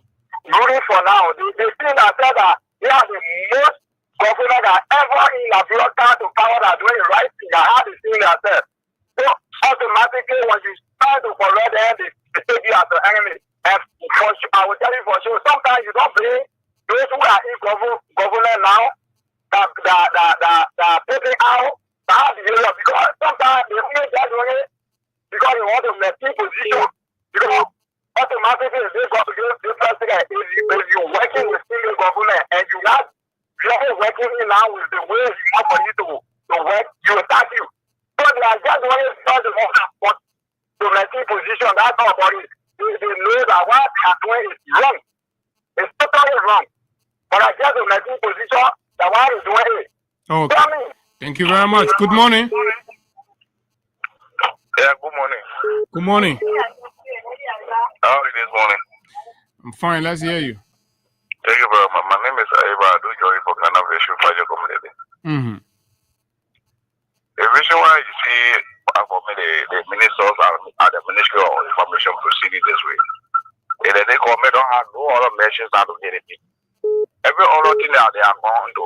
rooting for now. They think that they are the most government that ever in the bureaucrat to power that doing the right thing, that have the thing themselves. So automatically when you start to correct them, they take you as an enemy. And for sure, I will tell you for sure, sometimes you don't believe those who are in government now that putting out that behavior, because sometimes they only just doing it because they want to maintain position. Because automatically they go to this person, if you working with single government and you not really working in now with the way you want for you to work, you attack you. So they are just doing it because they want to maintain position. That's all about it. They know that what they are doing is wrong. It's totally wrong. But I just to maintain position that what is doing it. Okay. Thank you very much. Good morning. Yeah, good morning. Good morning. How are you this morning? I'm fine. Let's hear you. Thank you very much. My name is Aiba Adu Joy for Ghana Vision Project Community. The reason why you see for me the ministers are the Ministry of Information proceeding this way. They government don't have no other measures to get it. Every other thing that they are going to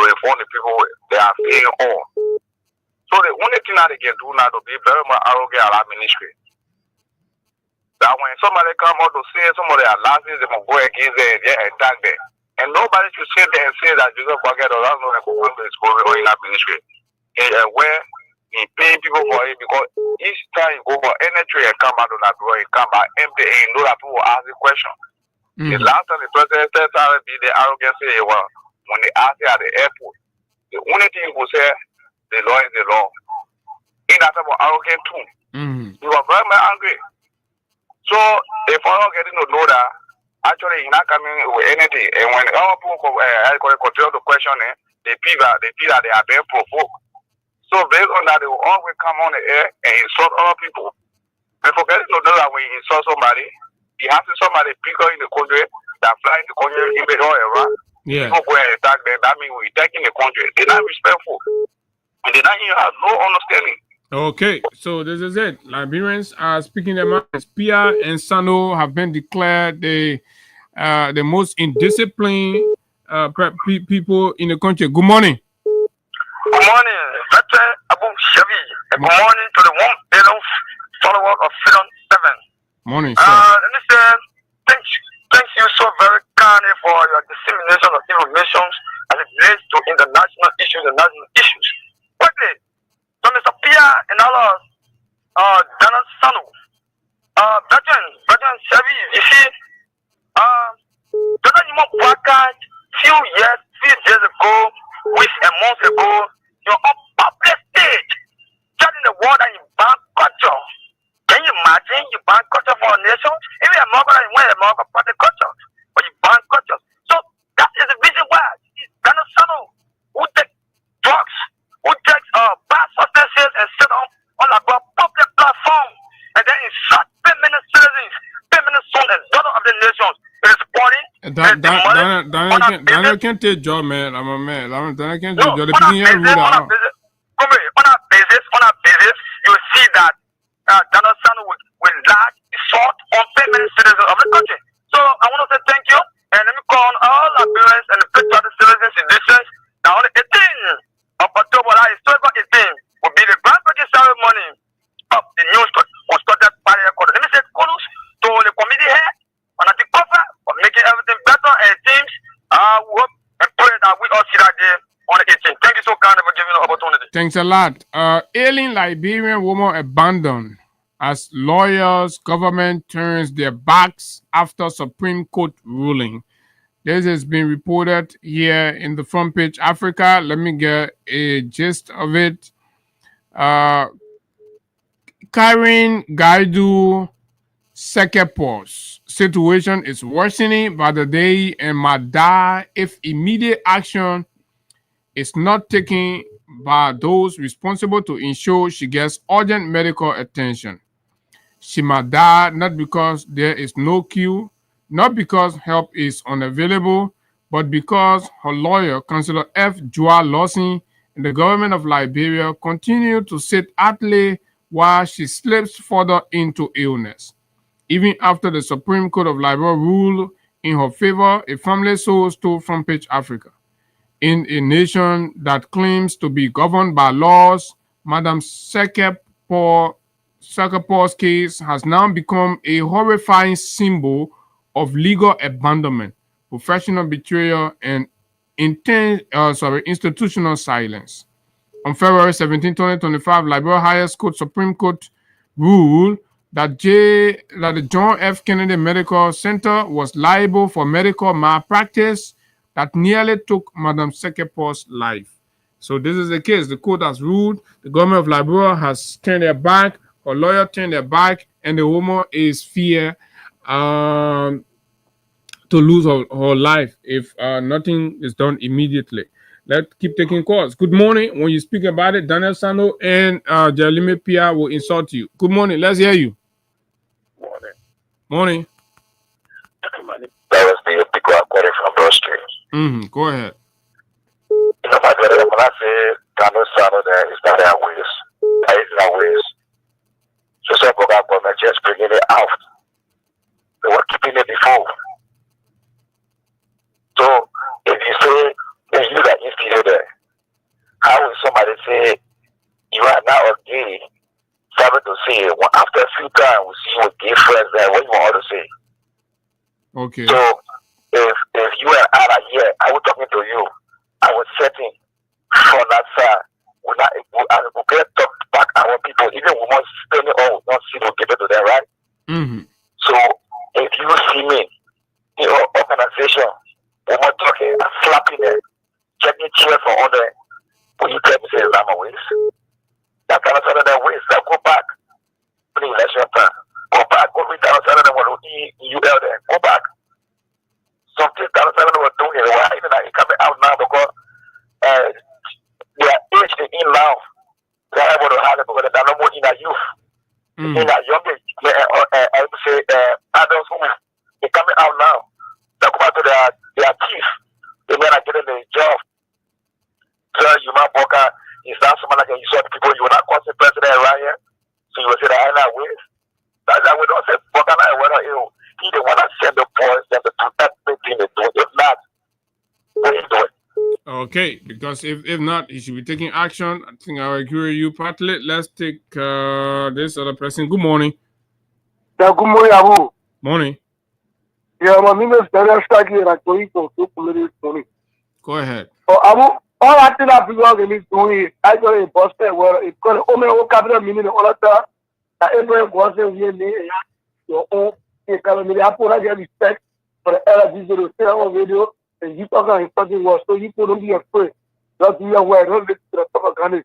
inform the people they are paying on. So the only thing that they can do now to be very much arrogant at our ministry. That when somebody come out to say some of their losses, they will go against them and attack them. And nobody should sit there and say that Joseph Boakai does not know that is going on in that ministry. Where he paying people for it, because each time you go for any trade and come out on that door, you come back empty and you know that people will ask the question. The last time the president said that be the arrogance, well, when they ask you at the airport, the only thing you will say, the law is the law. In that type of arrogant too. You are very much angry. So if I'm not getting to know that, actually you're not coming with anything. And when all people continue to question it, they feel that they are being provoked. So based on that, they will always come on the air and insult other people. And forgetting to know that when you insult somebody, you have to somebody bigger in the country that fly in the country in the whole era. People go and attack them. That means we're attacking the country. They're not respectful. And they not even have no understanding. Okay, so this is it. Liberians are speaking their minds. Pia and Sano have been declared the most indisciplined people in the country. Good morning. Good morning, Veteran Abu Shabi. Good morning to the 1 billion followers of Freedom 7. Morning, sir. Let me say, thank you so very kindly for your dissemination of information as it relates to international issues and national issues. Quickly, so Mr. Pia and others, Donald Sanu, Veteran Shabi, you see, Donald Boakai, few days ago, weeks and months ago, you're on public stage, telling the world that you ban culture. Can you imagine you ban culture for a nation? Even America, you want America for the culture, but you ban culture. So that is the reason why Donald Sanu, who takes drugs, who takes bad substances and sit on a public platform, and then insult permanent citizens, permanent son and daughter of the nations. It is supporting. Daniel can't take job, man. I'm a man. Daniel can't take job. On a basis, you will see that Donald Sanu will large assault on permanent citizens of the country. So I want to say thank you, and let me call on all Liberians and the patriotic citizens in this sense. Now on the 18th of October, that historical 18th, will be the groundbreaking ceremony of the new constructed party record. Let me say kudos to the committee here on the cover for making everything better, and teams. We hope and pray that we all see that day on the 18th. Thank you so kindly for giving the opportunity. Thanks a lot. Ailing Liberian woman abandoned as lawyers, government turns their backs after Supreme Court ruling. This has been reported here in the Front Page Africa. Let me get a gist of it. Karen Gaidu Sekepo's situation is worsening by the day and might die if immediate action is not taken by those responsible to ensure she gets urgent medical attention. She might die not because there is no queue, not because help is unavailable, but because her lawyer, Councillor F. Joa Lawson, and the government of Liberia continue to sit idly while she slips further into illness. Even after the Supreme Court of Liberia ruled in her favor, a family source told Front Page Africa. In a nation that claims to be governed by laws, Madam Sekepo's case has now become a horrifying symbol of legal abandonment, professional betrayal, and institutional silence. On February 17, 2025, Liberia Highest Court Supreme Court ruled that the John F. Kennedy Medical Center was liable for medical malpractice that nearly took Madam Sekepo's life. So this is the case. The court has ruled. The government of Liberia has turned their back. Her lawyer turned their back, and the woman is fear to lose her life if nothing is done immediately. Let's keep taking calls. Good morning. When you speak about it, Daniel Sano and Jeremy Pia will insult you. Good morning. Let's hear you. Morning. That was the people I'm calling from Broad Street. Go ahead. You know, my brother, when I say Daniel Sano there, it's not their ways. That is their ways. So some government just bringing it out. They were keeping it before. So if you say it's you that instigated there, how will somebody say you are now a gay? Something to say after a few times we see you with gay friends there. What you want to say? Okay. So if you and I are here, I was talking to you. I was setting from that side. We get talk back our people. Even we must spend it all. Not see what people to them, right? So if you see me in your organization, we must talking and slapping them, checking chairs for other. Will you tell me say I'm a waste? That kind of other ways. Now go back. Please, let's your plan. Go back. Go read that other than what you there. Go back. Something that other was doing it. Why even that it coming out now because they are aged in now. They are able to have it because they are no more in a youth. In a young age, I would say adults who they coming out now. They go back to their chief. They may not getting the job. So you might walk out. You start someone like you saw the people. You will not cause the president right here. So you will say that I not with. That's why we don't say walk out whether you. He the one that send the boys them to do everything they do. If not, what are you doing? Okay, because if not, he should be taking action. I think I agree with you partly. Let's take this other person. Good morning. Yeah, good morning, Abu. Morning. Yeah, my name is Daniel Staggy and I'm going to do morning. Go ahead. Oh, Abu, all I think that people are doing is I got a busted where it's called Omeo Cabinet meaning all of that. Everyone was in your own economy. I put a respect for the LG to say on video. And you talk about something was so you couldn't be afraid. Just be aware, don't listen to the propaganda.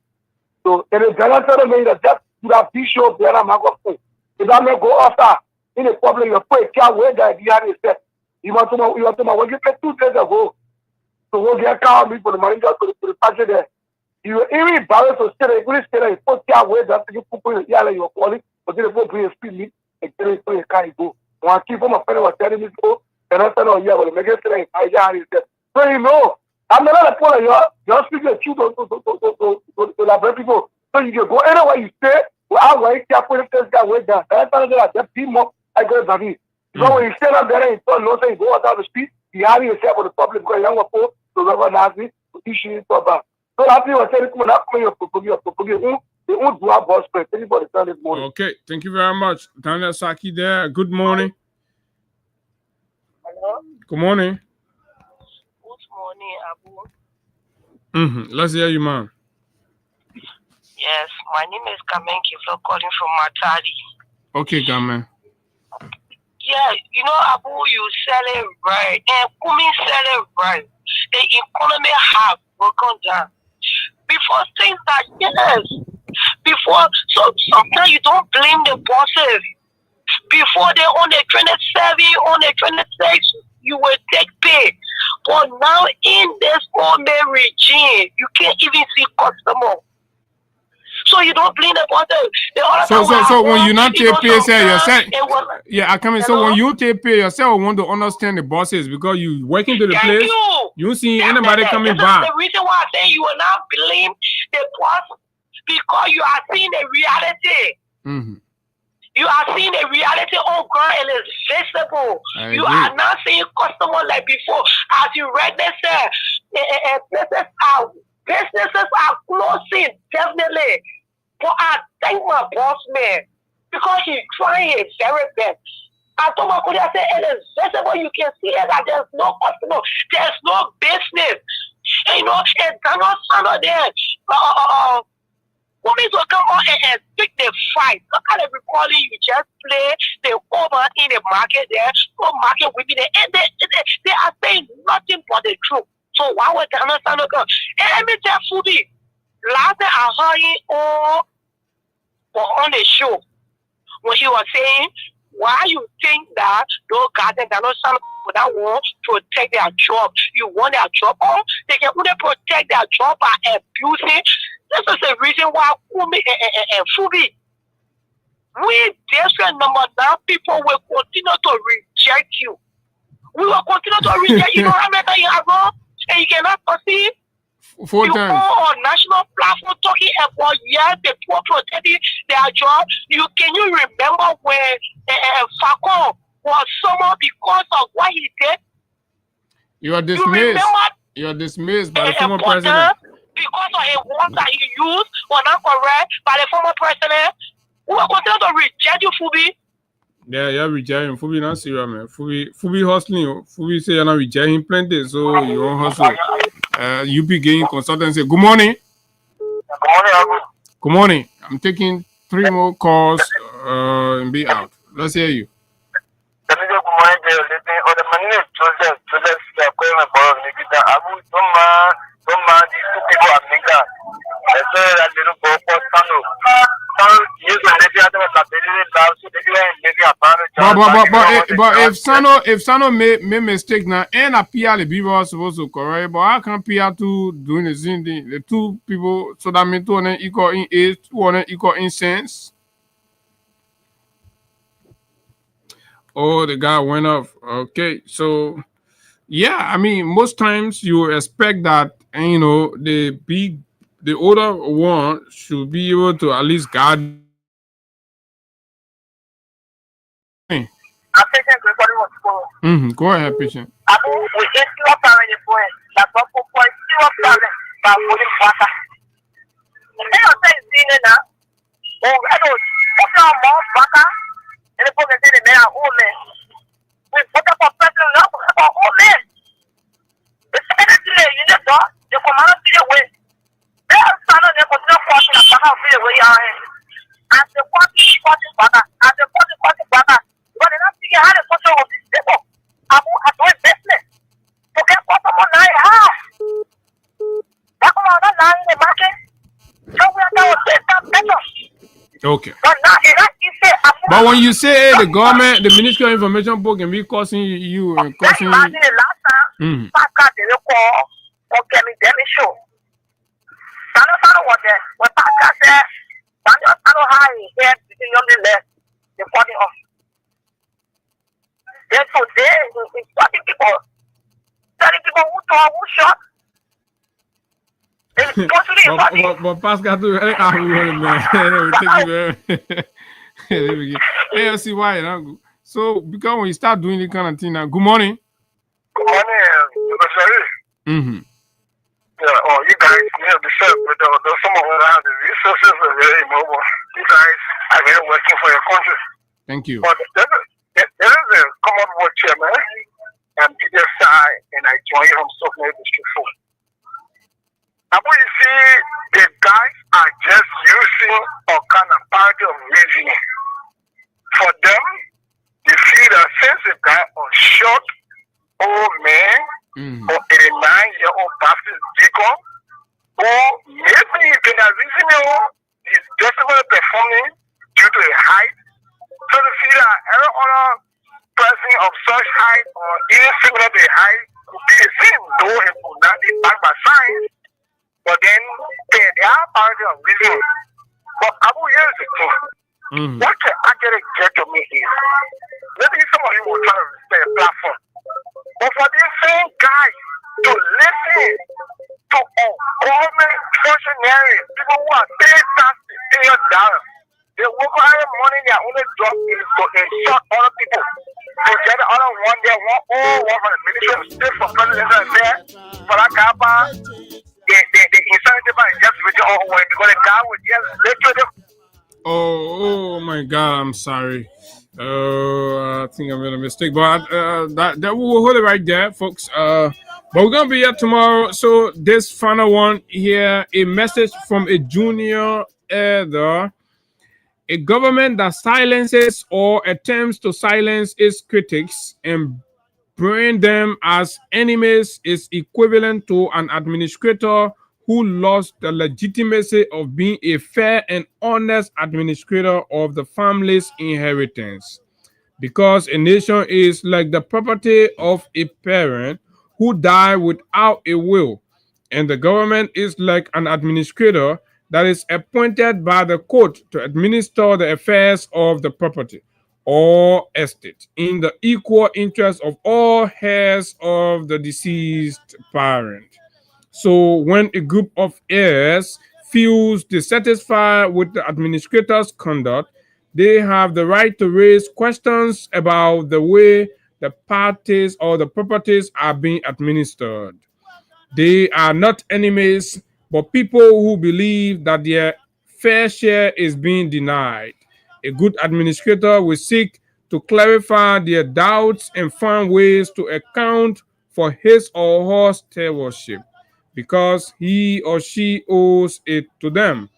So, and the general said me that just to that bishop, there I'm going to if I'm not go after in the public, you're afraid, can't wait that the other said. You want to know what you said 2 days ago. So, we'll get calm for the money to the budget there. You were even embarrassed to say that you couldn't say that you can't wait that you put in the yard you're calling, but then you go bring a speed meet and tell you you can't go. When I keep on my friend was telling me to go. And I said, oh, yeah, but make it today. So, you know, I'm not a point you're speaking the truth to the people. So you can go anywhere you stay. Well, I'm going to put this guy way down. That's that people I go to me. So when you stand up there and no say go out down the street, you have yourself with the public because young people to recognize me to issue it about. So I feel I said, come on, forgive. They won't do our boss for anybody this morning. Okay, thank you very much. Daniel Saki there. Good morning. Hello? Good morning. Good morning, Abu. Let's hear you, man. Yes, my name is Kamen Kiflo calling from Matadi. Okay, Kamen. Yeah, you know, Abu, you sell it right. And Kumi sell it right. The economy have broken down. Before things that, yes. Before, so sometimes you don't blame the bosses. Before they on the 27, on the 26, you will take pay. But now in this government regime, you can't even see customer. So you don't blame about the other. So when you not take pay yourself, yeah, I come in. So when you take pay yourself, I want to understand the bosses because you working to the place. You see anybody coming back. The reason why I say you will not blame the boss because you are seeing the reality. Mm-hmm. You are seeing the reality on ground and it's visible. You are not seeing customers like before. As you read this, businesses are closing, definitely. But I thank my boss man because he's trying his very best. I told my colleague, I said, it is visible. You can see it that there's no customer, there's no business. And, you know, and Donald Sanders there, women will come on and pick the fight. Look at the recording, you just play the over in the market there, no market will be there. And they are saying nothing but the truth. So why would Donald Sanders come? And let me tell Fubi, last time I heard him on the show when he was saying, why you think that those guys that Donald Sanders that want to protect their job? You want their job? Oh, they can only protect their job by abusing. This is the reason why Kumi and Fubi, we district number 9 people will continue to reject you. We will continue to reject you. You know how many times you have gone and you cannot proceed? 4 times. You go on national platform talking about the poor protecting their job. Can you remember when Falcon was summoned because of what he did? You are dismissed. You are dismissed by the former president. Because of a word that he used was not correct by the former president. We will continue to reject you, Fubi. Yeah, you're rejecting Fubi, not serious, man. Fubi hustling. Fubi say you're not rejecting plenty, so you won't hustle. You be getting consultancy. Good morning. Good morning, Abu. Good morning. I'm taking 3 more calls and be out. Let's hear you. Good morning, these 2 people are nigga. I said that little boy for Sano. But if Sano made mistake now, and a PR the people are supposed to correct, but I can't PR to doing the same thing. The 2 people, so that means 2 on equal in age, 2 on equal in sense. Oh, the guy went off. Okay, so yeah, I mean, most times you expect that, and you know, the older one should be able to at least guard. Go ahead, patient. Okay. But when you say the government, the Ministry of Information Board can be causing you and causing you. But Pascal, man. See why. So because when you start doing this kind of thing now, good morning. Good morning, Yeah, you guys have the set, but some of them have the resources are very immobile. You guys are very working for your country. Thank you. But there is a Commonwealth chairman and BDSI, and I join him so many district 4. Now, when you see the guys are just using a kind of party of reasoning. For them, they feel that since a guy or short old man or 89-year-old Baptist deacon, who maybe you can reason is definitely performing due to a height, so they feel that every even similar to high could be the same, though it could not be backed by science. But then there are parts of reason. But I will use it too. What can actually get to me is maybe some of you will try to stay a platform. But for this same guy to listen to a government functionary, people who are paid taxes, $1 billion, they work hard money, their only job is to insult other people. To get the other one there, one from the Ministry of State for President there, for that guy, the insanity is just written all away because the guy will just literally. Oh my God! I'm sorry. I think I made a mistake, but that we will hold it right there, folks. But we're gonna be here tomorrow. So this final one here, a message from a junior elder. A government that silences or attempts to silence its critics and brand them as enemies is equivalent to an administrator who lost the legitimacy of being a fair and honest administrator of the family's inheritance. Because a nation is like the property of a parent who died without a will, and the government is like an administrator that is appointed by the court to administer the affairs of the property or estate in the equal interest of all heirs of the deceased parent. So when a group of heirs feels dissatisfied with the administrator's conduct, they have the right to raise questions about the way the parties or the properties are being administered. They are not enemies, but people who believe that their fair share is being denied. A good administrator will seek to clarify their doubts and find ways to account for his or her stewardship, because he or she owes it to them.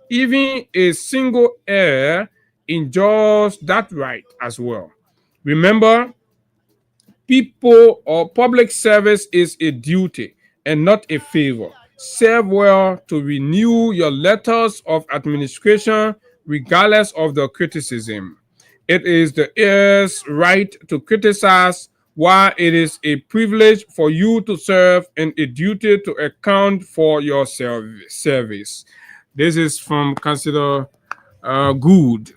Even a single heir enjoys that right as well. Remember, people or public service is a duty and not a favor. Serve well to renew your letters of administration regardless of the criticism. It is the heir's right to criticize, while it is a privilege for you to serve and a duty to account for your service. This is from Consider Good.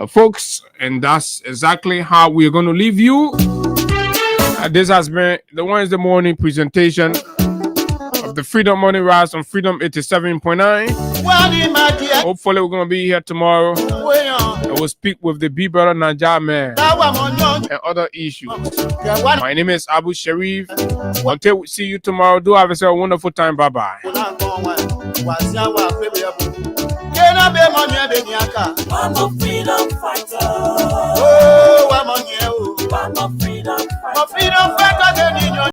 Folks, and that's exactly how we're going to leave you. This has been the Wednesday morning presentation of the Freedom Morning Rise on Freedom 87.9. Hopefully we're going to be here tomorrow and we'll speak with the Big Brother Naija man and other issues. My name is Abu Sharif. Until we see you tomorrow, do have yourself a wonderful time. Bye-bye. I'm a freedom fighter.